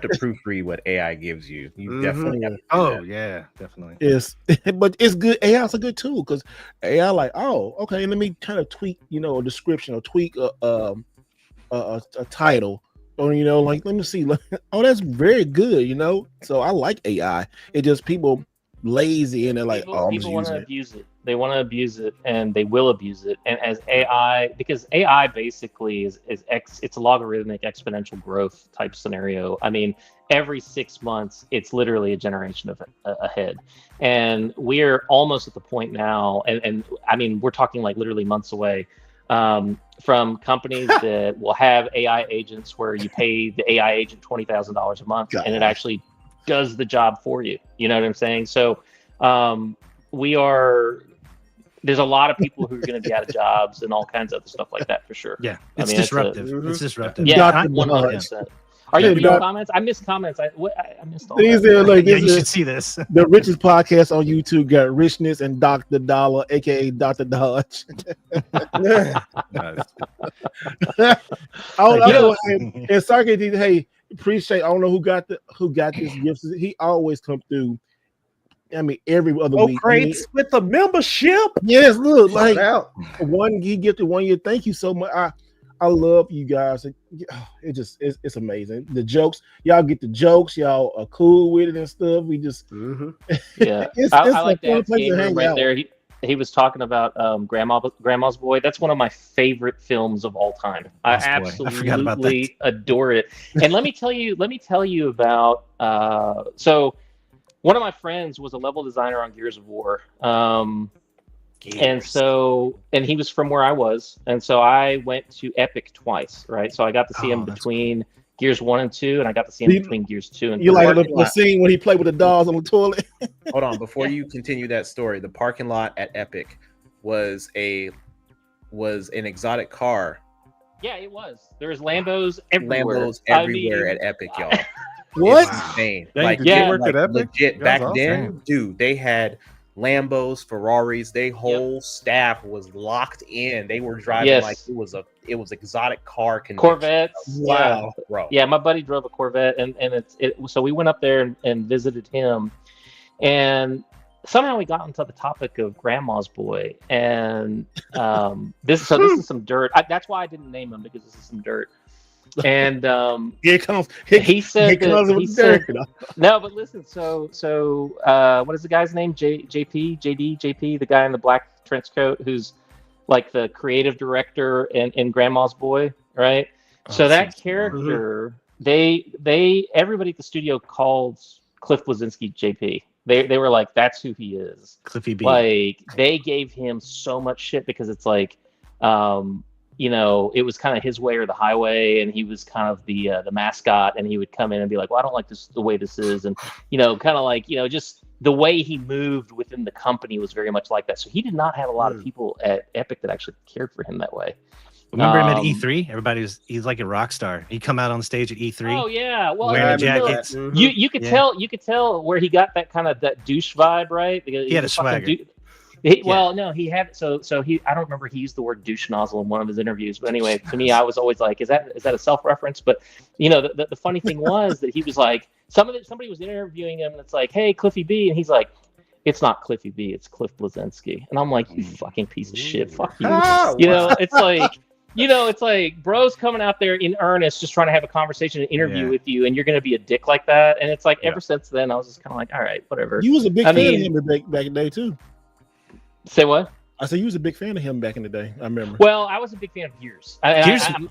proofread what AI gives you. You definitely have to do that. Yeah, definitely. Yes, but it's good. AI is a good tool because AI okay, let me kind of tweak, a description or tweak a title. Or let me see. Oh, that's very good. So I like AI. It just people lazy and they're like, people want to abuse it. They want to abuse it, and they will abuse it. And as AI, because AI basically it's a logarithmic exponential growth type scenario. I mean, every 6 months, it's literally a generation ahead, and we're almost at the point now. And I mean, we're talking like literally months away from companies that will have AI agents where you pay the AI agent $20,000 a month and it actually does the job for you. You know what I'm saying? So there's a lot of people who are going to be out of jobs and all kinds of other stuff like that for sure. Yeah, it's disruptive. It's disruptive. Yeah, 100%. Are you reading comments? I missed comments. I missed all that. You should see this. The richest podcast on YouTube got Richness and Dr. Dollar, aka Dr. Dodge. And Sarkey, hey, appreciate. I don't know who got this gift. He always come through. I mean, every other week. Crates with the membership. Yes, look, like he gifted 1 year. Thank you so much. I love you guys. It's amazing. The jokes, y'all get the jokes. Y'all are cool with it and stuff. We just yeah. I like that game room right there. He was talking about Grandma's Boy. That's one of my favorite films of all time. I absolutely adore it. And let me tell you about so one of my friends was a level designer on Gears of War. And he was from where I was. And so I went to Epic twice, right? So I got to see him between Gears 1 and 2, and I got to see him between Gears 2 and 3. You like the scene when he played with the dolls on the toilet? Hold on, before you continue that story, the parking lot at Epic was an exotic car. Yeah, it was. There was Lambos everywhere. At Epic, y'all. What? It's insane. Legit back then, dude, they had Lambos, Ferraris. Their whole staff was locked in. They were driving like it was exotic car convention. Corvettes. Wow, bro. Yeah, my buddy drove a Corvette, and so we went up there and visited him, and somehow we got onto the topic of Grandma's Boy, and this is some dirt. That's why I didn't name him, because this is some dirt. And he said no, but listen, so what is the guy's name? JP, the guy in the black trench coat who's like the creative director in Grandma's Boy, right? So that character, everybody at the studio called Cliff Bleszinski JP. They were like, that's who he is. Cliffy B. Like, they gave him so much shit because it's like it was kind of his way or the highway, and he was kind of the mascot, and he would come in and be like, well, I don't like this the way this is, and kind of like just the way he moved within the company was very much like that. So he did not have a lot of people at Epic that actually cared for him that way. Remember him at E3? He's like a rock star. He'd come out on stage at E3. Oh yeah, well, wearing jackets. You could tell where he got that kind of that douche vibe, right? Because he had a swagger. Well, no, he had I don't remember, he used the word douche nozzle in one of his interviews, but anyway, to me, I was always like, is that a self-reference? But the funny thing was that he was like, somebody was interviewing him, and it's like, hey, Cliffy B, and he's like, it's not Cliffy B, it's Cliff Bleszinski, and I'm like, you fucking piece of shit, fuck you. It's like, it's like bros coming out there in earnest, just trying to have a conversation, and interview with you, and you're going to be a dick like that. And it's like, ever since then, I was just kind of like, all right, whatever. You was a big fan of him back in the day too. Say what? I said you was a big fan of him back in the day. I remember. Well, I was a big fan of Gears.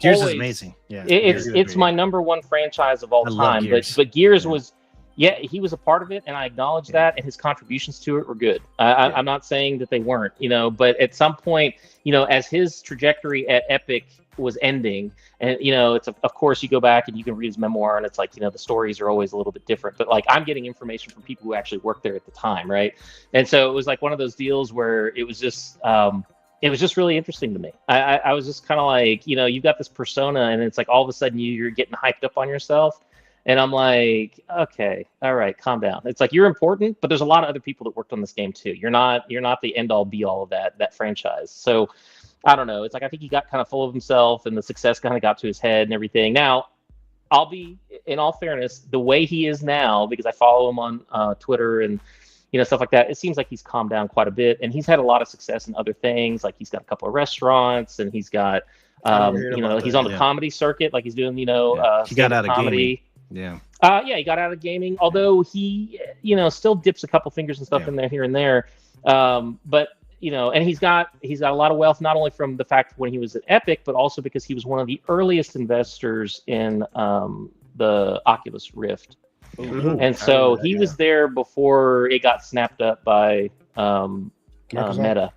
Gears is amazing. Yeah, it's my number one franchise of all time. But Gears was, he was a part of it, and I acknowledge that, and his contributions to it were good. I'm not saying that they weren't, but at some point, as his trajectory at Epic was ending, and it's of course you go back and you can read his memoir, and it's like the stories are always a little bit different, but like I'm getting information from people who actually worked there at the time, right? And so it was like one of those deals where it was just really interesting to me. I was just kind of like, you've got this persona, and it's like all of a sudden you're getting hyped up on yourself, and I'm like, okay, all right, calm down. It's like, you're important, but there's a lot of other people that worked on this game too. You're not the end all be all of that franchise. So I don't know. It's like, I think he got kind of full of himself, and the success kind of got to his head and everything. Now, I'll be, in all fairness, the way he is now, because I follow him on Twitter and stuff like that, it seems like he's calmed down quite a bit, and he's had a lot of success in other things. Like, he's got a couple of restaurants, and he's got he's on the comedy circuit, like he's doing he got out of comedy. Gaming. He got out of gaming, although he still dips a couple fingers and stuff in there here and there. But and he's got a lot of wealth, not only from the fact when he was at Epic, but also because he was one of the earliest investors in the Oculus Rift. And so he was there before it got snapped up by Meta.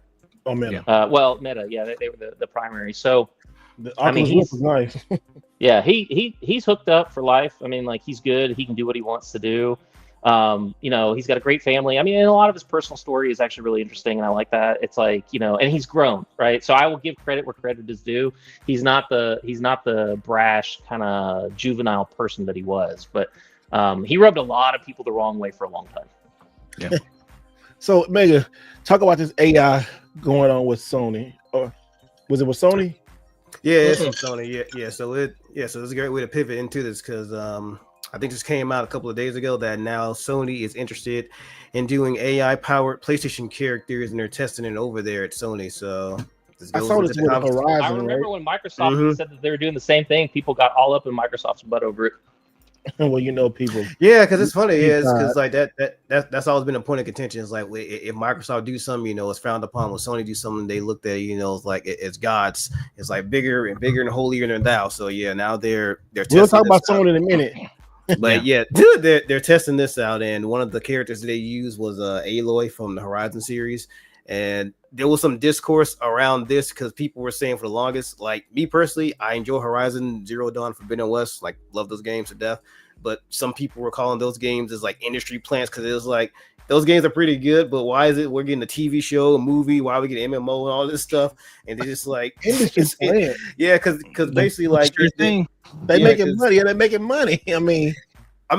Oh, Meta. Well, Meta, yeah, they were the primary. So The I mean, Oculus Rift is nice. yeah, he's hooked up for life. I mean, like he's good. He can do what he wants to do. You know, he's got a great family. I mean, and a lot of his personal story is actually really interesting, and I like that. It's like, you know, and he's grown, right? So I will give credit where credit is due. He's not the brash kind of juvenile person that he was, but he rubbed a lot of people the wrong way for a long time. Yeah. So, Mega, talk about this AI going on with Sony. Or was it with Sony? Yeah, it's from Sony. Yeah. So it's a great way to pivot into this because I think this came out a couple of days ago that now Sony is interested in doing AI-powered PlayStation characters, and they're testing it over there at Sony. So I saw this with Horizon. I remember when Microsoft said that they were doing the same thing. People got all up in Microsoft's butt over it. Well, you know, people. Yeah, because it's funny. Yeah, because like that's always been a point of contention. It's like if Microsoft do something, you know, it's frowned upon. When Sony do something, they looked at, you know, it's like it's God's. It's like bigger and holier than thou. So yeah, now they're. We'll talk about Sony in a minute. But yeah, they're testing this out, and one of the characters they used was Aloy from the Horizon series, and there was some discourse around this because people were saying for the longest, like me personally, I enjoy Horizon Zero Dawn, Forbidden West, like love those games to death. But some people were calling those games as like industry plants because it was like those games are pretty good, but why is it we're getting a TV show, a movie, why are we getting MMO and all this stuff? And they're just like, yeah, because basically like they making money and they're making money. I mean,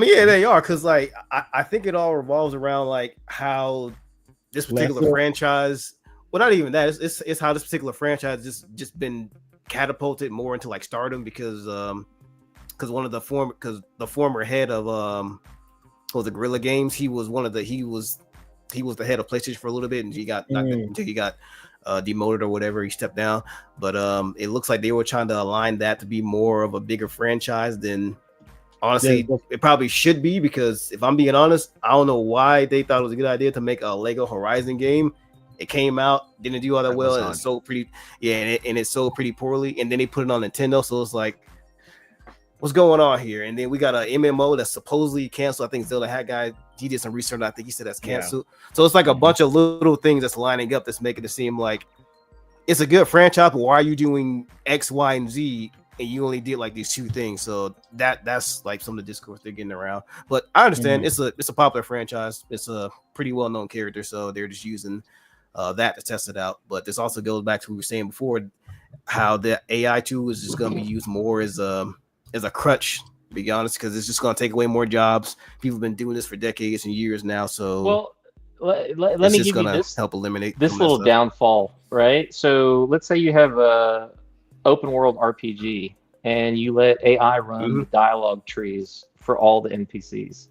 yeah, they are because like I think it all revolves around like how this particular franchise. Well, not even that. It's how this particular franchise just been catapulted more into like stardom because one of the former head of the Guerrilla Games, he was the head of PlayStation for a little bit, and he got until he got demoted or whatever, he stepped down. But it looks like they were trying to align that to be more of a bigger franchise than honestly it probably should be, because if I'm being honest, I don't know why they thought it was a good idea to make a Lego Horizon game. It came out, didn't do all that well, and it sold pretty and it sold pretty poorly, and then they put it on Nintendo, so it's like, what's going on here? And then we got a MMO that's supposedly canceled. I think Zelda Hat Guy, he did some research. I think he said that's canceled. Yeah. So it's like a bunch of little things that's lining up that's making it seem like it's a good franchise, but why are you doing X, Y, and Z, and you only did like these two things? So that's like some of the discourse they're getting around. But I understand it's a popular franchise. It's a pretty well-known character, so they're just using that to test it out. But this also goes back to what we were saying before, how the AI tool is just going to be used more as a crutch, to be honest, because it's just going to take away more jobs. People have been doing this for decades and years now, so let me give you this, help eliminate this little downfall, right? So let's say you have a open world RPG and you let AI run the dialogue trees for all the NPCs.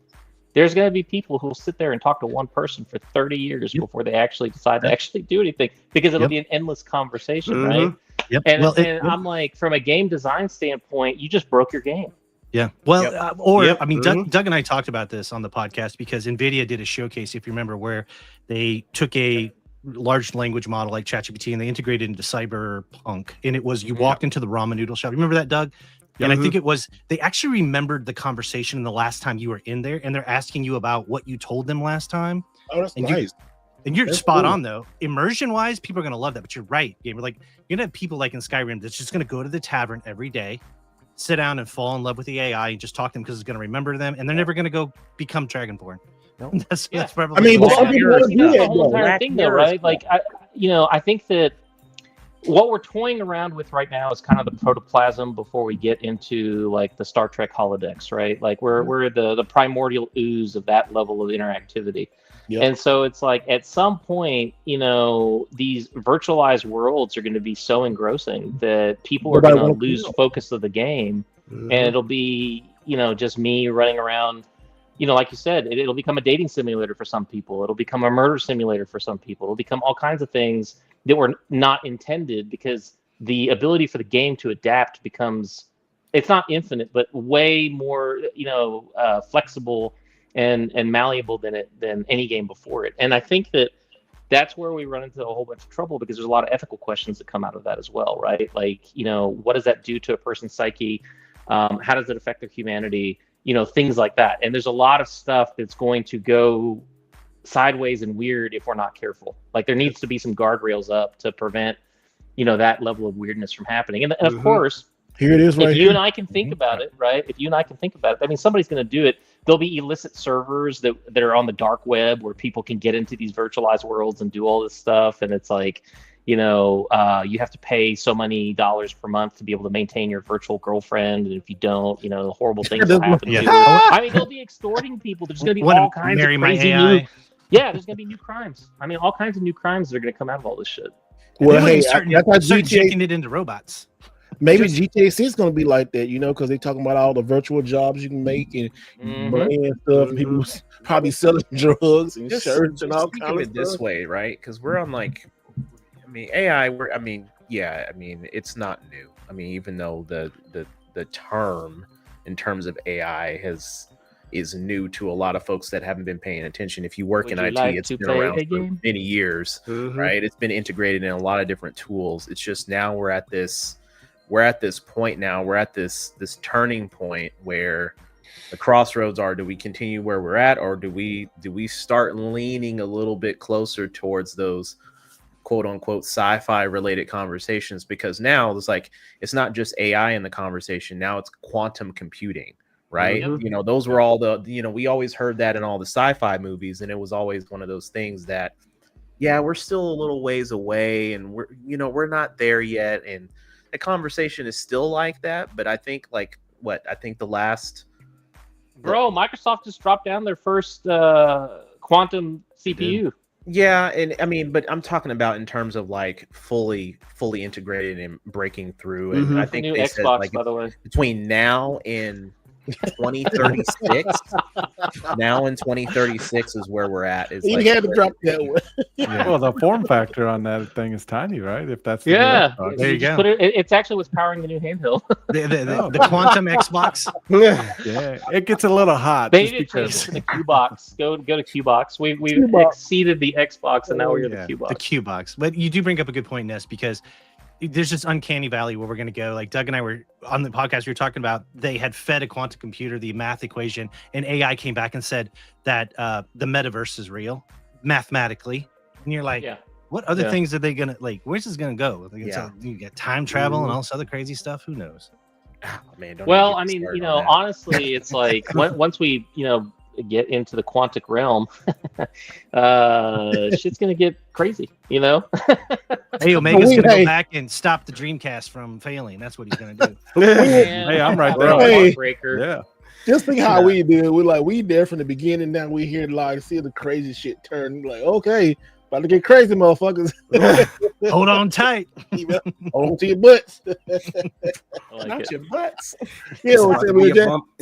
There's going to be people who will sit there and talk to one person for 30 years before they actually decide to actually do anything, because it'll be an endless conversation, right? Yep. And I'm like, from a game design standpoint, you just broke your game. Yeah. Well, I mean, Doug and I talked about this on the podcast because NVIDIA did a showcase, if you remember, where they took a large language model like ChatGPT and they integrated into Cyberpunk. And it was, you walked into the ramen noodle shop. Remember that, Doug? And I think it was, they actually remembered the conversation the last time you were in there, and they're asking you about what you told them last time. Oh, that's nice. And you're spot on, though. Immersion wise, people are going to love that. But you're right, Gamer. Like, you're going to have people like in Skyrim that's just going to go to the tavern every day, sit down and fall in love with the AI and just talk to them because it's going to remember them. And they're never going to go become Dragonborn. No, that's probably. I mean, but some people want to do that. The whole entire thing, though, right? Like, I think that what we're toying around with right now is kind of the protoplasm before we get into like the Star Trek holodecks, right? Like we're the primordial ooze of that level of interactivity. Yep. And so it's like at some point, these virtualized worlds are going to be so engrossing that people are going to lose focus of the game, and it'll be, just me running around. Like you said, it'll become a dating simulator for some people. It'll become a murder simulator for some people. It'll become all kinds of things that were not intended, because the ability for the game to adapt becomes, it's not infinite, but way more, flexible and malleable than any game before it. And I think that's where we run into a whole bunch of trouble, because there's a lot of ethical questions that come out of that as well, right? Like, what does that do to a person's psyche? How does it affect their humanity? Things like that. And there's a lot of stuff that's going to go sideways and weird if we're not careful. Like there needs to be some guardrails up to prevent, that level of weirdness from happening. And of course, here it is, right if here. you and I can think about it, right? If you and I can think about it, I mean, somebody's going to do it. There'll be illicit servers that are on the dark web where people can get into these virtualized worlds and do all this stuff. And it's like, you have to pay so many dollars per month to be able to maintain your virtual girlfriend. And if you don't, horrible things will happen to you. I mean, they'll be extorting people. There's going to be all kinds of crazy new. Yeah, there's going to be new crimes. I mean, all kinds of new crimes that are going to come out of all this shit. Well, hey, start injecting it into robots. Maybe GTA 6 is going to be like that, because they're talking about all the virtual jobs you can make and stuff. And people probably selling drugs and shirts and all kinds of stuff. This way, right? Because we're on AI. It's not new. I mean, even though the term in terms of AI is new to a lot of folks that haven't been paying attention. If you work in IT, it's been around for many years, right? It's been integrated in a lot of different tools. It's just now we're at this point now. We're at this turning point where the crossroads are: do we continue where we're at, or do we start leaning a little bit closer towards those quote unquote sci-fi related conversations? Because now it's not just AI in the conversation. Now it's quantum computing. Right. Those were all we always heard that in all the sci-fi movies. And it was always one of those things that, we're still a little ways away and we're not there yet. And the conversation is still like that. But I think Microsoft just dropped down their first quantum CPU. Yeah. And I mean, but I'm talking about in terms of fully integrated and breaking through. And I think new they Xbox, said by the way, between now and 2036 now in 2036 is where we're at. You had to drop that one. Well, the form factor on that thing is tiny, right? If that's there you go. It's actually what's powering the new handheld. the quantum Xbox. Yeah, it gets a little hot. They need to change it to the Q box. Go to Q box. We've exceeded the Xbox, and now we're the Q box. The Q box. But you do bring up a good point, Ness, because there's this uncanny valley where we're going to go. Like Doug and I were on the podcast, we were talking about they had fed a quantum computer the math equation, and AI came back and said that the metaverse is real mathematically. And you're like, what other things are they going to where's this going to go? You get time travel and all this other crazy stuff. Who knows? Oh, man, honestly, it's like once we, get into the quantic realm, shit's gonna get crazy, Hey, Omega's gonna go back and stop the Dreamcast from failing. That's what he's gonna do. Hey, I'm right there. Yeah. Just think how we did. We there from the beginning. Now we here to see the crazy shit turn. Like, okay, about to get crazy, motherfuckers. Hold on tight. Hold on to your butts. Not your butts. It's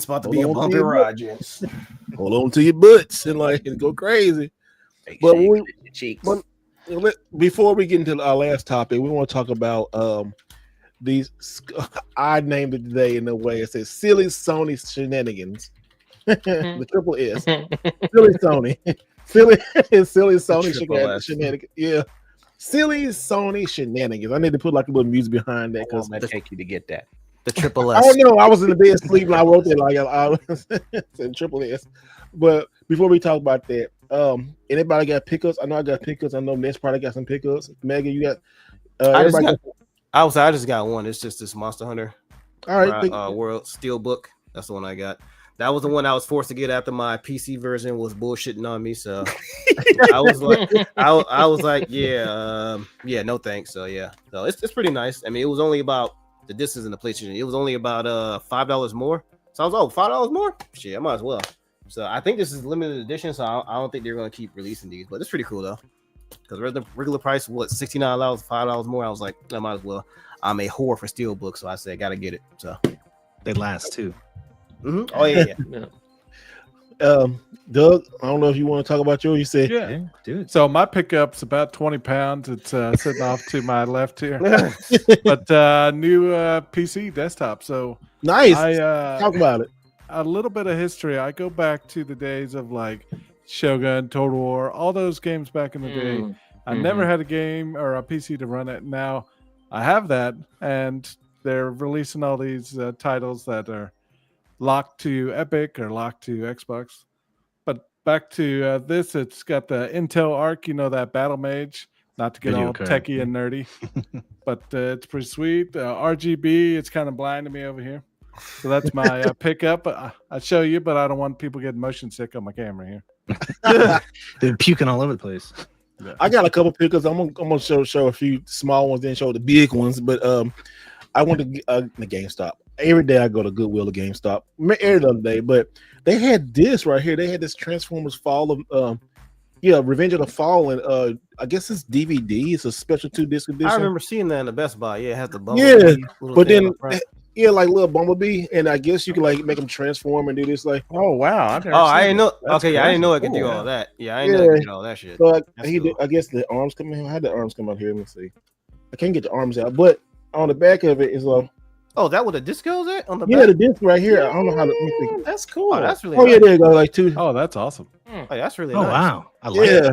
about to be a bumpy ride, gents. Hold on to your butts and go crazy. But before we get into our last topic, we want to talk about these. I named it today in a way. It says silly Sony shenanigans. The triple S. Silly Sony. Silly Sony shenanigans. Yeah. Silly Sony shenanigans. I need to put a little music behind that because I'm gonna take you to get that. The triple S. I don't know. I was in the bed sleeping. I wrote that I said triple S. But before we talk about that, anybody got pickups? I know I got pickups. I know Ness probably got some pickups. Megan, you got? I just got one. It's just this Monster Hunter. All right. World Steelbook. That's the one I got. That was the one I was forced to get after my PC version was bullshitting on me. So I was like, no thanks. So so it's pretty nice. I mean, it was only about the distance in the PlayStation. It was only about $5 more. So I was $5 more. Shit, I might as well. So I think this is limited edition. So I don't think they're gonna keep releasing these, but it's pretty cool though. Because the regular price was $69, $5 more. I was like, I might as well. I'm a whore for Steelbook, so I said, gotta get it. So they last too. Mm-hmm. Oh yeah. Doug, I don't know if you want to talk about yours. You said, yeah, dude. So my pickup's about 20 pounds. It's sitting off to my left here, but new PC desktop. So nice. Talk about it. A little bit of history. I go back to the days of Shogun, Total War, all those games back in the day. I never had a game or a PC to run it. Now I have that, and they're releasing all these titles that are locked to Epic or locked to Xbox. But back to this. It's got the Intel Arc, that Battle Mage. Not to get Video all card. techie and nerdy, but it's pretty sweet. RGB, it's kind of blind to me over here. So that's my pickup. I'll show you, but I don't want people getting motion sick on my camera here. They're puking all over the place. I got a couple pickups. I'm gonna show a few small ones, then show the big ones. But I went to the GameStop. Every day I go to Goodwill or GameStop. Every other day, but they had this right here. They had this Transformers Fall of Revenge of the Fallen. I guess it's DVD. It's a special 2-disc edition. I remember seeing that in the Best Buy. Yeah, it has the Bumblebee. Yeah, but then like little Bumblebee, and I guess you can like make them transform and do this like. Oh wow! I didn't know. Okay, I didn't know I could do all that. Yeah, I didn't know I could do all that shit. So I guess the arms come in. I had the arms come out here. Let me see. I can't get the arms out, but on the back of it is oh, that what the disc goes at on the back? Yeah, the disc right here. I don't know how to. That's cool. Oh, that's really. Oh nice. Yeah, there you go. Like two. Oh, that's awesome. Oh, that's really. Oh nice. wow! I like it.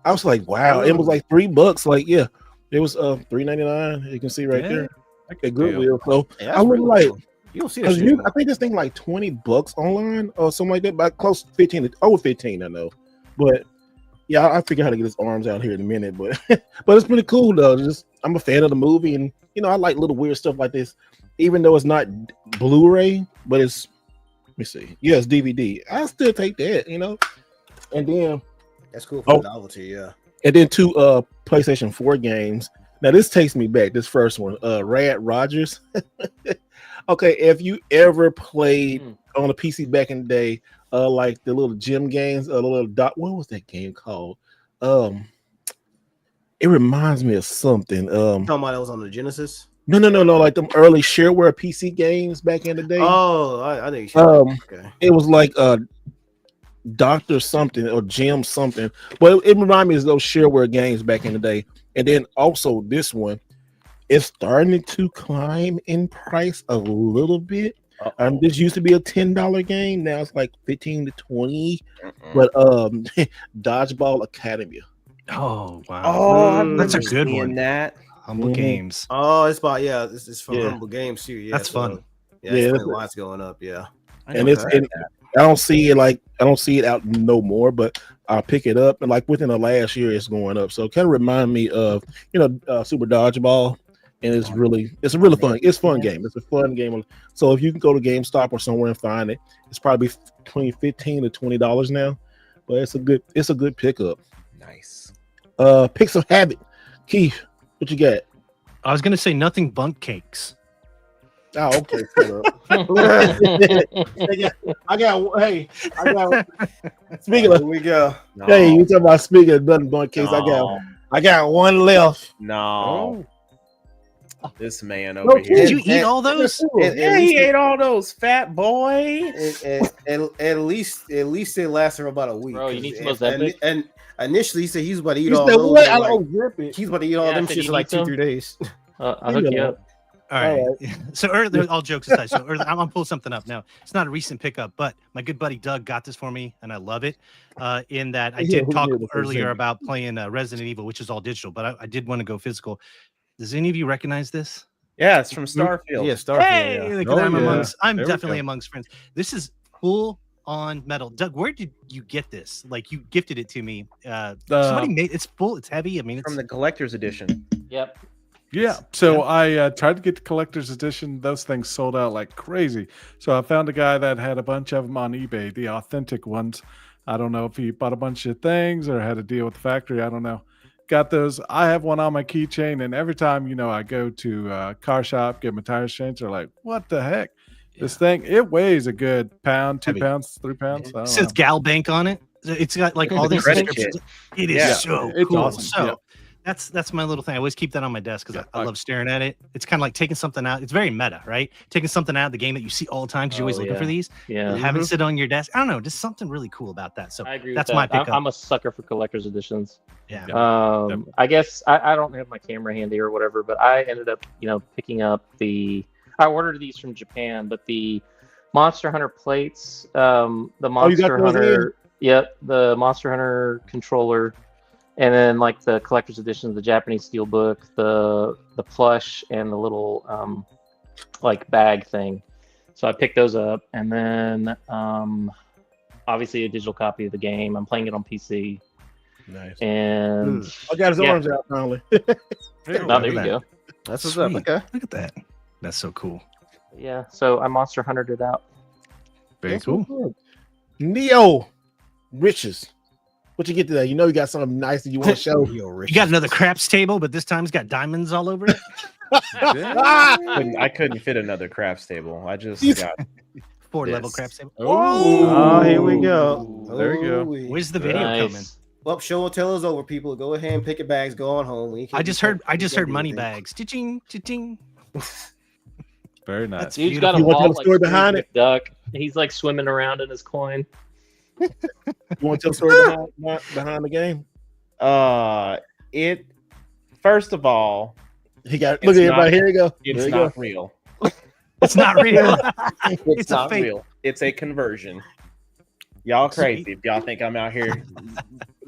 I was like, wow, it was like $3. Like, yeah, it was $3.99. You can see right there. Okay, Goodwill. So I was like, cool. You don't see that. I think this thing like $20 online or something like that, but close to 15, over 15, I know. But yeah, I figure how to get his arms out here in a minute. But but it's pretty cool though. I'm a fan of the movie, and I like little weird stuff like this, even though it's not Blu-ray, but it's let me see. Yeah, it's DVD. I still take that, and then. That's cool for the novelty, yeah. And then 2 PlayStation 4 games. Now this takes me back. This first one, Rad Rogers. Okay, if you ever played on a PC back in the day, like the little gym games, the little what was that game called? It reminds me of something. Talking about that was on the Genesis. No, like them early shareware PC games back in the day. Oh, I think. Okay. It was like Doctor something or Jim something, but it reminded me of those shareware games back in the day. And then also this one is starting to climb in price a little bit. This used to be a $10 game, now it's like 15 to 20. But Dodgeball Academy. Oh wow! Oh, that's a good one. That Humble Games. Oh, it's about this is from Humble Games too. Yeah, that's fun. Yeah, lots going up. Yeah, and I don't see it out no more, but I'll pick it up, and like within the last year, it's going up. So it kind of remind me of Super Dodgeball, and it's a really fun. It's a fun game. It's a fun game. So if you can go to GameStop or somewhere and find it, it's probably between $15 to $20 now, but it's a good pickup. Nice. Pick some habit, Keith. What you got? I was gonna say nothing bunk cakes. Oh, okay. I got. Speaking of, here we go. No. Hey, you talking about speaking of nothing bun case? No. I got one left. No. This man over here. Did you eat all those? Yeah, he ate all those, fat boy. At least it lasted for about a week. Bro, you need some of those. And initially he said he was about to eat all those. He's about to eat all them shit for like 2-3 days. I'll hook you up. All right. So earlier, all jokes aside, I'm gonna pull something up now. It's not a recent pickup, but my good buddy Doug got this for me, and I love it. In that I did talk earlier about playing Resident Evil, which is all digital, but I did want to go physical. Does any of you recognize this? Yeah, it's from Starfield. Yeah, Starfield. Hey, I'm definitely amongst friends. This is full on metal. Doug, where did you get this? Like, you gifted it to me. Somebody made it's full. It's heavy. I mean, it's from the collector's edition. Yep. Yeah, so I tried to get the collector's edition. Those things sold out like crazy. So I found a guy that had a bunch of them on eBay, the authentic ones. I don't know if he bought a bunch of things or had a deal with the factory. I don't know. Got those. I have one on my keychain, and every time I go to a car shop, get my tires changed, they're like, "What the heck? This thing, it weighs a good pound, 2 pounds, 3 pounds." It says Gal Bank on it. It's got like all these descriptions. It is so it's cool. Awesome. So that's my little thing. I always keep that on my desk because I love staring at it. It's kind of like taking something out. It's very meta, right? Taking something out of the game that you see all the time because you're always looking for these. Yeah. Having it sit on your desk. I don't know, just something really cool about that. So I agree. That's with my that. pickup. I'm a sucker for collector's editions. Yeah. I guess I don't have my camera handy or whatever, but I ended up, picking up I ordered these from Japan, but the Monster Hunter plates, the Monster Hunter, the Monster Hunter controller, and then like the collector's edition, the Japanese steelbook, the plush, and the little like bag thing. So I picked those up, and then obviously a digital copy of the game. I'm playing it on PC. Nice. And I got his yeah. arms out finally. There you go. That's what's up. Sweet. Okay. Look at that. That's so cool. Yeah. So I Monster Huntered it out. Very That's cool. what's up. Neo Riches. What you get today? You know you got something nice that you want to show. You got another craps table, but this time it's got diamonds all over it. I couldn't fit another crafts table. I just got 4-level this. craps table. Oh, here we go. There you go. Ooh-wee. Where's the video Nice. coming? Well, show and tell is over, people. Go ahead and pick your bags, go on home. I just heard money bags. Cha-ching, cha-ching. Very nice. That's Dude's got You a wanna tell ball the like story behind Scrooge McDuck. He's like swimming around in his coin. You want to tell the story behind the game? It first of all, He got It's look at everybody. not- Here you go. it's There you not go. real. It's not real. It's a not fake. real. It's a conversion. Y'all crazy if y'all think I'm out here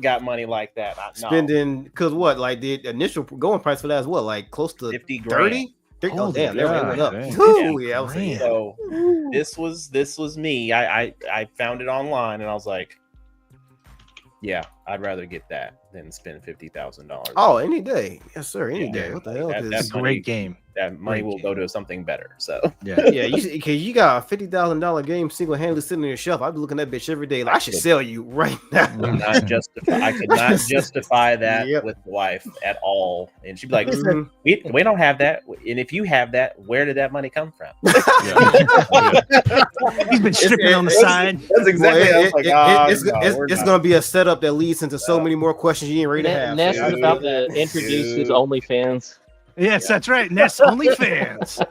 got money like that. No. spending because what? Like the initial going price for that is what? Like close to 50 grand. 30? Oh Holy damn, that God, went up. damn. Woo, yeah, I was Man. So this was me. I found it online and I was like, yeah, I'd rather get that than spend $50,000. Oh, any day. Yes, sir. Any Yeah. day. What the hell? That- 'Cause- that's It's a great game. That money Great will game. go to something better. So Yeah. yeah, because you got a $50,000 game single handedly sitting on your shelf. I'd be looking at that bitch every day. Like, I should sell you right now. I could not justify that Yep. with the wife at all. And she'd be like, Mhm. we don't have that. And if you have that, where did that money come from? He's been stripping on the it's- side. That's exactly. I was like, "Ah, it's no, we're it's not." gonna be a setup that leads into so many more questions you ain't ready to have. Ness So, is yeah. about to introduce his OnlyFans. Yes, that's right. Ness OnlyFans.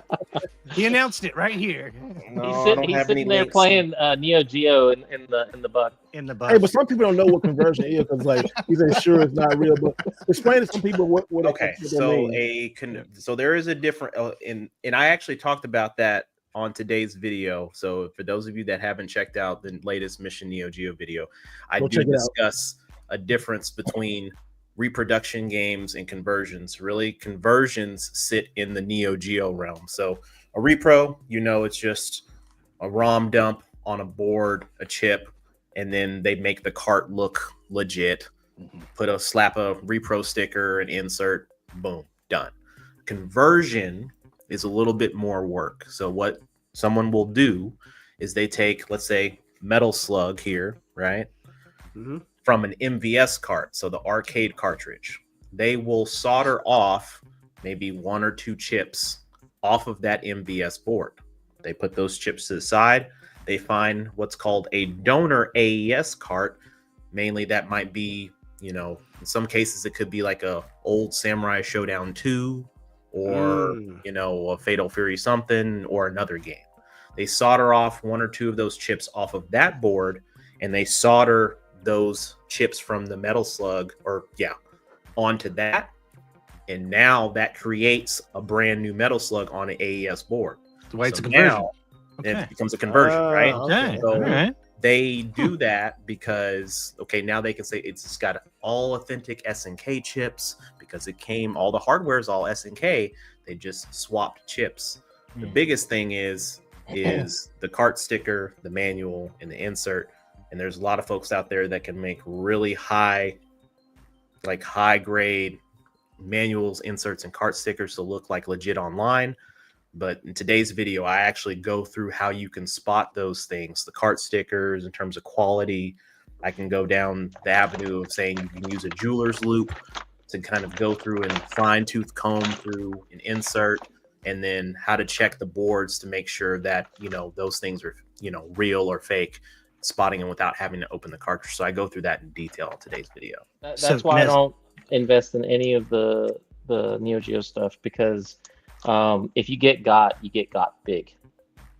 He announced it right here No, he's I sitting, don't he's have sitting any there links. playing Neo Geo in the butt. in the Hey, bus. but some people don't know what conversion is because, like, he said, sure, it's not real. But explain to some people what Okay, what that so means. so there is a different and I actually talked about that on today's video. So for those of you that haven't checked out the latest Mission Neo Geo video, I Go do check it out. discuss a difference between reproduction games and conversions. Really, conversions sit in the Neo Geo realm. So a repro, it's just a ROM dump on a board, a chip, and then they make the cart look legit. Slap a repro sticker, an insert, boom, done. Conversion is a little bit more work. So what someone will do is they take, let's say, Metal Slug here, right? Mhm. From an MVS cart, so the arcade cartridge. They will solder off maybe 1 or 2 chips off of that MVS board. They put those chips to the side. They find what's called a donor AES cart. Mainly that might be, in some cases it could be like a old Samurai Showdown 2 or, a Fatal Fury something or another game. They solder off 1 or 2 of those chips off of that board and they solder those chips from the Metal Slug onto that. And now that creates a brand new Metal Slug on an AES board. The way it's So a conversion. now Okay. it becomes a conversion, right? Okay. So All right. they do that because now they can say it's got all authentic SNK chips because all the hardware is all SNK. They just swapped chips. The biggest thing is the cart sticker, the manual, and the insert. And there's a lot of folks out there that can make really high grade manuals, inserts, and cart stickers to look like legit online. But in today's video, I actually go through how you can spot those things, the cart stickers in terms of quality. I can go down the avenue of saying you can use a jeweler's loop to kind of go through and fine tooth comb through an insert, and then how to check the boards to make sure that, those things are, real or fake, spotting them without having to open the cartridge. So I go through that in detail in today's video. That's So, why I Ness- don't invest in any of the Neo Geo stuff because if you get got big.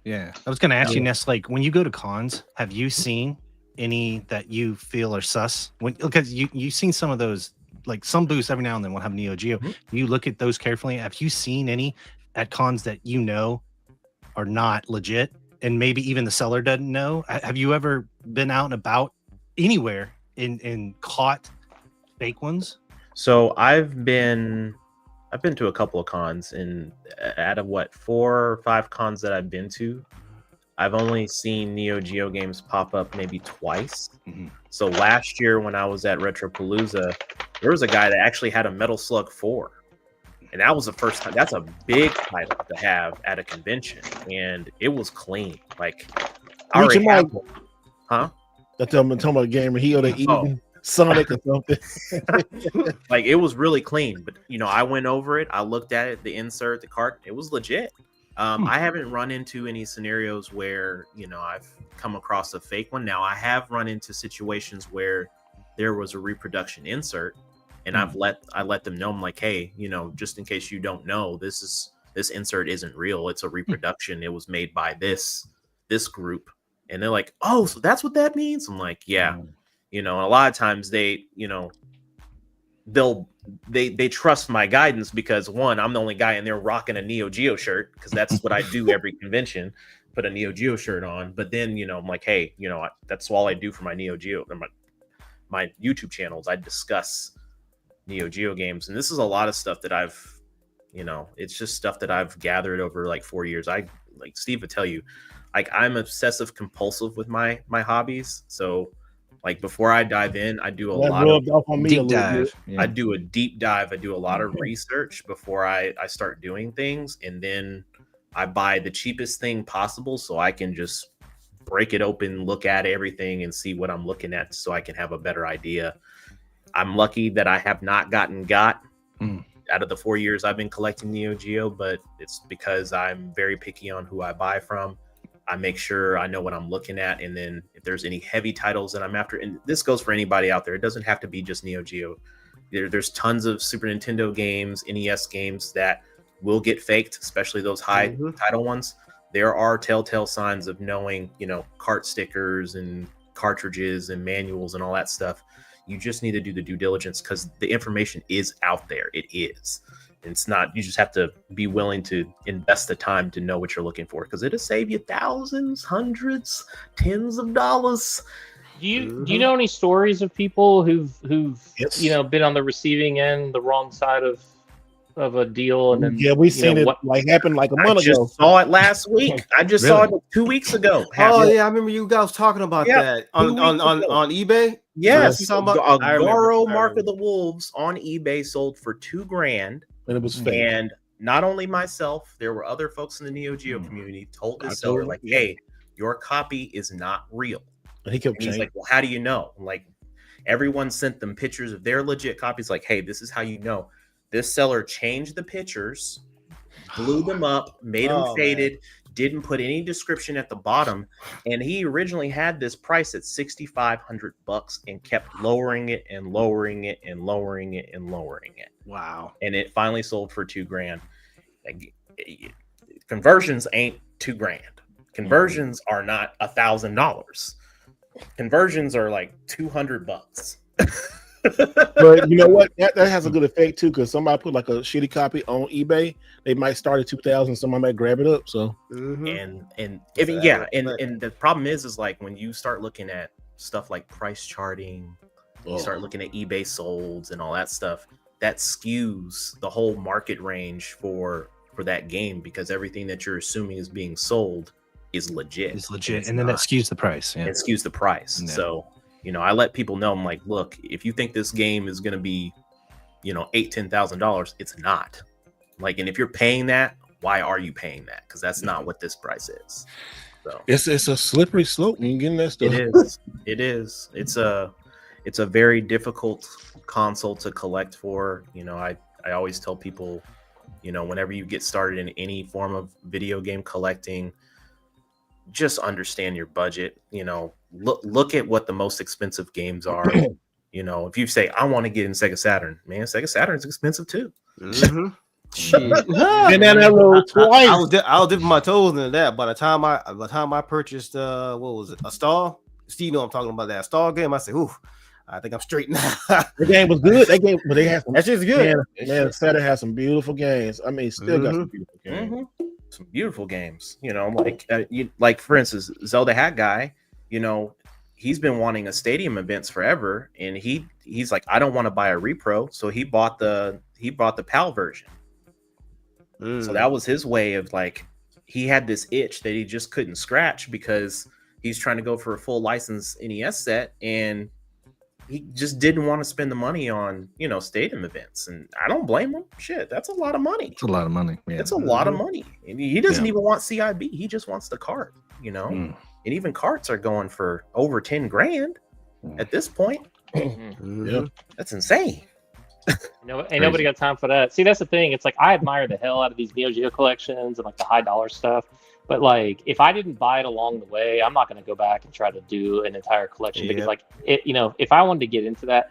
Yeah. I was going to ask you, Ness, like when you go to cons, have you seen any that you feel are sus? Because you've seen some of those, like some booths every now and then will have Neo Geo. You look at those carefully. Have you seen any at cons that are not legit? And maybe even the seller doesn't know. Have you ever been out and about anywhere and caught fake ones? So I've been to a couple of cons, and out of 4 or 5 cons that I've been to, I've only seen Neo Geo games pop up maybe twice. So last year when I was at Retropalooza, there was a guy that actually had a Metal Slug 4. And that was the first time. That's a big title to have at a convention. And it was clean. Like, I already have one. Huh? That's talking about a gamer. He ought to eaten Sonic or something. Like, it was really clean. But, you know, I went over it. I looked at it, the insert, the cart. It was legit. I haven't run into any scenarios where, you know, I've come across a fake one. Now, I have run into situations where there was a reproduction insert, and I let them know. I'm like, hey, you know, just in case you don't know, this insert isn't real. It's a reproduction. It was made by this group. And they're like, oh, so that's what that means? I'm like, yeah. You know, and a lot of times they, you know, they trust my guidance because, one, I'm the only guy in there rocking a Neo Geo shirt, because that's what I do every convention, put a Neo Geo shirt on. But then, you know, I'm like, hey, you know, that's all I do for my Neo Geo, my YouTube channels. I discuss Neo Geo games, and this is a lot of stuff that I've, you know, it's just stuff that I've gathered over like 4 years. I, like Steve would tell you, like, I'm obsessive compulsive with my hobbies. So, like, before I dive in, I do a lot of deep dive. I do a deep dive. I do a lot of research before I start doing things. And then I buy the cheapest thing possible so I can just break it open, look at everything, and see what I'm looking at so I can have a better idea. I'm lucky that I have not gotten got out of the 4 years I've been collecting Neo Geo, but it's because I'm very picky on who I buy from. I make sure I know what I'm looking at, and then if there's any heavy titles that I'm after, and this goes for anybody out there, it doesn't have to be just Neo Geo. There's tons of Super Nintendo games, NES games that will get faked, especially those high title ones. There are telltale signs of knowing, you know, cart stickers and cartridges and manuals and all that stuff. You just need to do the due diligence because the information is out there. It is. It's not, you just have to be willing to invest the time to know what you're looking for, because it'll save you thousands, hundreds, tens of dollars. Do you know any stories of people who've you know, been on the receiving end, the wrong side of a deal, and then we seen it like happen like a month ago. Saw it last week. I just saw it 2 weeks ago. Oh yeah, I remember you guys talking about that on eBay. Yes, Garo Mark of the Wolves on eBay sold for $2,000. And it was fake. And not only myself, there were other folks in the Neo Geo community told this seller, like, hey, your copy is not real. And he's like, well, how do you know? Like, everyone sent them pictures of their legit copies, like, hey, this is how you know. This seller changed the pictures, blew them up, made them faded, didn't put any description at the bottom, and he originally had this price at $6,500 and kept lowering it and lowering it and lowering it and lowering it. Wow! And it finally sold for $2,000. Conversions ain't $2,000. Conversions are not $1,000. Conversions are like $200. But you know what? That has a good effect too, because somebody put like a shitty copy on eBay. They might start at 2,000. Somebody might grab it up. So and the problem is like when you start looking at stuff like price charting, you start looking at eBay solds and all that stuff. That skews the whole market range for that game, because everything that you're assuming is being sold is legit. It's legit, and then that skews the price. Yeah. It skews the price. Yeah. So, you know, I let people know, I'm like, look, if you think this game is going to be, you know, $8,000-$10,000, it's not. Like, and if you're paying that, why are you paying that? Because that's not what this price is. So it's a slippery slope when you get in that stuff. It is. It's a very difficult console to collect for. You know, I always tell people, you know, whenever you get started in any form of video game collecting, just understand your budget. You know, look at what the most expensive games are. You know, if you say, I want to get in Sega Saturn, man, Sega Saturn is expensive too. Been down that road twice. I was dipping my toes into that. By the time I purchased what was it, a stall? Steve, know I'm talking about that stall game. I said, ooh, I think I'm straight now. The game was good. But they had some. That's just good. Man, Saturn has some beautiful games. I mean, still got some beautiful games. Some beautiful games. You know, like for instance, Zelda Hat Guy. You know, he's been wanting a stadium events forever, and he's like, I don't want to buy a repro, so he bought the PAL version. So that was his way of like, he had this itch that he just couldn't scratch because he's trying to go for a full license NES set, and he just didn't want to spend the money on, stadium events. And I don't blame him. Shit, that's a lot of money. It's a lot of money. Yeah. It's a lot of money. And he doesn't even want CIB. He just wants the cart, And even carts are going for over 10 grand at this point. Yeah, that's insane. Ain't nobody got time for that. See, that's the thing. It's like I admire the hell out of these Neo Geo collections and like the high dollar stuff. But like, if I didn't buy it along the way, I'm not going to go back and try to do an entire collection because, like, if I wanted to get into that,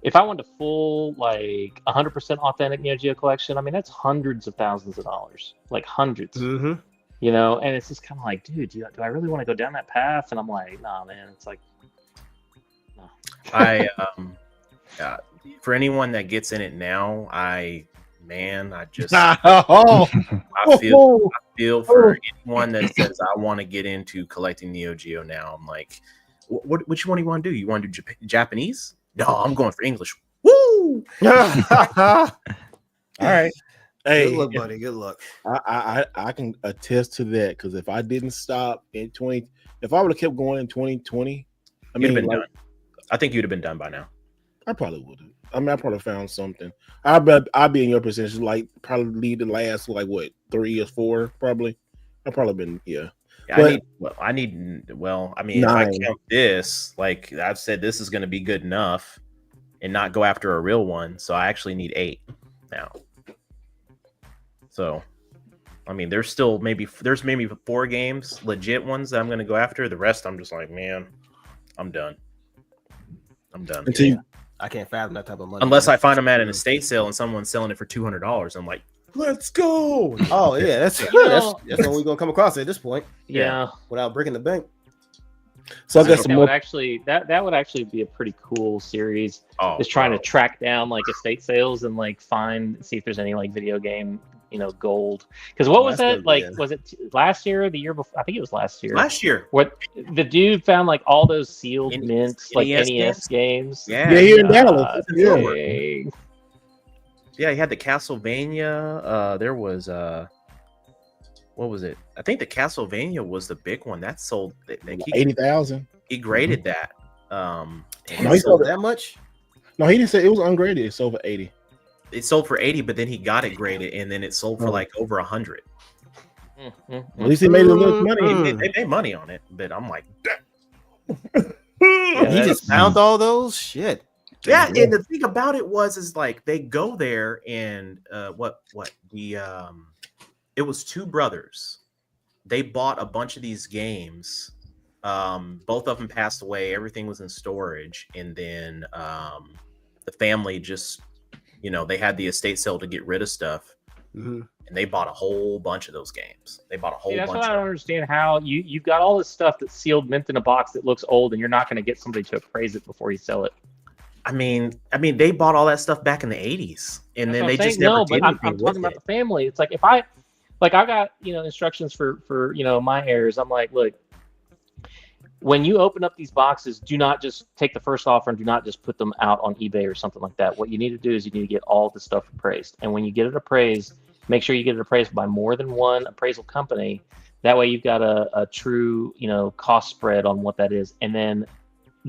if I wanted a full like 100% authentic Neo Geo collection, I mean, that's hundreds of thousands of dollars, like hundreds. And it's just kind of like, dude, do I really want to go down that path? And I'm like, nah, man. It's like, no. For anyone that gets in it now, I feel for anyone that says I want to get into collecting Neo Geo now. I'm like, which one do you want to do? You want to do Japanese? No, I'm going for English. Woo! All right. Hey, good luck, buddy. Good luck. I can attest to that because if I didn't stop in if I would have kept going in 2020, done. I think you'd have been done by now. I probably would have. I mean, I probably found something. I'd be in your position, like probably lead the last 3 or 4, probably. I've probably been I mean, if I count this, like I've said, this is going to be good enough, and not go after a real one. So I actually need 8 now. So, I mean, there's maybe 4 games, legit ones that I'm going to go after. The rest, I'm just like, man, I'm done. I can't fathom that type of money. Unless I find them at an estate sale and someone's selling it for $200. I'm like, let's go. Oh yeah, that's when we're gonna come across it at this point. Yeah, without breaking the bank. So I guess that would actually be a pretty cool series. Is trying to track down like estate sales and like see if there's any like video game gold. Because what was that like? Was it last year or the year before? I think it was last year. Last year. What the dude found like all those sealed mints, like NES games. Yeah, here in Dallas. Yeah, he had the Castlevania. There was what was it? I think the Castlevania was the big one that sold. 80,000. He graded that. No, he sold that much. No, he didn't say it was ungraded. It sold for 80. It sold for 80, but then he got it graded, and then it sold for like over 100. At least he made a little money. They made money on it, but I'm like, he just found all those shit. Yeah, and the thing about it is like they go there and it was 2 brothers. They bought a bunch of these games. Both of them passed away. Everything was in storage, and then the family just. They had the estate sale to get rid of stuff, and they bought a whole bunch of those games. They bought a whole bunch. That's why I don't understand how you've got all this stuff that's sealed mint in a box that looks old, and you're not going to get somebody to appraise it before you sell it. I mean, they bought all that stuff back in the 80s, and then they just never did anything. I'm talking about the family. It's like if I got instructions for my heirs. I'm like, look. When you open up these boxes, do not just take the first offer and do not just put them out on eBay or something like that. What you need to do is you need to get all the stuff appraised. And when you get it appraised, make sure you get it appraised by more than one appraisal company. That way you've got a true, cost spread on what that is. And then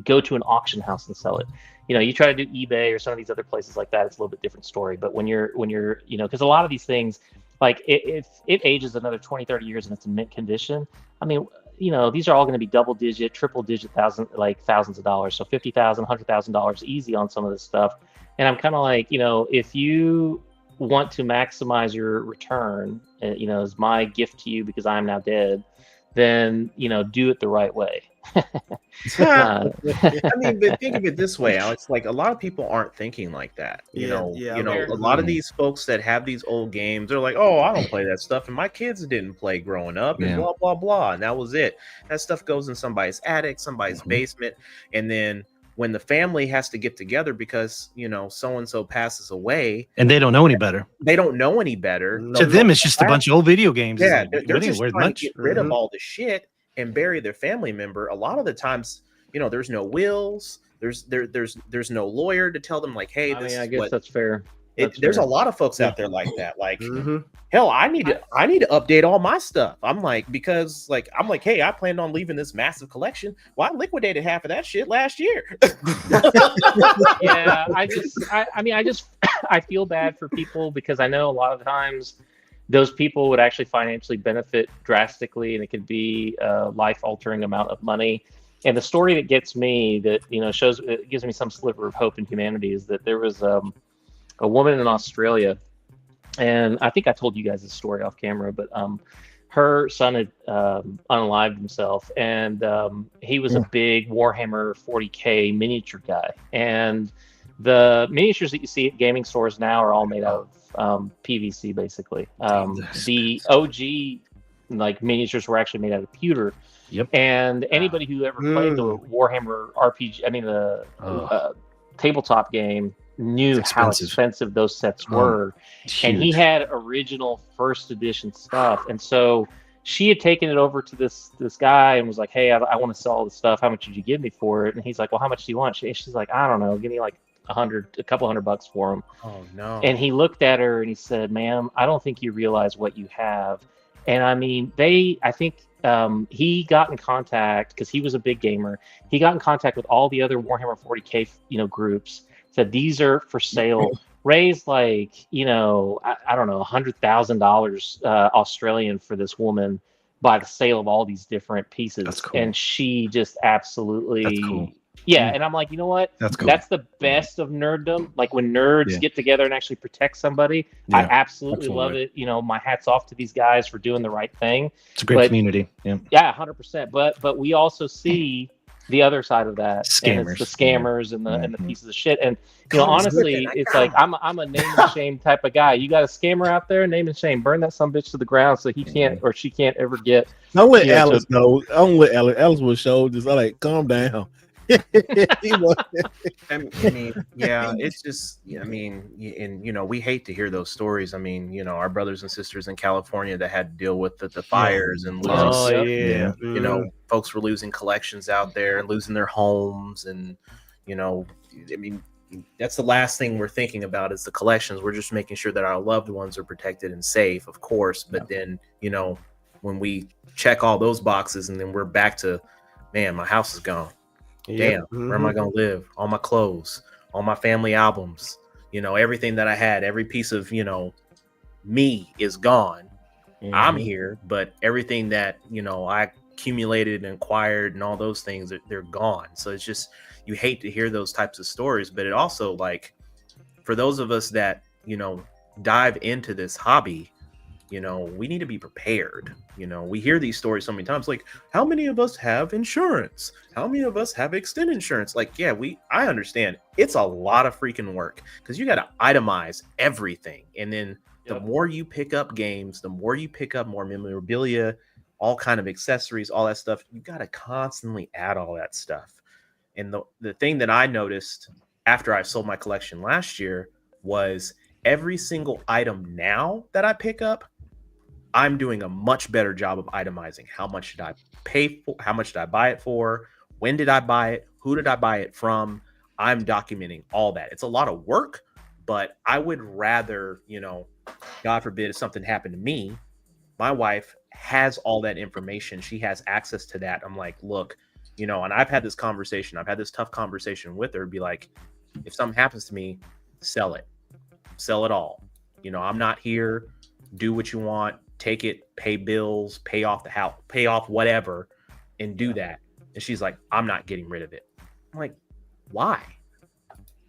go to an auction house and sell it. You try to do eBay or some of these other places like that, it's a little bit different story. But when you're because a lot of these things, like if it ages another 20, 30 years and it's in mint condition, I mean, these are all going to be double-digit, triple-digit thousands of dollars. So $50,000, $100,000 easy on some of this stuff. And I'm kind of like, if you want to maximize your return, as my gift to you because I'm now dead, then do it the right way. I mean, but think of it this way, Alex. Like a lot of people aren't thinking like that. A lot of these folks that have these old games, they're like, "Oh, I don't play that stuff, and my kids didn't play growing up, and blah blah blah." And that was it. That stuff goes in somebody's attic, somebody's basement, and then when the family has to get together because so and so passes away, and they don't know any better. To them, it's just a bunch of old video games. Yeah, they're just trying to get rid of all the shit and bury their family member. A lot of the times, there's no wills. There's no lawyer to tell them like, hey, I guess that's fair. There's a lot of folks out there like that. Like, Mm-hmm. hell, I need to update all my stuff. I'm like, because like hey, I planned on leaving this massive collection. Well, I liquidated half of that shit last year. Yeah, I feel bad for people because I know a lot of times those people would actually financially benefit drastically, and it could be a life-altering amount of money. And the story that gets me, that it gives me some sliver of hope in humanity, is that there was a woman in Australia, and I think I told you guys this story off camera, but her son had unalived himself, and he was a big Warhammer 40K miniature guy. And the miniatures that you see at gaming stores now are all made out of PVC, basically. The OG miniatures were actually made out of pewter. Yep. And anybody who ever played the Warhammer RPG, the tabletop game, knew how expensive those sets were. And he had original first edition stuff. And so she had taken it over to this guy and was like, hey, I want to sell all this stuff. How much did you give me for it? And he's like, well, how much do you want? She's like, I don't know, give me like a couple $100 for him. Oh no. And he looked at her and he said, ma'am, I don't think you realize what you have. And I mean, I think he got in contact, because he was a big gamer. He got in contact with all the other Warhammer 40K, groups, said these are for sale, raised I don't know, $100,000 Australian for this woman by the sale of all these different pieces. That's cool. And she just absolutely, that's cool. Yeah. And I'm like, you know what? That's cool. That's the best of nerddom. Like when nerds get together and actually protect somebody, I absolutely love it. My hat's off to these guys for doing the right thing. It's a great community. Yeah. Yeah, 100%. But we also see the other side of that, scammers. And it's the scammers and the pieces of shit. And honestly, it's like I'm a name and shame type of guy. You got a scammer out there, name and shame, burn that some bitch to the ground so he can't or she can't ever get. Don't let Alice know. Don't let Alice will show. Just calm down. I mean, yeah, it's just, I mean, and we hate to hear those stories. I mean, our brothers and sisters in California that had to deal with the fires and losing folks were losing collections out there and losing their homes, and I mean, that's the last thing we're thinking about is the collections. We're just making sure that our loved ones are protected and safe, of course, but then when we check all those boxes and then we're back to, man, my house is gone. Damn, where am I gonna live? All my clothes, all my family albums, everything that I had, every piece of me is gone. I'm here, but everything that I accumulated and acquired and all those things, they're gone. So it's just, you hate to hear those types of stories, but it also, for those of us that dive into this hobby, we need to be prepared. We hear these stories so many times, like, how many of us have insurance? How many of us have extended insurance? I understand it's a lot of freaking work because you got to itemize everything. And then the more you pick up games, the more you pick up more memorabilia, all kind of accessories, all that stuff. You got to constantly add all that stuff. And the thing that I noticed after I sold my collection last year was every single item now that I pick up, I'm doing a much better job of itemizing. How much did I pay for? How much did I buy it for? When did I buy it? Who did I buy it from? I'm documenting all that. It's a lot of work, but I would rather, God forbid, if something happened to me, my wife has all that information. She has access to that. I'm like, look, and I've had this conversation. I've had this tough conversation with her. Be like, if something happens to me, sell it all. I'm not here. Do what you want. Take it, pay bills, pay off the house, pay off whatever, and do that. And she's like, I'm not getting rid of it. I'm like, why?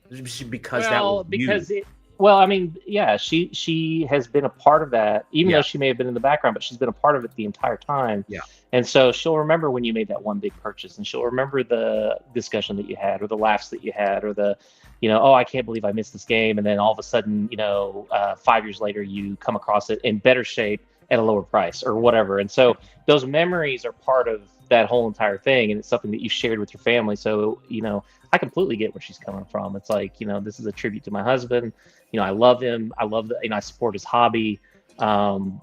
Because I mean, yeah, she has been a part of that, even though she may have been in the background, but she's been a part of it the entire time. Yeah. And so she'll remember when you made that one big purchase, and she'll remember the discussion that you had, or the laughs that you had, or the, oh, I can't believe I missed this game. And then all of a sudden, 5 years later, you come across it in better shape at a lower price or whatever. And so those memories are part of that whole entire thing. And it's something that you shared with your family. So, I completely get where she's coming from. It's like, this is a tribute to my husband. I love him. I love I support his hobby. So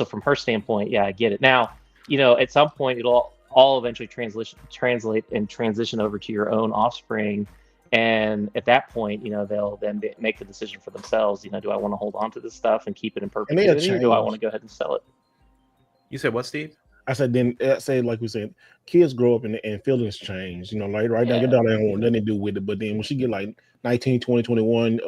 from her standpoint, yeah, I get it. Now, at some point it'll all eventually translate and transition over to your own offspring. And at that point, they'll then make the decision for themselves. Do I want to hold on to this stuff and keep it in perpetuity, or do I want to go ahead and sell it? You said what, Steve? I said, then say like we said, kids grow up and feelings change. Like right now, your daughter don't want nothing to do with it. But then when she get like 19, 20, 21,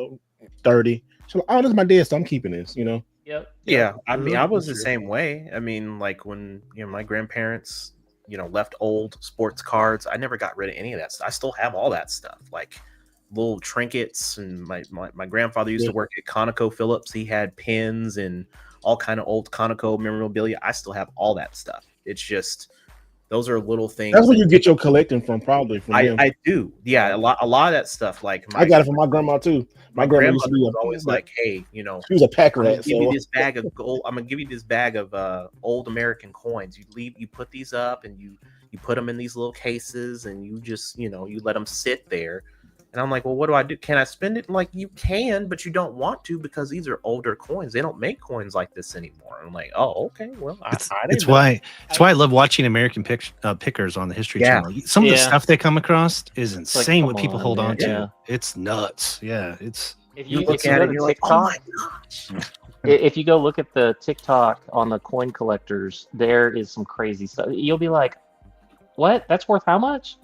30, she's like, oh, this is my dad, so I'm keeping this, Yep. Yeah. I mean, I was the same way. I mean, like when, my grandparents, left old sports cards, I never got rid of any of that stuff. I still have all that stuff, like little trinkets. And my grandfather used to work at ConocoPhillips. He had pins and all kind of old Conoco memorabilia. I still have all that stuff. It's just those are little things. That's where you get your collecting from, probably. From I do. Yeah, a lot of that stuff. Like I got it from my grandma too. My grandma was always like, "Hey, she was a pack rat. Give you this bag of gold. I'm gonna give you this bag of old American coins. You put these up, and you put them in these little cases, and you just you let them sit there." And I'm like, well, what do I do? Can I spend it? I'm like, you can, but you don't want to because these are older coins. They don't make coins like this anymore. I'm like, oh, okay. Well, it's why I love watching American Pickers on the History Channel. Some of the stuff they come across is insane. Like, what people hold on to. Yeah. It's nuts. Yeah, it's. If you look at it, you're like, oh my gosh. If you go look at the TikTok on the coin collectors, there is some crazy stuff. You'll be like, what? That's worth how much?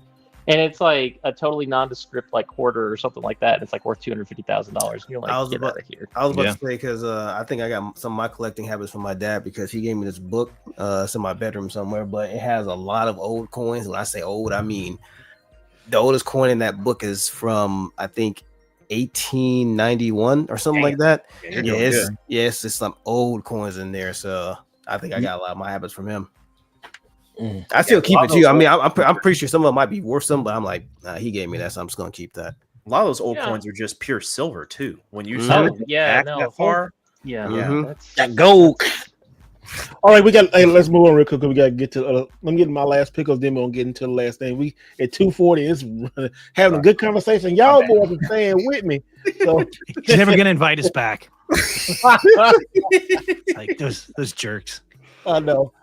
And it's like a totally nondescript like quarter or something like that. It's like worth $250,000. You're like, get out of here. I was about to say because I think I got some of my collecting habits from my dad because he gave me this book. It's in my bedroom somewhere, but it has a lot of old coins. When I say old, I mean the oldest coin in that book is from I think 1891 or something like that. Yes, it's some old coins in there. So I think I got a lot of my habits from him. I still keep it too. I mean, I'm pretty sure some of them might be worth some, but I'm like, he gave me that, so I'm just gonna keep that. A lot of those old coins are just pure silver too. When you that far, that gold. All right, let's move on real quick. We gotta get to. Let me get my last pickles. Then we'll get into the last thing. We at 2:40. It's having a good conversation. Y'all boys are staying with me. So he's never gonna invite us back. Like those jerks. I know.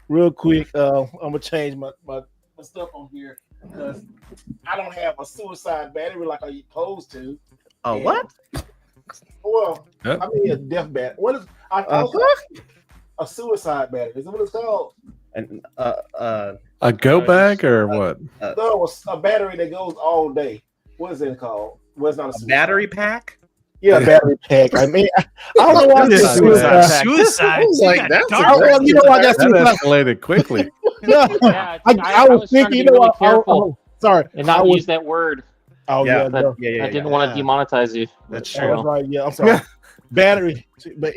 Real quick, I'm gonna change my stuff on here because I don't have a suicide battery like I supposed to. Oh, what? Well, I mean a death battery. What is a suicide battery? Is that what it's called? And a go bag or what? No, a battery that goes all day. What is it called? Well, it's not a battery pack. Yeah, battery pack. I mean, I don't know why this suicide. Like that's you know why that's that escalated quickly. No, I was thinking, you know what? Careful. Sorry, and not use that word. Oh yeah, I didn't want to demonetize you. That's true. That's right. Yeah, I'm sorry. Battery, but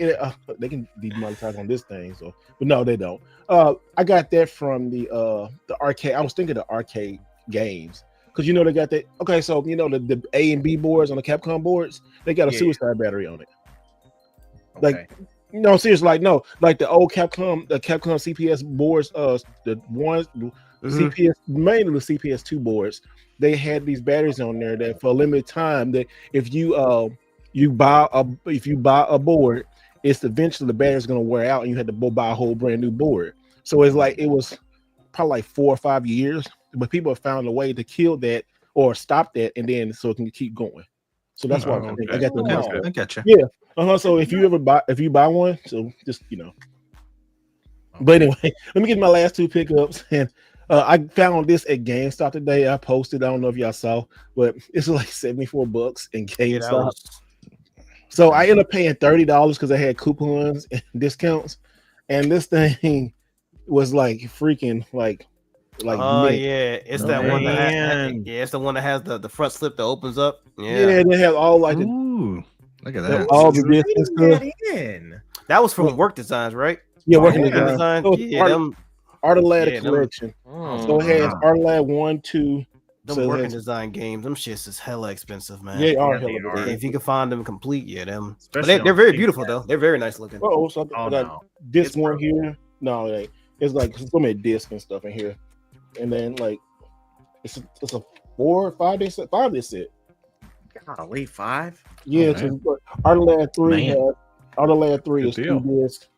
they can demonetize on this thing. So, but no, they don't. I got that from the arcade. I was thinking the arcade games. Because they got that. Okay, so the A and B boards on the Capcom boards, they got a suicide battery on it. Like, no, seriously, like the old Capcom, the Capcom CPS boards, the ones CPS, mainly the CPS2 boards, they had these batteries on there that for a limited time that if you buy a board, it's eventually the battery's gonna wear out and you had to go buy a whole brand new board. So it's like it was probably like 4 or 5 years. But people have found a way to kill that or stop that, and then so it can keep going. So that's why I got the. I got you. Yeah. So if you buy one, so just But anyway, let me get my last two pickups, and I found this at GameStop today. I posted. I don't know if y'all saw, but it's like $74 in GameStop. So I ended up paying $30 because I had coupons and discounts, and this thing was like freaking like. It's that one that it's the one that has the front slip that opens up. Yeah, they have all like look at that. All the discs stuff. That was from Work Designs, right? Yeah, Working Design. Art of Lad collection. So it has Art of Lad 1, 2. Them Working Design games, them shits is hella expensive, man. They are. If you can find them complete, them. But they're very beautiful though. They're very nice looking. This one here. No, it's like so many discs and stuff in here. And then like it's a 4 or 5 day set. 5 day set. Golly, 5. Yeah, Art of Lad 3 has Art of Lad 3 is 2 discs.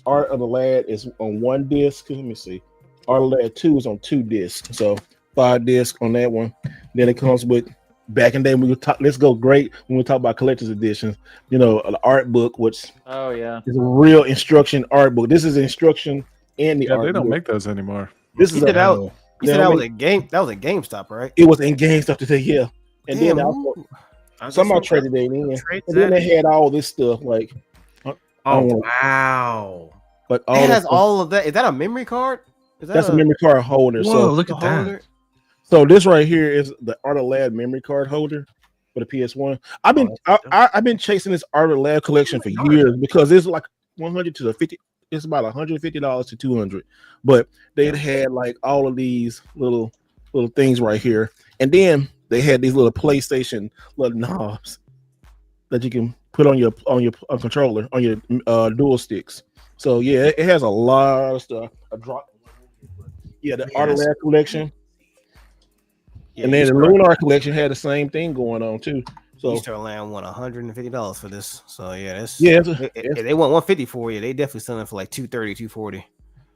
Art of the Lad is on 1 disc. Let me see. Art of Lad 2 is on 2 discs. So 5 disc on that one. Then it comes with back in the day when we talk. Let's go great when we talk about collector's editions. You know, an art book, which is a real instruction art book. This is instruction and the art they don't book. make those anymore. This is You said that was a game. That was a GameStop, right? It was in GameStop today, yeah. And Damn, then also, somebody traded it in. And then they had all this stuff like. Wow! But it has all of that. Is that a memory card? That's a memory card holder. Whoa, so look at that. So this right here is the Art of Lad memory card holder for the PS1. I've been chasing this Art of Lad collection for years because it's like 100 to the 50. It's about $150 to $200. But they had like all of these little things right here, and then they had these little PlayStation little knobs that you can put on your controller on your dual sticks. So yeah, it has a lot of stuff. The Art of Lad collection. Yeah, and then the Lunar collection had the same thing going on too. So Easter Land won $150 for this. So yeah, they want $150 for you. They definitely selling for like $230, $240.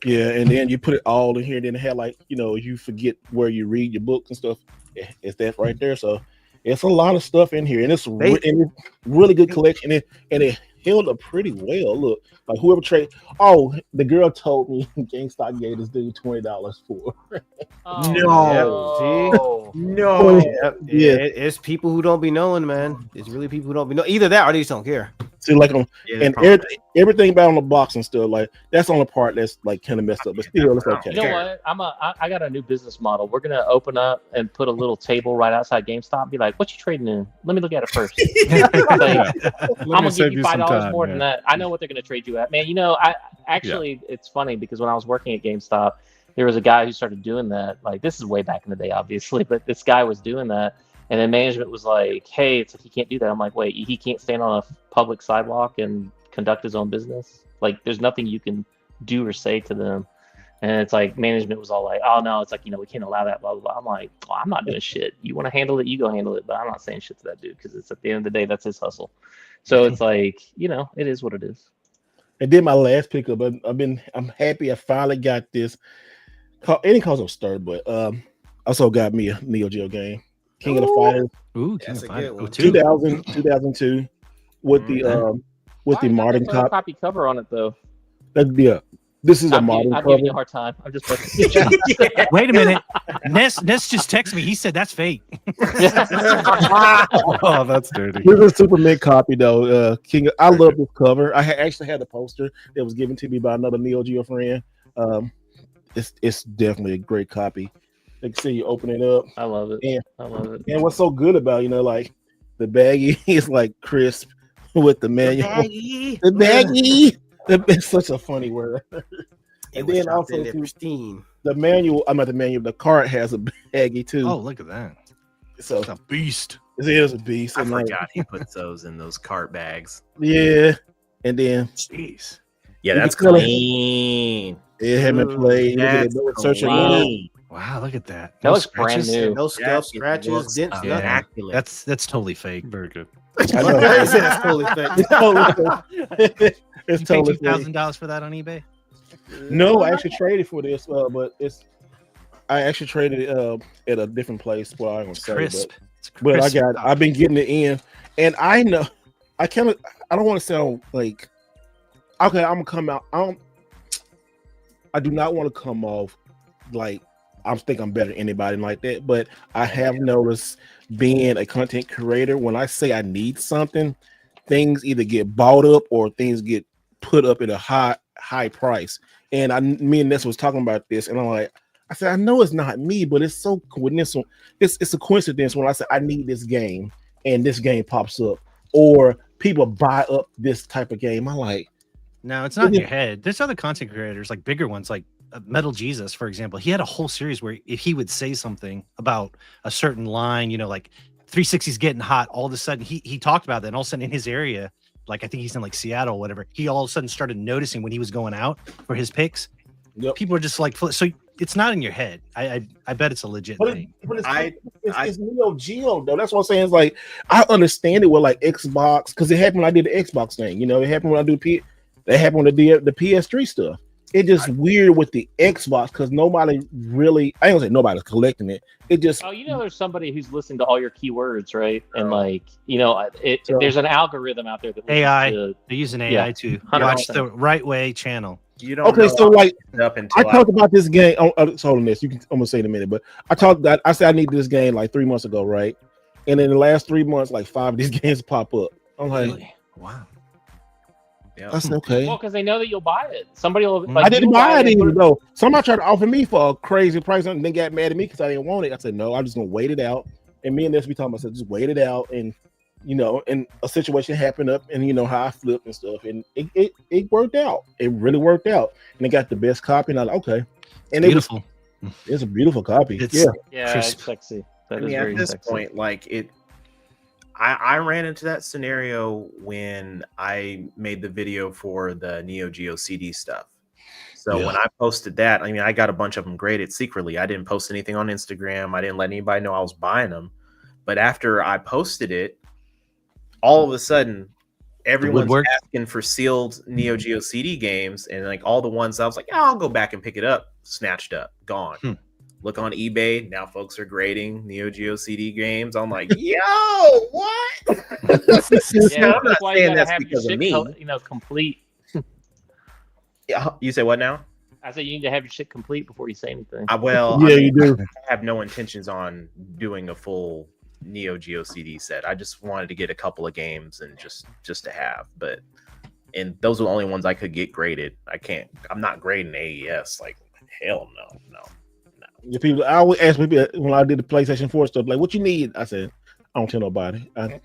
Yeah, and then you put it all in here. Then it had like you forget where you read your books and stuff. It's that right there. So it's a lot of stuff in here, and it's really good collection. And it held up pretty well. Look, like whoever trade. Oh, the girl told me GameStop gave this dude $20 for. No. Yeah, it's people who don't be knowing, man. It's really people who don't be knowing. Either that or they just don't care. See, like everything about on the box and stuff, like that's on the part that's like kind of messed up, but still it's okay. You know what? I got a new business model. We're gonna open up and put a little table right outside GameStop. And be like, what you trading in? Let me look at it first. I'm gonna give you $5 more than that. I know what they're gonna trade you at, man. It's funny because when I was working at GameStop, there was a guy who started doing that. Like this is way back in the day, obviously, but this guy was doing that. And then management was like, hey, it's like he can't do that. I'm like, wait, he can't stand on a public sidewalk and conduct his own business? Like, there's nothing you can do or say to them. And it's like management was all like, oh, no, it's like, we can't allow that, blah, blah, blah. I'm like, well, I'm not doing shit. You want to handle it, you go handle it. But I'm not saying shit to that dude because it's at the end of the day, that's his hustle. So it's like, it is what it is. I did my last pickup, but I'm happy I finally got this. It didn't cause no stir, but also got me a Neo Geo game. King of the Fighters. Ooh, King of the Fighters. 2002 with the modern copy cover on it though. This is a modern cover. I'm giving you a hard time. I'm just Wait a minute. Ness just texted me. He said that's fake. Oh, that's dirty. This is a super mid copy though. I love this cover. I actually had the poster that was given to me by another Neo Geo friend. It's definitely a great copy. You can see you open it up. I love it. And what's so good about like the baggie is like crisp with the manual. The baggie. It's such a funny word. And then also the manual. I'm not the manual. The cart has a baggie too. Oh, look at that! So it's a beast. It is a beast. I forgot he puts those in those cart bags. Yeah, and then jeez. Yeah, that's clean. It hadn't been played. Wow, look at that. That looks brand new. No scuffs, scratches, dents. That's totally fake. Very good. I know. That's totally fake. It's totally $2,000 for that on eBay. No, I actually traded for this, but I actually traded it at a different place. Well, I don't say, crisp. But I've been getting it in, and I know I don't want to sound like okay. I'm gonna come out. I do not want to come off like I think I'm better than anybody like that, but I have noticed being a content creator, when I say I need something, things either get bought up or things get put up at a high price. And me and Ness was talking about this, and I said, I know it's not me, but it's so coincidental. It's a coincidence when I say I need this game and this game pops up, or people buy up this type of game. I'm like, no, it's not in your head. There's other content creators, like bigger ones, like Metal Jesus, for example. He had a whole series where if he would say something about a certain line, like 360's getting hot, all of a sudden he talked about that, and all of a sudden in his area, like I think he's in like Seattle or whatever, he all of a sudden started noticing when he was going out for his picks. Yep. People are just like, so it's not in your head. I bet it's a legit thing. It's Neo Geo though. That's what I'm saying. It's like I understand it with like Xbox because it happened when I did the Xbox thing. It happened when I do it happened when I did the PS3 stuff. It's just weird with the Xbox because nobody really. I ain't gonna say nobody's collecting it. It just. Oh, there's somebody who's listening to all your keywords, right? And there's an algorithm out there that AI. To, They're using AI to 100%. watch the right way channel. You don't. Okay, know so like up until I talked about this game. Hold on, this I'm gonna say in a minute, but I said I need this game like 3 months ago, right? And in the last 3 months, like 5 of these games pop up. I'm like, Really? Wow. Yeah. that's okay. Well, because they know that you'll buy it. Somebody will. I didn't buy it even though. Somebody tried to offer me for a crazy price and then got mad at me because I didn't want it. I said no, I'm just gonna wait it out. And me and this we talking about, I said just wait it out, and and a situation happened up, and how I flipped and stuff, and it worked out. It really worked out, and it got the best copy. And I was like, okay, and Beautiful. It's a beautiful copy. It's It's sexy. That is very at this sexy. point, like I ran into that scenario when I made the video for the Neo Geo CD stuff. So when I posted that, I mean, I got a bunch of them graded secretly. I didn't post anything on Instagram. I didn't let anybody know I was buying them. But after I posted it, all of a sudden, everyone's asking for sealed Neo Geo CD games, and like all the ones I was like, I'll go back and pick it up, snatched up, gone. Look on eBay. Now folks are grading Neo Geo CD games. I'm like, yo, what? Yeah, I'm not that's why you saying gotta that's have because your of me. shit, complete. Yeah, you say what now? I said you need to have your shit complete before you say anything. You do. I have no intentions on doing a full Neo Geo CD set. I just wanted to get a couple of games and just to have, and those are the only ones I could get graded. I'm not grading AES. Like, hell no. The people I always ask people when I did the PlayStation 4 stuff, like, what you need? I said, I don't tell nobody. I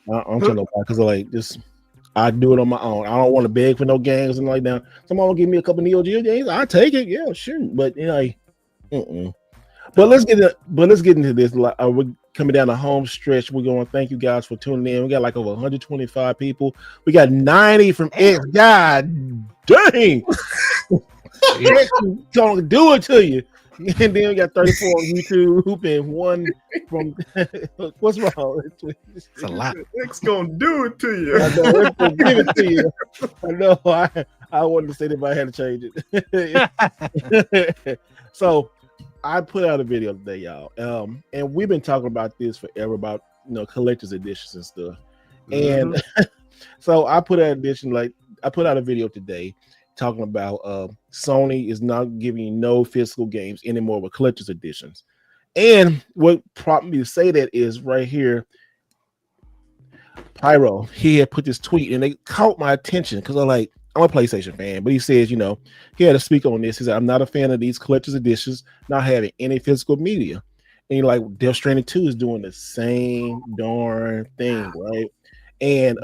don't tell nobody because I do it on my own. I don't want to beg for no games and like that. Someone will give me a couple Neo Geo games, I take it. Yeah, sure. But But let's get into this. Like, we're coming down the home stretch. We're going to thank you guys for tuning in. We got like over 125 people. We got 90 from X. God dang. X gonna do it to you. And then we got 34 on YouTube and one from what's wrong? It's a lot. It's gonna do it to you. I know, it's gonna give it to you. I know. I wanted to say that, but I had to change it. So I put out a video today, y'all. And we've been talking about this forever about collector's editions and stuff. And so I put out a video today talking about Sony is not giving you no physical games anymore with collector's editions. And what prompted me to say that is right here. Pyro, he had put this tweet and they caught my attention because I'm a PlayStation fan, but he says, he had to speak on this. He said, I'm not a fan of these collector's editions not having any physical media. And Death Stranding 2 is doing the same darn thing, right? And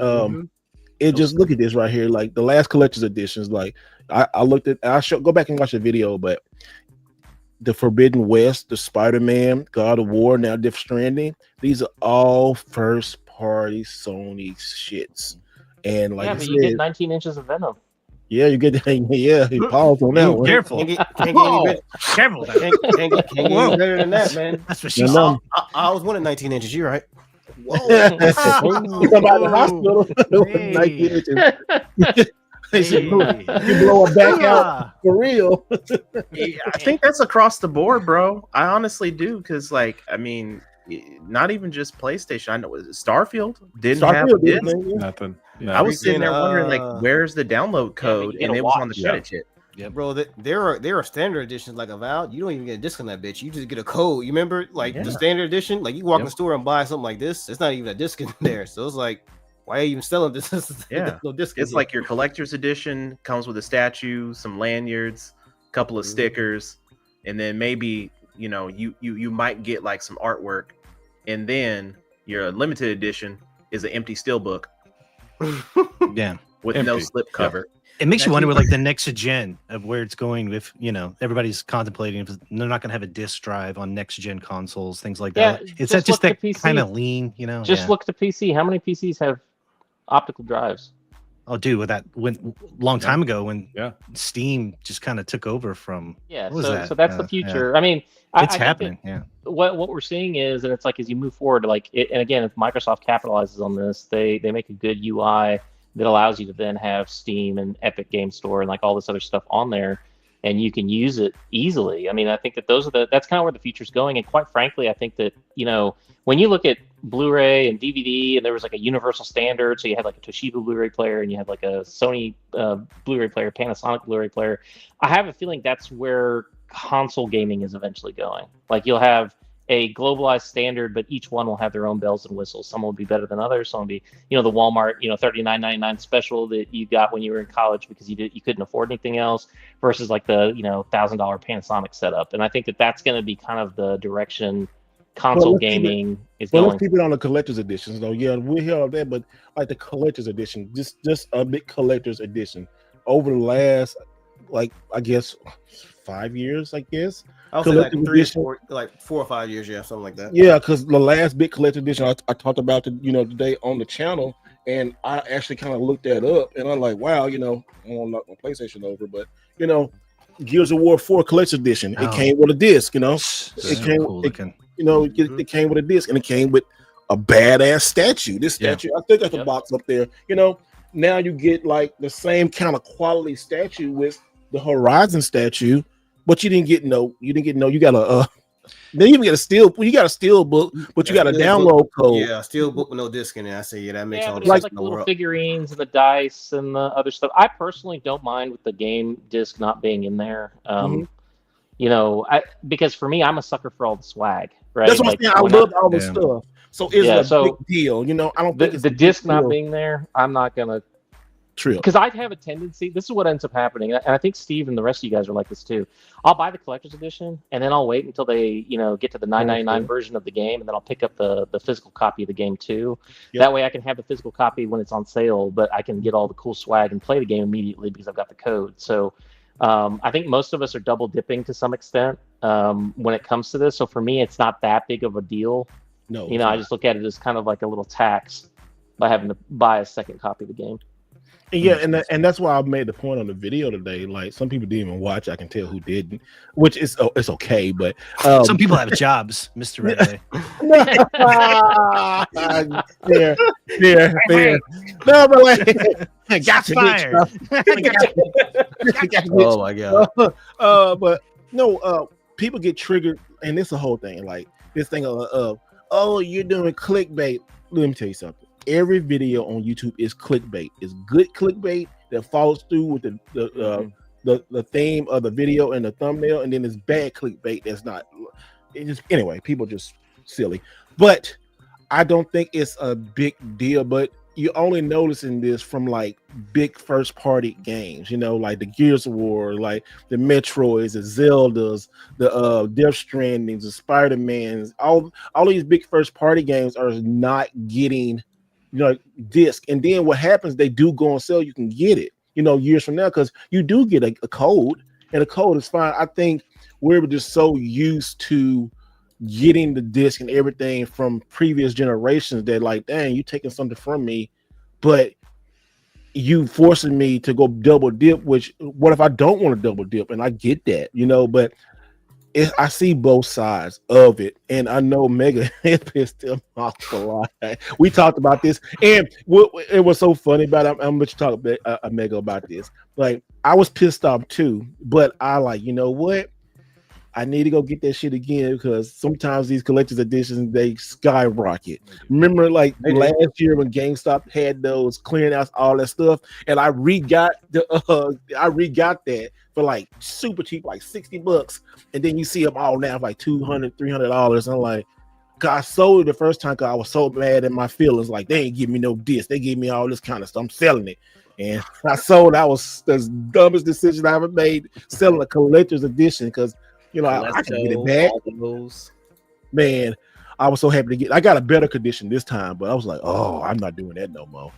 it just look at this right here, like the last collector's editions. Like I looked at, go back and watch the video, but the Forbidden West, the Spider-Man, God of War, now Death Stranding, these are all first party Sony shits. And like but you get 19 inches of Venom. Yeah, you get that. Yeah, he paused on that one. Careful. Careful. Can't get any better than that, man. That's what she said. I was 1 at 19 inches. You're right. Whoa. You come out of the hospital. 19 inches. You blow a back out for real. I think that's across the board, bro. I honestly do, because not even just PlayStation. I know Starfield didn't have nothing. No. I was sitting there wondering, where's the download code, and it was on the credit chip. Yeah, bro. There are standard editions like Avowed. You don't even get a disc on that bitch. You just get a code. You remember, the standard edition? Like you walk in the store and buy something like this. It's not even a disc in there. So it's like, why are you even selling this? No disc. It's like your collector's edition comes with a statue, some lanyards, a couple of stickers, and then maybe you might get like some artwork, and then your limited edition is an empty steelbook. Yeah, with no slip cover. It makes you wonder with the next gen of where it's going. If everybody's contemplating if they're not going to have a disk drive on next gen consoles, things like that. It's just that kind of lean, Just look to PC. How many PCs have optical drives? Oh, dude, with that long time ago when Steam just kind of took over from. Yeah, so that's the future. Yeah. It's happening. Yeah. What we're seeing is, and it's like as you move forward, and again, if Microsoft capitalizes on this, they make a good UI that allows you to then have Steam and Epic Game Store and like all this other stuff on there. and you can use it easily. I mean, I think that that's kind of where the future's going. And quite frankly, I think that, when you look at Blu-ray and DVD, and there was like a universal standard, so you had like a Toshiba Blu-ray player and you had like a Sony Blu-ray player, Panasonic Blu-ray player. I have a feeling that's where console gaming is eventually going. Like, you'll have a globalized standard, but each one will have their own bells and whistles. Some will be better than others. Some will be, the Walmart, $39.99 special that you got when you were in college because you couldn't afford anything else, versus like the $1,000 Panasonic setup. And I think that that's going to be kind of the direction console gaming is going. Let's keep it on the collector's editions, though. Yeah, we'll hear all that, but like the collector's edition, just a big collector's edition over the last, like, I guess 5 years, I guess. I would say like 4 or 5 years, yeah, something like that. Yeah, because the last big collector edition I talked about, today on the channel, and I actually kind of looked that up, and I'm like, wow, I don't knock my PlayStation over, but Gears of War 4 collector edition, it came with a disc, it came, cool it came with a disc, and it came with a badass statue. This statue, I think that's a box up there. Now you get like the same kind of quality statue with the Horizon statue. But you didn't get you got a then you get a steel book, but you got a download code. Yeah, a steel book with no disc in it. I say, that makes all the like the little figurines and the dice and the other stuff. I personally don't mind with the game disc not being in there. Because for me, I'm a sucker for all the swag, right? That's what I'm saying. I love all the stuff. So it's a big deal, I don't think the disc not being there, I'm not gonna. Because I have a tendency, this is what ends up happening, and I think Steve and the rest of you guys are like this too. I'll buy the collector's edition, and then I'll wait until they, get to the $9.99 version of the game, and then I'll pick up the physical copy of the game too. Yep. That way I can have the physical copy when it's on sale, but I can get all the cool swag and play the game immediately because I've got the code. So I think most of us are double dipping to some extent when it comes to this. So for me, it's not that big of a deal. No, I just look at it as kind of like a little tax by having to buy a second copy of the game. Yeah, and that's why I made the point on the video today. Like, some people didn't even watch. I can tell who didn't, which is it's okay. But some people have jobs, Mr. Red. Fair. No, but like, got fired. Oh my god. But no, people get triggered, and it's a whole thing. Like this thing of you're doing clickbait. Let me tell you something. Every video on YouTube is clickbait. It's good clickbait that follows through with the theme of the video and the thumbnail, and then it's bad clickbait that's not. Anyway, people just silly. But I don't think it's a big deal. But you're only noticing this from like big first party games, like the Gears of War, like the Metroids, the Zeldas, the Death Strandings, the Spider-Mans. All these big first party games are not getting disc, and then what happens, they do go on sale. You can get it years from now, because you do get a code, and the code is fine. I think we're just so used to getting the disc and everything from previous generations that, like, dang, you taking something from me, but you forcing me to go double dip, which what if I don't want to double dip? And I get that, but I see both sides of it, and I know Mega pissed him off a lot. We talked about this, and it was so funny about it. I'm gonna let you talk Mega about this. Like, I was pissed off too, but I like, what? I need to go get that shit again, because sometimes these collector's editions, they skyrocket. Remember, like last year when GameStop had those clearing out all that stuff, and I re-got that for like super cheap, like $60, and then you see them all now for like $200, $300. I'm like, God, I sold it the first time because I was so mad at my feelings. Like, they ain't give me no disc, they gave me all this kind of stuff. I'm selling it, and I sold. I was the dumbest decision I ever made, selling a collector's edition, because I can get it back. Man, I was so happy to get. I got a better condition this time, but I was like, oh, I'm not doing that no more.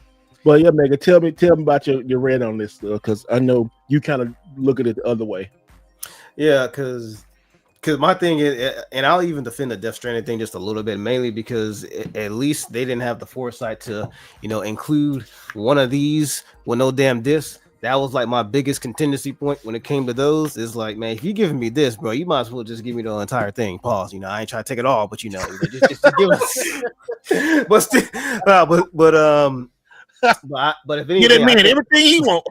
But yeah, Mega, tell me about your red on this, because I know you kind of look at it the other way. Yeah, because my thing is, and I'll even defend the Death Stranding thing just a little bit, mainly because at least they didn't have the foresight to, include one of these with no damn disc. That was like my biggest contingency point when it came to those. Is like, man, if you're giving me this, bro, you might as well just give me the entire thing. Pause. I ain't trying to take it all, but just give us. but But if Get that anything, man everything he wants.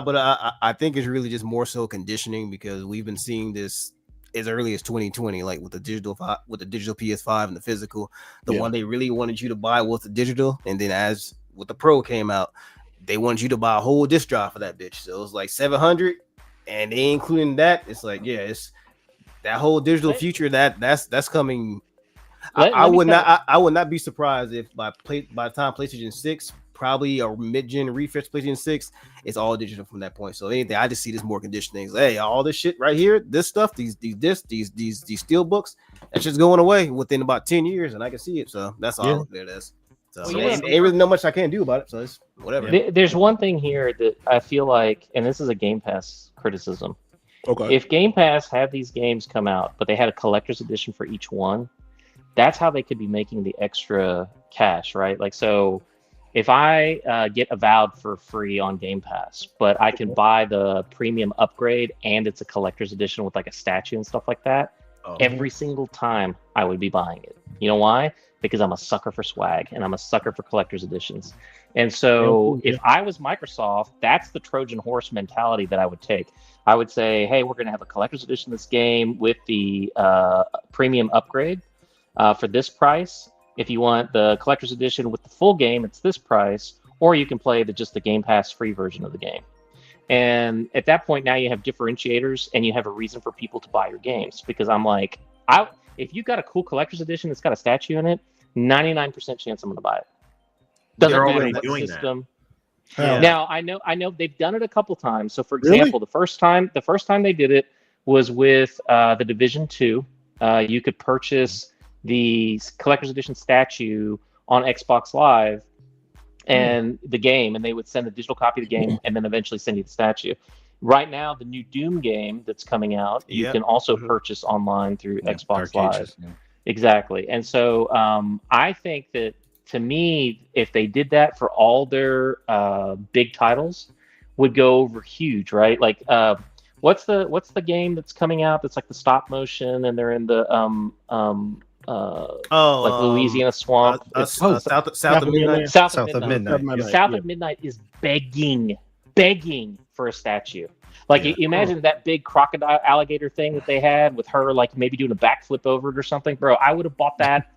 but I think it's really just more so conditioning because we've been seeing this as early as 2020, like with the digital PS5 and the physical. The one they really wanted you to buy was the digital, and then as with the Pro came out, they wanted you to buy a whole disc drive for that bitch. So it was like $700, and they including that. It's like it's that whole digital future that's coming. I would not be surprised if by the time PlayStation 6, probably a mid-gen refresh PlayStation 6, it's all digital from that point. So anything, I just see this more conditioning. Hey, all this shit right here, this stuff, these discs, these steel books, that's just going away within about 10 years, and I can see it. So that's all there it is. So ain't really not much I can do about it. So it's whatever. There's one thing here that I feel like, and this is a Game Pass criticism. Okay. If Game Pass had these games come out, but they had a collector's edition for each one, that's how they could be making the extra cash, right? Like, so if I get Avowed for free on Game Pass, but I can buy the premium upgrade and it's a collector's edition with like a statue and stuff like that, every single time I would be buying it. You know why? Because I'm a sucker for swag and I'm a sucker for collector's editions. And so if I was Microsoft, that's the Trojan horse mentality that I would take. I would say, hey, we're going to have a collector's edition of this game with the premium upgrade. For this price. If you want the collector's edition with the full game, it's this price, or you can play just the Game Pass free version of the game. And at that point, now you have differentiators and you have a reason for people to buy your games. Because I'm like, if you got a cool collector's edition that's got a statue in it, 99% chance I'm going to buy it. Doesn't matter what system. That. Now I know they've done it a couple times. So for example, the first time they did it was with the Division 2. You could purchase the collector's edition statue on Xbox Live and the game, and they would send a digital copy of the game and then eventually send you the statue. Right now, the new Doom game that's coming out, you can also purchase online through Xbox Live. Exactly. And so I think that, to me, if they did that for all their big titles, would go over huge, right? Like, what's the game that's coming out that's like the stop motion and they're in the like Louisiana swamp. South of Midnight. South of Midnight is begging for a statue. Like, you imagine that big crocodile alligator thing that they had with her, like maybe doing a backflip over it or something, bro. I would have bought that.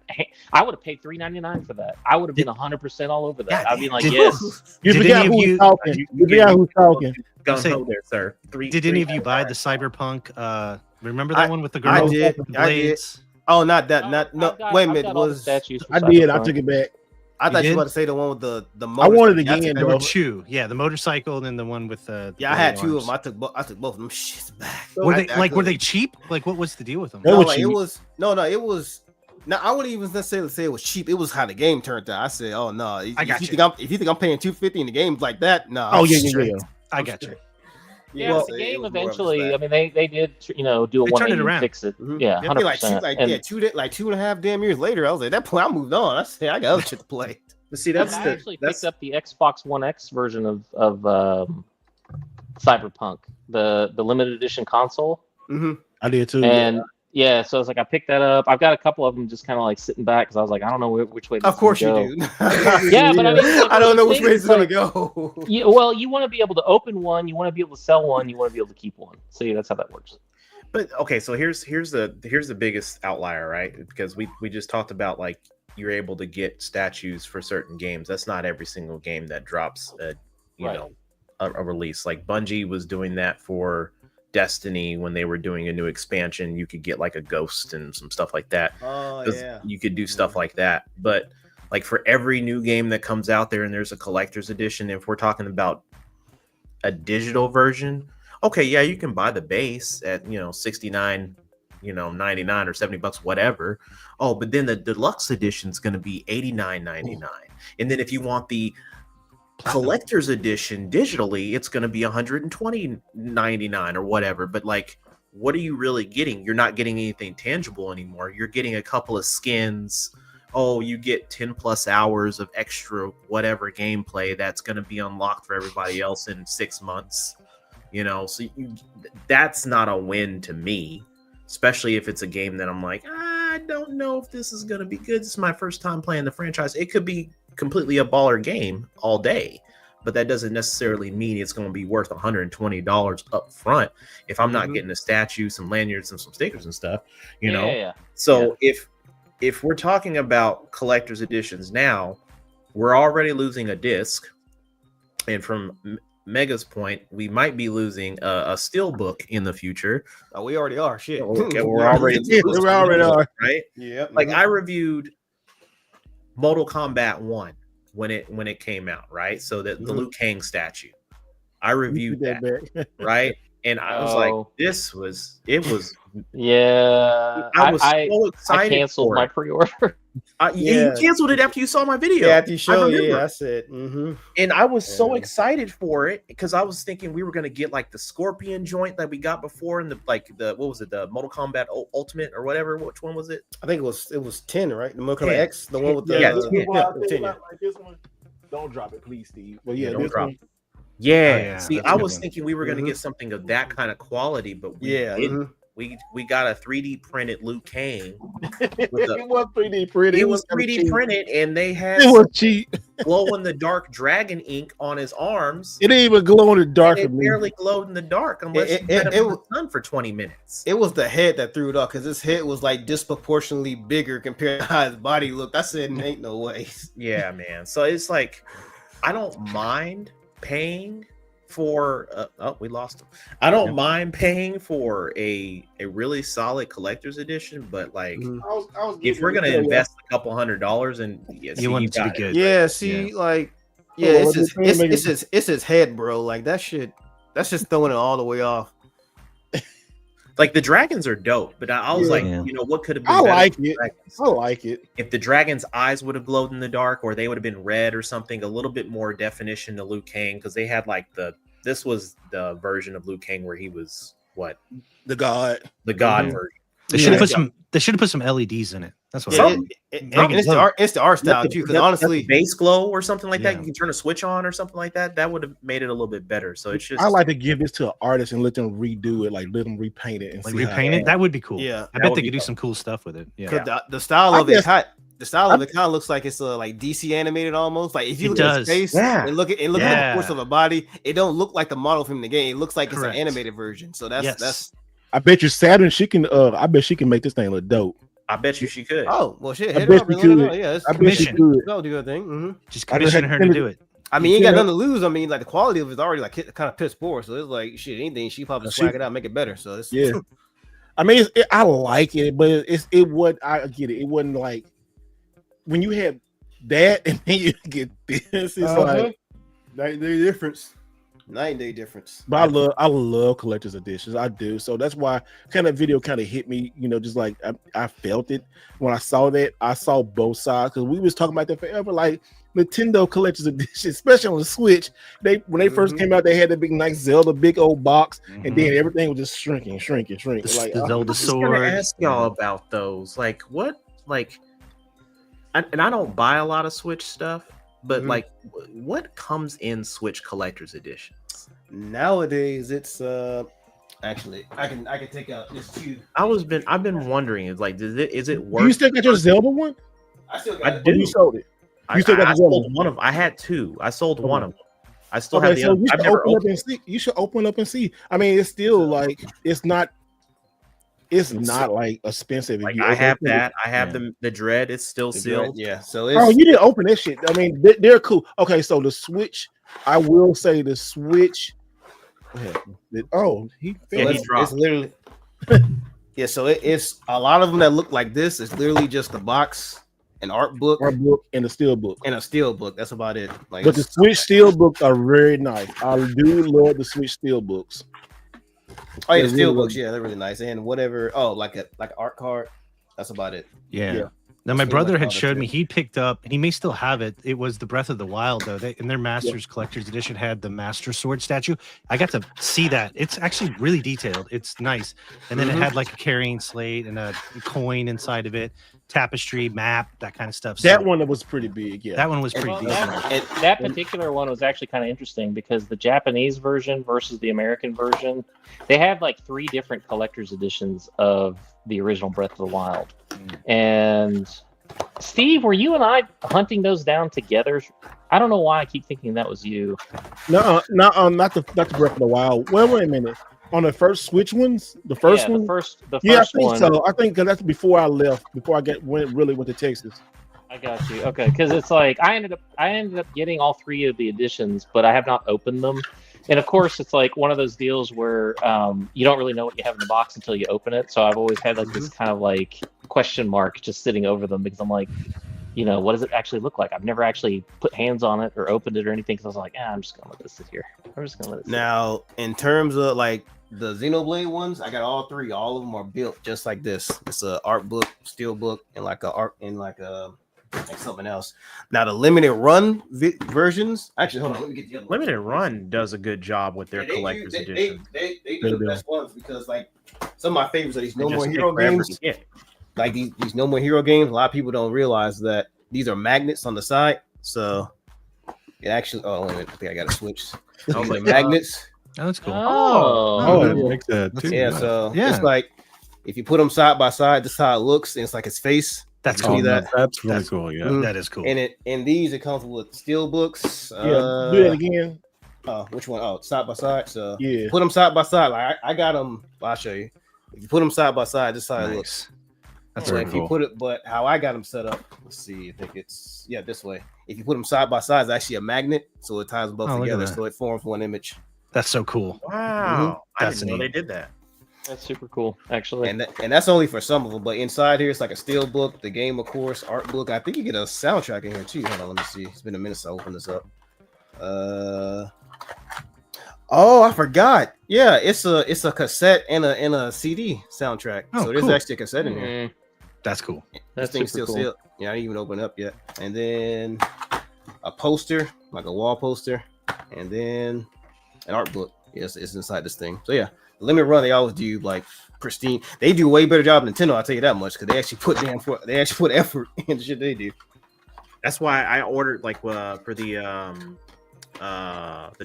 I would have paid $3.99 for that. I would have been 100% all over that. I'd be like, yes. You forgot who's talking. You forgot who's talking. There, sir. Did any of you buy the Cyberpunk? Remember that one with the girl? I did. Oh, not that. Wait a minute. I did. I took it back. I thought you were about to say the one with the motor. I wanted again. There were two. Yeah, the motorcycle and then the one with the. I had two of them. I took both of them shits back. Were they cheap? Like, what was the deal with them? No, it was. Now, I wouldn't even necessarily say it was cheap. It was how the game turned out. I said, "Oh no, if you think I'm paying $250 in the games like that, no." Oh yeah. I got you. Yeah, the game eventually. I mean, they did do a 180 and fix it. Mm-hmm. Yeah, 100%. Like 2.5 damn years later, I was like, at that point, I moved on. I said, I got other shit to play. But see, I actually picked up the Xbox One X version of Cyberpunk, the limited edition console. Mm-hmm. I did too. And yeah, so it's like I picked that up. I've got a couple of them just kind of like sitting back because I was like, I don't know which way. Of course you do. Yeah, but I mean, look, I don't know which way it's gonna go. You want to be able to open one, you want to be able to sell one, you want to be able to keep one. So yeah, that's how that works. But okay, so here's the biggest outlier, right? Because we just talked about, like, you're able to get statues for certain games. That's not every single game that drops a release. Like Bungie was doing that for Destiny when they were doing a new expansion. You could get like a ghost and some stuff like that. Oh yeah, you could do stuff like that. But like for every new game that comes out there and there's a collector's edition, if we're talking about a digital version, okay, yeah, you can buy the base at $69, $99 or $70, whatever. Oh, but then the deluxe edition is going to be $89.99, and then if you want the collector's edition digitally, it's going to be $120.99 or whatever. But like, what are you really getting? You're not getting anything tangible anymore. You're getting a couple of skins. Oh, you get 10 plus hours of extra whatever gameplay that's going to be unlocked for everybody else in 6 months. So that's not a win to me, especially if it's a game that I'm like, I don't know if this is going to be good. This is my first time playing the franchise. It could be completely a baller game all day. But that doesn't necessarily mean it's going to be worth $120 up front if I'm not getting a statue, some lanyards, and some stickers and stuff, you know? Yeah. So if we're talking about collector's editions now, we're already losing a disc. And from Mega's point, we might be losing a steel book in the future. Oh, we already are. Shit. Okay, we already are. Right? Yeah. Like I reviewed Mortal Kombat 1 when it came out, right? So that the Liu Kang statue. I reviewed that, right? And I was like, it was yeah. I was so excited. I canceled my pre-order. You canceled it after you saw my video. Yeah, after you showed it, I said, and I was so excited for it because I was thinking we were gonna get like the scorpion joint that we got before in the what was it, the Mortal Kombat Ultimate or whatever? Which one was it? I think it was 10, right? The Mortal Kombat X, the one with the 10. Like this one. Don't drop it, please, Steve. But yeah, don't drop it. Yeah. See, I was thinking we were gonna get something of that kind of quality, but we didn't. We got a 3D printed Liu Kang. It was 3D printed. It was 3D printed, and they had it was cheap. glow in the dark dragon ink on his arms. It didn't even glow in the dark. It barely glowed in the dark unless you had it in the sun for 20 minutes. It was the head that threw it off because his head was like disproportionately bigger compared to how his body looked. I said, ain't no way. Yeah, man. So it's like, I don't mind paying for we lost him. I don't mind paying for a really solid collector's edition, but like if we're gonna invest a couple $100 and you want it to be good. It's his head, bro. Like that's just throwing it all the way off. Like the dragons are dope, but I was like, what could have been? I like it. If the dragon's eyes would have glowed in the dark, or they would have been red or something, a little bit more definition to Liu Kang, because they had like this was the version of Liu Kang where he was the god version. They should have put some LEDs in it. That's what it's the art style too. Because honestly, base glow or something like that, you can turn a switch on or something like that. That would have made it a little bit better. So it's just, I like to give this to an artist and let them redo it, like let them repaint it and repaint it. That would be cool. Yeah, I bet they could do some cool stuff with it. Yeah, the style of it. The style of it kind of looks like it's like DC animated almost. Like if you look at his face and look at the force of a body, it don't look like the model from the game. It looks like it's an animated version. So that's. I bet you Saturn she can. I bet she can make this thing look dope. I bet you she could. Oh well, shit. I bet she could. Yeah, I bet she could. Go do your thing. Just commission her to do it. I mean, you ain't got nothing to lose. I mean, like the quality of it's already like kind of piss poor. So it's like shit. Anything she probably swag it out, make it better. So it's I mean, I like it, but it would. I get it. It wasn't like when you had that and then you get this. It's like night and day difference. Night and day difference. But I love collector's editions. I do. So that's why kind of video kind of hit me. Just like I felt it when I saw that. I saw both sides because we was talking about that forever. Like Nintendo collector's edition, especially on the Switch. When they first came out, they had the big nice Zelda big old box, and then everything was just shrinking. Like the Zelda sword. I was gonna ask y'all about those. Like what? Like, and I don't buy a lot of Switch stuff. But like, what comes in Switch collector's editions? Nowadays, it's actually I can take out this cube. I've been wondering, is it worth? Do you still got your Zelda one? I still got it. Do. You sold it. I sold one of. I had two. I sold one of them. I still have the other. I've never opened it. You should open up and see. I mean, it's still like it's not like expensive. Like I have that. I have the Dread. It's still sealed. Yeah. So you didn't open that shit. I mean, they're cool. Okay, so the Switch. I will say the Switch. He dropped. It's literally. Yeah. So it's a lot of them that look like this. It's literally just a box, an art book, and a steel book. That's about it. Like, but the Switch steel books are very nice. I do love the Switch steel books. Oh yeah, the steel books, they're really nice. And whatever, like an art card. That's about it. Yeah. Now my brother had showed me he picked up, and he may still have it. It was the Breath of the Wild though. In their Masters Collector's Edition had the Master Sword statue. I got to see that. It's actually really detailed. It's nice. And then it had like a carrying slate and a coin inside of it, tapestry, map, that kind of stuff. That one was pretty big. Yeah, that one was pretty decent. That particular one was actually kind of interesting because the Japanese version versus the American version, they have like 3 different collector's editions of the original Breath of the Wild. And Steve, were you and I hunting those down together? I don't know why I keep thinking that was you. No, not the Breath of the Wild. Well, wait a minute. On the first Switch ones, the first one. The first I think one. so. I think because that's before I left. Before I went to Texas. I got you. Okay, because it's like I ended up getting all 3 of the editions, but I have not opened them. And of course, it's like one of those deals where you don't really know what you have in the box until you open it. So I've always had like this kind of like question mark just sitting over them because I'm like, what does it actually look like? I've never actually put hands on it or opened it or anything because I was like, I'm just gonna let this sit here. I'm just gonna let it sit. Now, in terms of like the Xenoblade ones, I got all 3. All of them are built just like this. It's a art book, steel book, and like something else. Now the limited run versions. Actually, hold on. Let me get the other Limited Run does a good job with their collector's edition. They do the best ones because like some of my favorites are these No More Hero games. Like these No More Hero games. A lot of people don't realize that these are magnets on the side. So it actually. Oh, wait a minute. I think I got to switch. These are magnets. Oh, that's cool. It makes that too. Yeah. So it's like if you put them side by side, this is how it looks. And it's like his face. That's cool. That's really cool. Yeah, that is cool. And these it comes with steel books. Do that again. Which one? Oh, side by side. So put them side by side. Like I got them. I'll show you. If you put them side by side, this is how it looks. That's so very if cool. you put it, but how I got them set up. Let's see. I think it's this way. If you put them side by side, it's actually a magnet, so it ties both together, so it forms one image. That's so cool. Wow, I didn't know neat. they did that. That's super cool, actually. And that's only for some of them. But inside here, it's like a steel book, the game, of course, art book. I think you get a soundtrack in here too. Hold on, let me see. It's been a minute since I opened this up. Oh, I forgot. Yeah, it's a cassette and a CD soundtrack. So there's actually a cassette in here. That's cool. This thing's still sealed. Yeah, I didn't even open it up yet. And then a poster, like a wall poster, and then an art book. Yes, it's inside this thing. So yeah. Limit Run, they always do like pristine. They do a way better job than Nintendo, I'll tell you that much, because they actually put effort in the shit they do. That's why I ordered like for the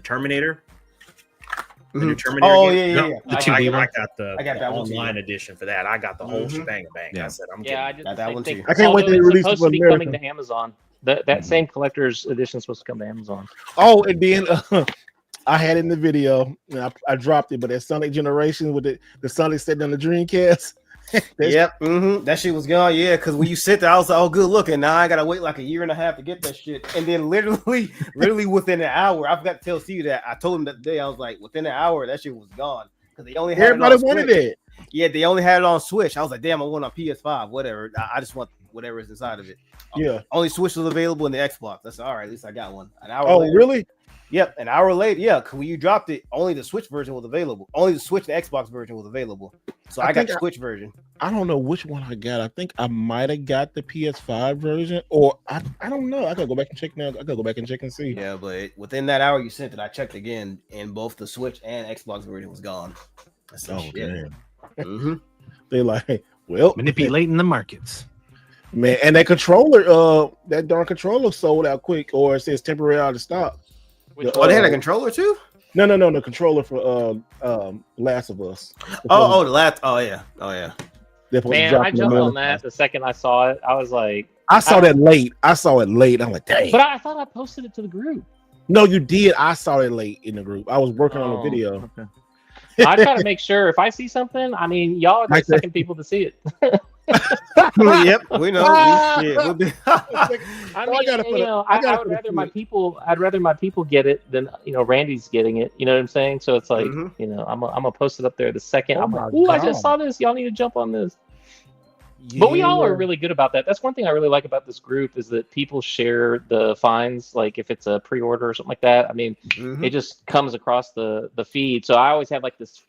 Terminator. The new Terminator game. Yeah. I got the that online edition for that. I got the whole shebang bang. Yeah. I said I'm I getting did that one too. I can't wait till they release it supposed for to be America. coming to Amazon. That same collector's edition is supposed to come to Amazon. Oh, and then I had it in the video, and I dropped it, but that Sonic Generation with the Sonic sitting on the Dreamcast. Yep, that shit was gone. Yeah, because when you sit there, I was like, "Oh, good looking." Now I gotta wait like a year and a half to get that shit, and then literally within an hour, I forgot to tell Steve that I told him that day. I was like, within an hour, that shit was gone because they only had everybody it on wanted Switch. it. Yeah, they only had it on Switch. I was like, damn, I want on PS5, whatever. I just want whatever is inside of it. Yeah, only Switch was available in the Xbox. That's all right. At least I got one. An hour. Oh, later, really? Yep, an hour later. Yeah, because when you dropped it, only the Switch version was available. Only the Switch and Xbox version was available. So I got the Switch version. I don't know which one I got. I think I might have got the PS5 version, or I don't know. I gotta go back and check now. I gotta go back and check and see. Yeah, but within that hour you sent it, I checked again, and both the Switch and Xbox version was gone. That's some shit. They like, well, manipulating the markets. Man, and that controller, that darn controller sold out quick, or it says temporary out of stock. They had a controller too? No, the controller for Last of Us. The last. Oh yeah. Man, I jumped on that the second I saw it. I was like, I saw that late. I'm like, dang. But I thought I posted it to the group. No, you did. I saw it late in the group. I was working on the video. Okay. I try to make sure if I see something, I mean, y'all are the second people to see it. Yep, we know. I mean, I'd rather my people get it than Randy's getting it. You know what I'm saying? So it's like I'm gonna post it up there the second. I'm like, ooh, I just saw this. Y'all need to jump on this. Yeah. But we all are really good about that. That's one thing I really like about this group is that people share the finds. Like if it's a pre-order or something like that, I mean, it just comes across the feed. So I always have like this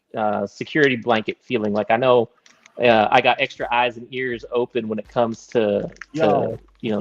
security blanket feeling. Like I know I got extra eyes and ears open when it comes to the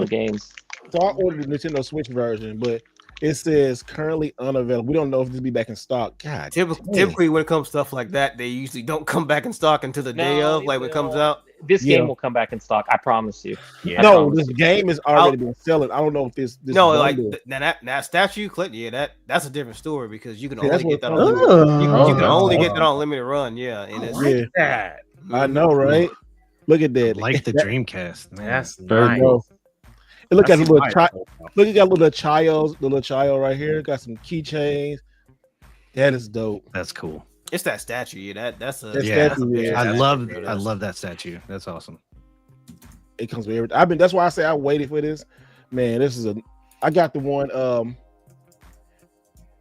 games. So I ordered the Nintendo Switch version, but it says currently unavailable. We don't know if this will be back in stock. God, typically when it comes to stuff like that, they usually don't come back in stock until the day of, like when it comes out. This game will come back in stock. I promise you. Yeah. No, this game is already been selling. I don't know if this like that statue clip. Yeah, that's a different story because you can only get that on you can only get that on limited run. Yeah, and it's that. I know, right? Look at that. Like the Dreamcast. That's nice. It look I at a see little mine. child. Look, you got a the little child right here. Got some keychains. That is dope. That's cool. It's that statue. Yeah, that's a That Yeah. statue, yeah. I love That's- that statue. That's awesome. It comes with everything. That's why I say I waited for this. Man, this is I got the one.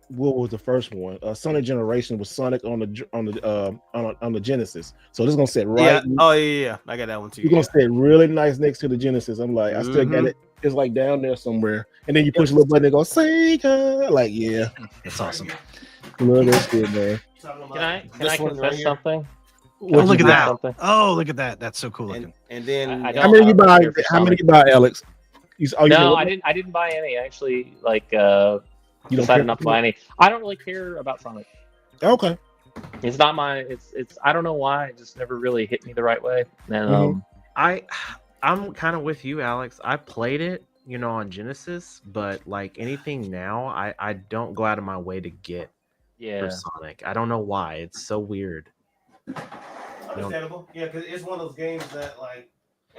What was the first one? Sonic Generation was Sonic on the Genesis. So this is gonna sit right. Yeah. Oh yeah. I got that one too. You're gonna sit really nice next to the Genesis. I'm like, I still got it. It's like down there somewhere. And then you push a little button and go Sega. Like, yeah. That's awesome. Love that shit, man. Can I confess something? Oh, look at that. Something? Oh, look at that. That's so cool looking. And then I How many you buy? care for How many Sonic. you buy, Alex? No, I didn't buy any. I actually You don't decided care? not to buy any. I don't really care about Sonic. Okay. It's not my. It's. I don't know why. It just never really hit me the right way. And I'm kind of with you, Alex. I played it, on Genesis, but like anything now, I don't go out of my way to get for Sonic. I don't know why. It's so weird. understandable. Yeah, because it's one of those games that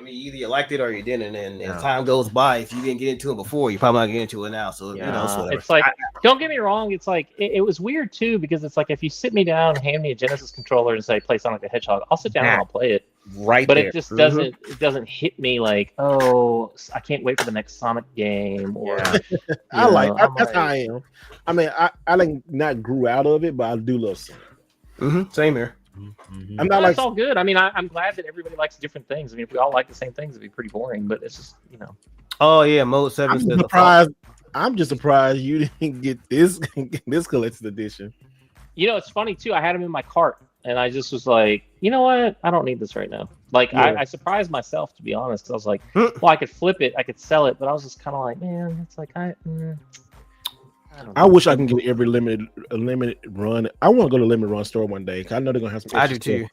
either you liked it or you didn't, and as time goes by, if you didn't get into it before, you're probably not getting into it now. So it's like, don't get me wrong, it's like it was weird too, because it's like if you sit me down, hand me a Genesis controller, and say play Sonic the Hedgehog, I'll sit down and I'll play it. Right, but there. it just doesn't hit me like, oh, I can't wait for the next Sonic game. Or that's how I am. I mean, I like not grew out of it, but I do love Sonic. Same here. I'm not it's all good. I mean, I'm glad that everybody likes different things. I mean, if we all like the same things, it'd be pretty boring. But it's just, Oh yeah, Mode 7 says I'm just surprised you didn't get this collector's edition. It's funny too. I had them in my cart, and I just was like, you know what? I don't need this right now. Like, I surprised myself, to be honest. I was like, well, I could flip it, I could sell it, but I was just kind of like, man, it's like I wish I can get every limited run. I want to go to limited run store one day. I know they're gonna have some. I do too.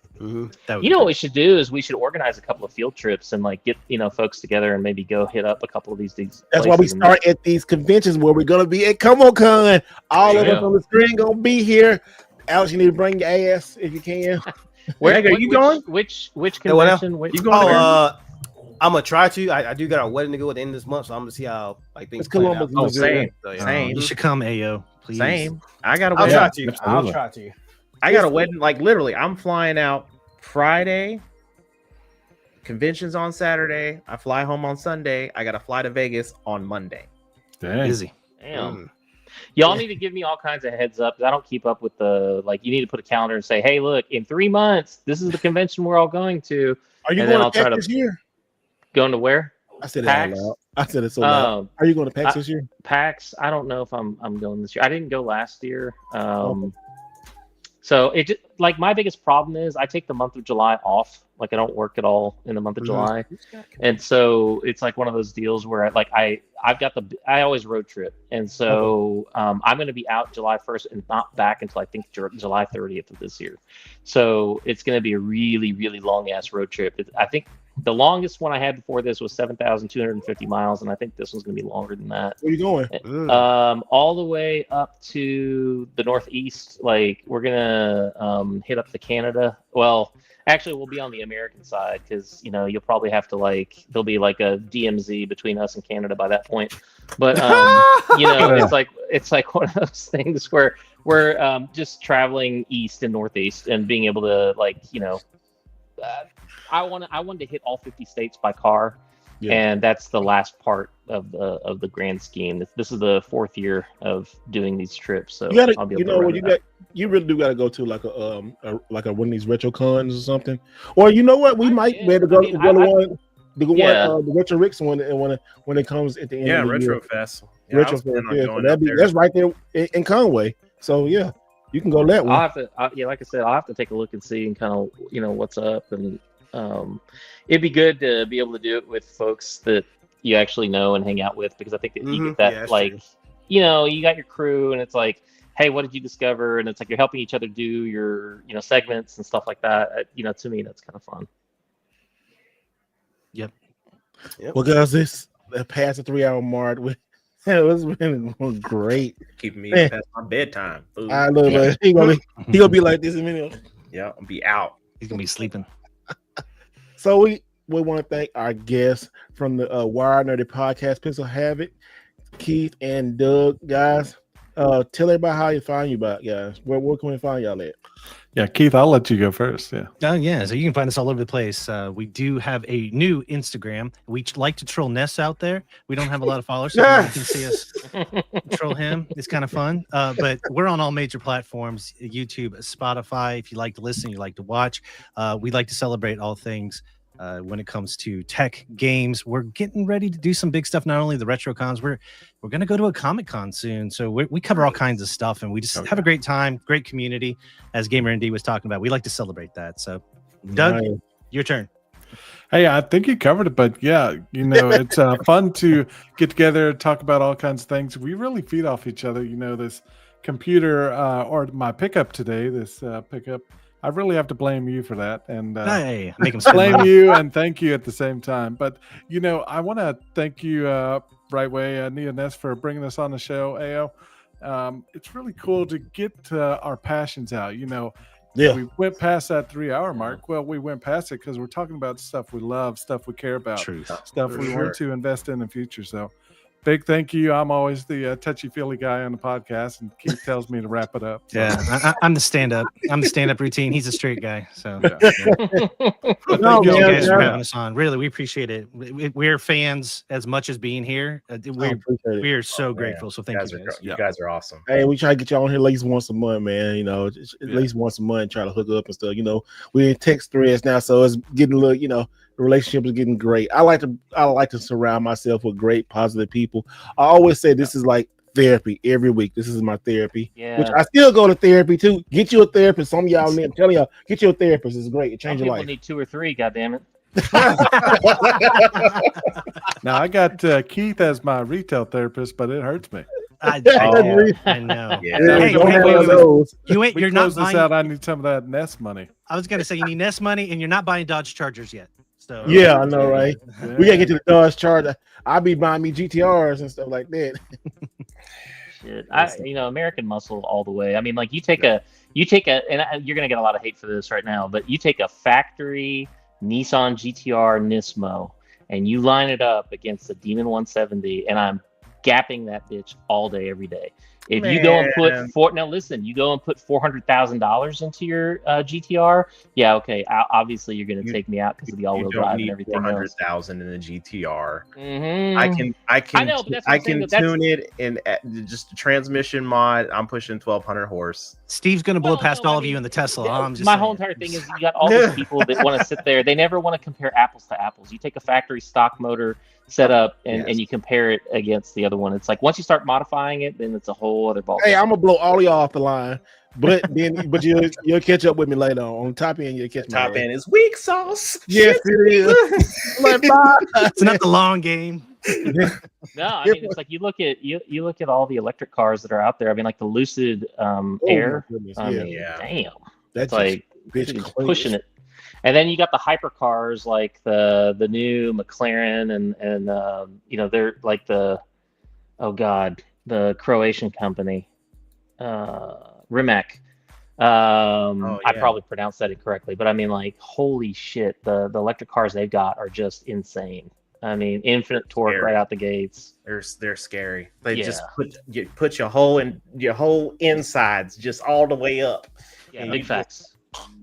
What we should do is we should organize a couple of field trips and like get folks together and maybe go hit up a couple of these. That's why we start at these conventions where we're gonna be at ComoCon. All of us on the screen gonna be here. Alex, you need to bring your ass if you can. Where are you going? Which convention? You going? I'm gonna try to. I do got a wedding to go at the end of this month, so I'm gonna see how things. It's Columbus. Oh, same. You should come, Ayo. Please. Same. I got a I'll wedding. try to. I got a wedding. Like literally, I'm flying out Friday. Convention's on Saturday. I fly home on Sunday. I got to fly to Vegas on Monday. Dang. Busy. Damn. Y'all need to give me all kinds of heads up. I don't keep up with the you need to put a calendar and say, hey, look, in 3 months, this is the convention we're all going to. Are you going to PAX this year? Going to where? I said it out loud. I said it so loud. Are you going to PAX this year? PAX, I don't know if I'm going this year. I didn't go last year. So it just, my biggest problem is I take the month of July off. Like I don't work at all in the month of July, and so it's like one of those deals where I always road trip, and so I'm going to be out July 1st and not back until I think July 30th of this year. So it's going to be a really, really long ass road trip. I think the longest one I had before this was 7,250 miles, and I think this one's going to be longer than that. Where are you going? All the way up to the northeast. Like we're gonna hit up the Canada. Well, actually, we'll be on the American side because you'll probably have to there'll be like a DMZ between us and Canada by that point. But it's like one of those things where we're just traveling east and northeast and being able to I wanted to hit all 50 states by car, and that's the last part of the grand scheme. This is the 4th year of doing these trips, so I'll be able to you really do got to go to like a one of these retro cons or something. Or you know what, we might be able to go to one. The Retro Ricks one, when it comes at the end of the Retro year. Fest. Retro Fest. That's right there in Conway. So yeah, you can go that way. I'll have to, like I said, I'll have to take a look and see and kind of what's up, and it'd be good to be able to do it with folks that you actually know and hang out with, because I think that you get that you got your crew and it's like, hey, what did you discover? And it's like you're helping each other do your segments and stuff like that. To me, that's kind of fun. Yep. Well, guys, this past the 3-hour mark. It's been great. Keeping me past my bedtime. Food. I love it. He gonna be like this in a minute. Yeah, I'll be out. He's gonna be sleeping. So we we want to thank our guests from the Wired Nerdy Podcast. Pencil have it, Keith and Doug, guys. Tell everybody how you find you, guys. Where can we find y'all at? Yeah, Keith, I'll let you go first. Yeah. Yeah. So you can find us all over the place. We do have a new Instagram. We like to troll Ness out there. We don't have a lot of followers, so you can see us troll him. It's kind of fun. But we're on all major platforms: YouTube, Spotify. If you like to listen, you like to watch. We like to celebrate all things. When it comes to tech games, we're getting ready to do some big stuff. Not only the retro cons, we're going to go to a Comic-Con soon. So we cover all kinds of stuff, and we just have a great time, great community. As Gamer ND was talking about, we like to celebrate that. So, Doug, your turn. Hey, I think you covered it, but yeah, it's fun to get together, talk about all kinds of things. We really feed off each other. This computer or my pickup today, this pickup. I really have to blame you for that, and hey, make him blame you and thank you at the same time. But I want to thank you right way, Neo Ness, for bringing us on the show. AO, it's really cool to get our passions out. We went past that 3-hour mark. Well, we went past it because we're talking about stuff we love, stuff we care about, stuff we want to invest in the future. So. Big thank you. I'm always the touchy-feely guy on the podcast, and Keith tells me to wrap it up. Yeah, I'm the stand-up. I'm the stand-up routine. He's a straight guy. So But thank you guys for having us on. Really, we appreciate it. We're fans as much as being here. We're so grateful. So thank you guys. You guys are awesome. Hey, we try to get y'all on here at least once a month, man. At least once a month, try to hook up and stuff. We're in text threads now, so it's getting a little, the relationship is getting great. I like to surround myself with great, positive people. I always say this is like therapy every week. This is my therapy, which I still go to therapy too. Get you a therapist. Some of y'all I'm telling y'all, get you a therapist. It's great. It changes your life. People need 2 or 3. Goddammit. Now I got Keith as my retail therapist, but it hurts me. I know. Yeah. Hey, you're not buying. Out. I need some of that Nest money. I was gonna say you need Nest money, and you're not buying Dodge Chargers yet. So yeah, I know, right? Yeah. We gotta get to the Dodge Charger. I'll be buying me GTRs and stuff like that. Shit, American muscle all the way. I mean, like you take a, and you're gonna get a lot of hate for this right now, but you take a factory Nissan GTR Nismo and you line it up against the Demon 170, and I'm gapping that bitch all day, every day. If you go and put you go and put $400,000 into your GTR, yeah, okay. Obviously, you're going to take me out because of the all-wheel drive and everything else. $400,000 in the GTR. Mm-hmm. I can tune it in just a transmission mod. I'm pushing 1,200 horse. Steve's going to blow past all of you in the Tesla. My whole entire thing is you got all these people that want to sit there. They never want to compare apples to apples. You take a factory stock motor set up and you compare it against the other one. It's like once you start modifying it, then it's a whole other ball. Hey, I'm gonna blow all y'all off the line, but you'll catch up with me later on top end. You'll catch top end is weak sauce. Yes, it is. It's not the long game. No, I mean it's like you look at all the electric cars that are out there. I mean, like the Lucid Air. Damn, that's like pushing it. And then you got the hypercars like the new McLaren and they're like the Croatian company, Rimac. I probably pronounced that incorrectly, but I mean like holy shit, the electric cars they've got are just insane. I mean, infinite torque right out the gates. They're scary. They just put your whole insides just all the way up. Yeah, big facts.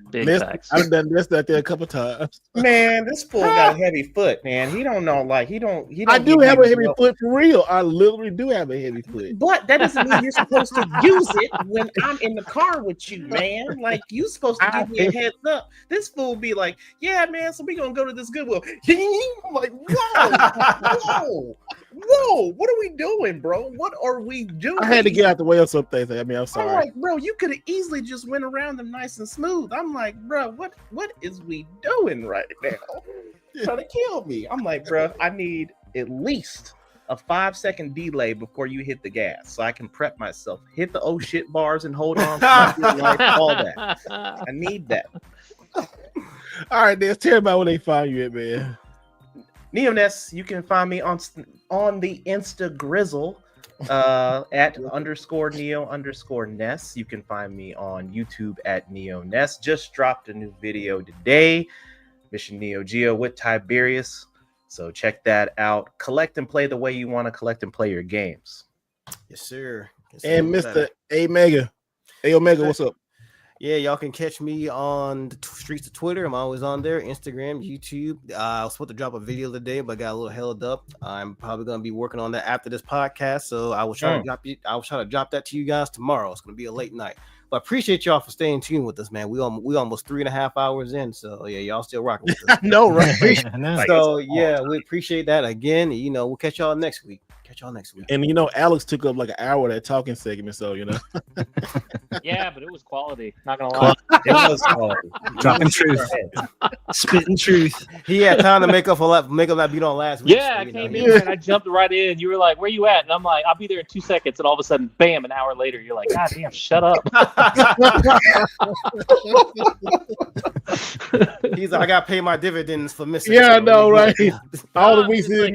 Facts. I've done this that there a couple times. Man, this fool got a heavy foot, man. He don't know, like he don't. I do have a heavy foot for real. I literally do have a heavy foot. But that doesn't mean you're supposed to use it when I'm in the car with you, man. Like you supposed to give me a heads up. This fool be like, yeah, man. So we gonna go to this Goodwill. I'm like, whoa, what are we doing, bro? What are we doing? I had to get out the way of some things. I mean, I'm sorry. I'm like, bro, you could have easily just went around them nice and smooth. I'm like, bro, what is we doing right now? Trying to kill me. I'm like, bro, I need at least a 5-second delay before you hit the gas so I can prep myself. Hit the oh shit bars and hold on to my life, all that. I need that. All right, then tell me about where they find you at, man. Neoness, you can find me on the Instagrizzle at _Neo_Ness. You can find me on YouTube at NeoNess. Just dropped a new video today. Mission Neo Geo with Tiberius. So check that out. Collect and play the way you want to collect and play your games. Yes, sir. And Mr. Omega. Hey, Omega, what's up? Yeah, y'all can catch me on the streets of Twitter. I'm always on there. Instagram, YouTube. I was supposed to drop a video today, but got a little held up. I'm probably gonna be working on that after this podcast. So I will try to drop that to you guys tomorrow. It's gonna be a late night. But appreciate y'all for staying tuned with us, man. We almost 3.5 hours in. So yeah, y'all still rocking with us. No, right? So yeah, we appreciate that again. We'll catch y'all next week. And Alex took up like an hour of that talking segment, so Yeah, but it was quality. Not gonna lie. It was quality. Dropping truth. Spitting truth. He had time to make up that beat on last week. Yeah, I came in and I jumped right in. You were like, "Where you at?" And I'm like, "I'll be there in 2 seconds." And all of a sudden, bam! An hour later, you're like, "God damn, shut up." He's like, "I got to pay my dividends for missing." Yeah, I know, right? All the weeks in.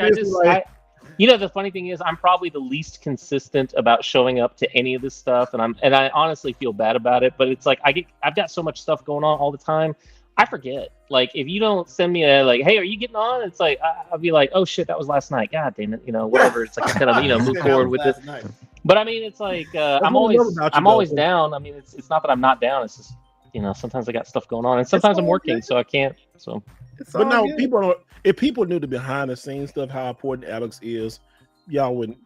The funny thing is, I'm probably the least consistent about showing up to any of this stuff, and I honestly feel bad about it. But it's like I've got so much stuff going on all the time, I forget. Like if you don't send me a "Hey, are you getting on?" It's like I'll be like, "Oh shit, that was last night." God damn it, whatever. It's like I kind of move forward with it. But I mean, it's like I'm always down. I mean, it's not that I'm not down. It's just sometimes I got stuff going on, and sometimes I'm working, so I can't. So. But no, if people knew the behind the scenes stuff, how important Alex is, y'all wouldn't.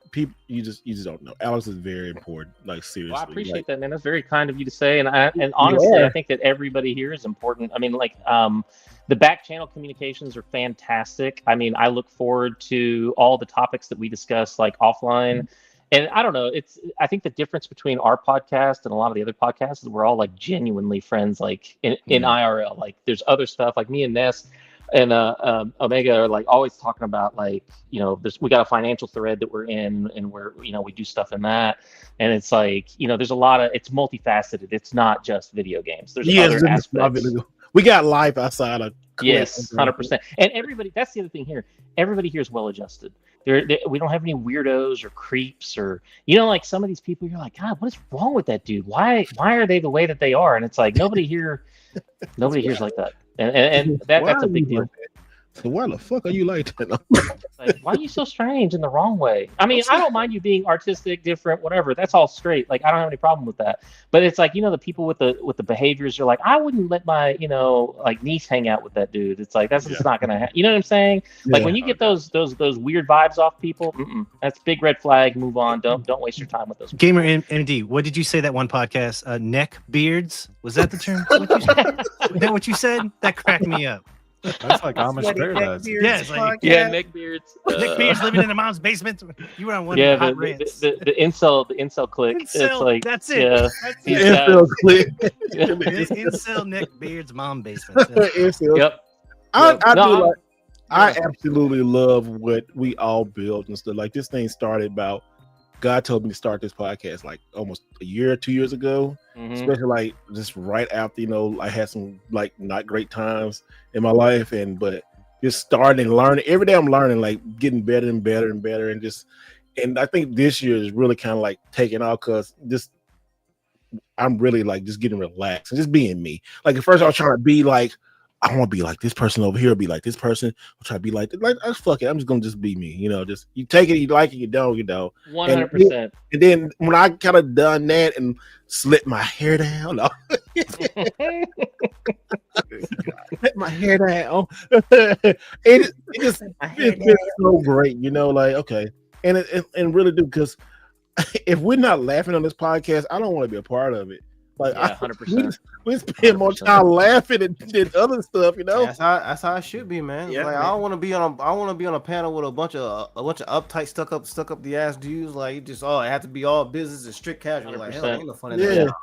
You just don't know. Alex is very important. Like seriously. Well, I appreciate that, man. That's very kind of you to say. And honestly, I think that everybody here is important. I mean, the back channel communications are fantastic. I mean, I look forward to all the topics that we discuss, like offline. And I don't know. I think the difference between our podcast and a lot of the other podcasts is we're all like genuinely friends, like in IRL. Like there's other stuff like me and Ness and Omega are like always talking about we got a financial thread that we're in, and we do stuff in that. And it's like, there's a lot of, it's multifaceted. It's not just video games. There's other aspects. We got life outside of. Yes, 100%. And everybody, that's the other thing here. Everybody here is well adjusted. We don't have any weirdos or creeps or, like some of these people, you're like, God, what is wrong with that dude? Why are they the way that they are? And it's like, nobody here's like that. And that's a big deal. So why the fuck are you like that? Like, why are you so strange in the wrong way? I mean, I don't mind you being artistic, different, whatever. That's all straight. Like, I don't have any problem with that. But it's like, the people with the behaviors are like, I wouldn't let my, niece hang out with that dude. It's like, that's just not gonna happen. You know what I'm saying? Like when you get those weird vibes off people, that's big red flag. Move on. Don't waste your time with those people. Gamer MD, what did you say that one podcast? Neck beards? Was that the term? Was that what you said? That cracked me up. That's like Amish paradise. Yes, neck beards. Neck beards living in a mom's basement. You were on one of the hot rants. The incel clique. It's like that's it. Yeah, that's the incel clique. Incel neck beards mom basement. Yep. I absolutely love what we all built and stuff. Like this thing started about. God told me to start this podcast like almost a year or 2 years ago, especially like just right after, I had some like not great times in my life. But just starting learning every day, I'm learning, like getting better and better and better. And I think this year is really kind of like taking off because I'm really like just getting relaxed and just being me. Like at first I was trying to be like, I want to be like this person over here, be like this person. I'll try to be like fuck it. I'm just gonna just be me, just you take it, you like it, you don't, 100%. And then when I kind of done that and slit my hair down, let my hair down. It just it's so great, like okay, and really do because if we're not laughing on this podcast, I don't want to be a part of it. Like 100%. We spend more time laughing than other stuff, That's how it should be, man. Yeah, like man. I want to be on a panel with a bunch of uptight, stuck up the ass dudes. Like it has to be all business and strict casual. 100%. Like hell, ain't no fun in that.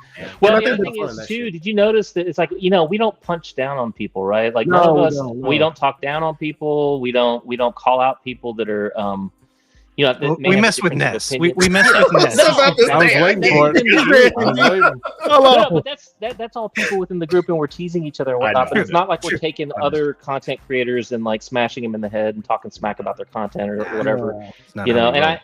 Well, the other thing is too. Did you notice that it's like we don't punch down on people, right? Like none of us. We don't talk down on people. We don't call out people that are we mess with Ness. We mess with Ness. I was waiting for it. No, but that's all people within the group, and we're teasing each other and whatnot. But it's not like we're taking other content creators and like smashing them in the head and talking smack about their content or whatever. And I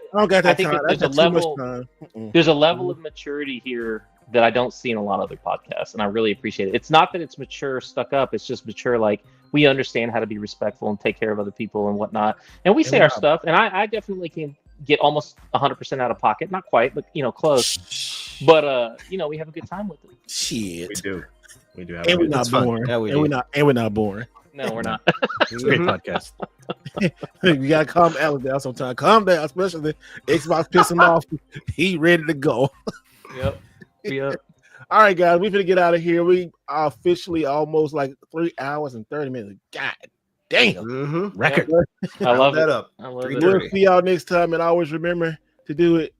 think that there's a level of maturity here that I don't see in a lot of other podcasts, and I really appreciate it. It's not that it's mature, stuck up. It's just mature. Like, we understand how to be respectful and take care of other people and whatnot. And we say our stuff, and I definitely can get almost 100% out of pocket. Not quite, but close. But we have a good time with it. Shit, We do. We do have and a we're good not fun. boring. Yeah, we and do. we're not boring. No, we're not. It's a great podcast. You gotta calm Alex down sometimes. Calm down, especially Xbox piss him off. He ready to go. Yep. All right, guys, we finna get out of here. We are officially almost like 3 hours and 30 minutes. God damn. Record. I love that it. up. I love 3:30. it. We'll see y'all next time, and always remember to do it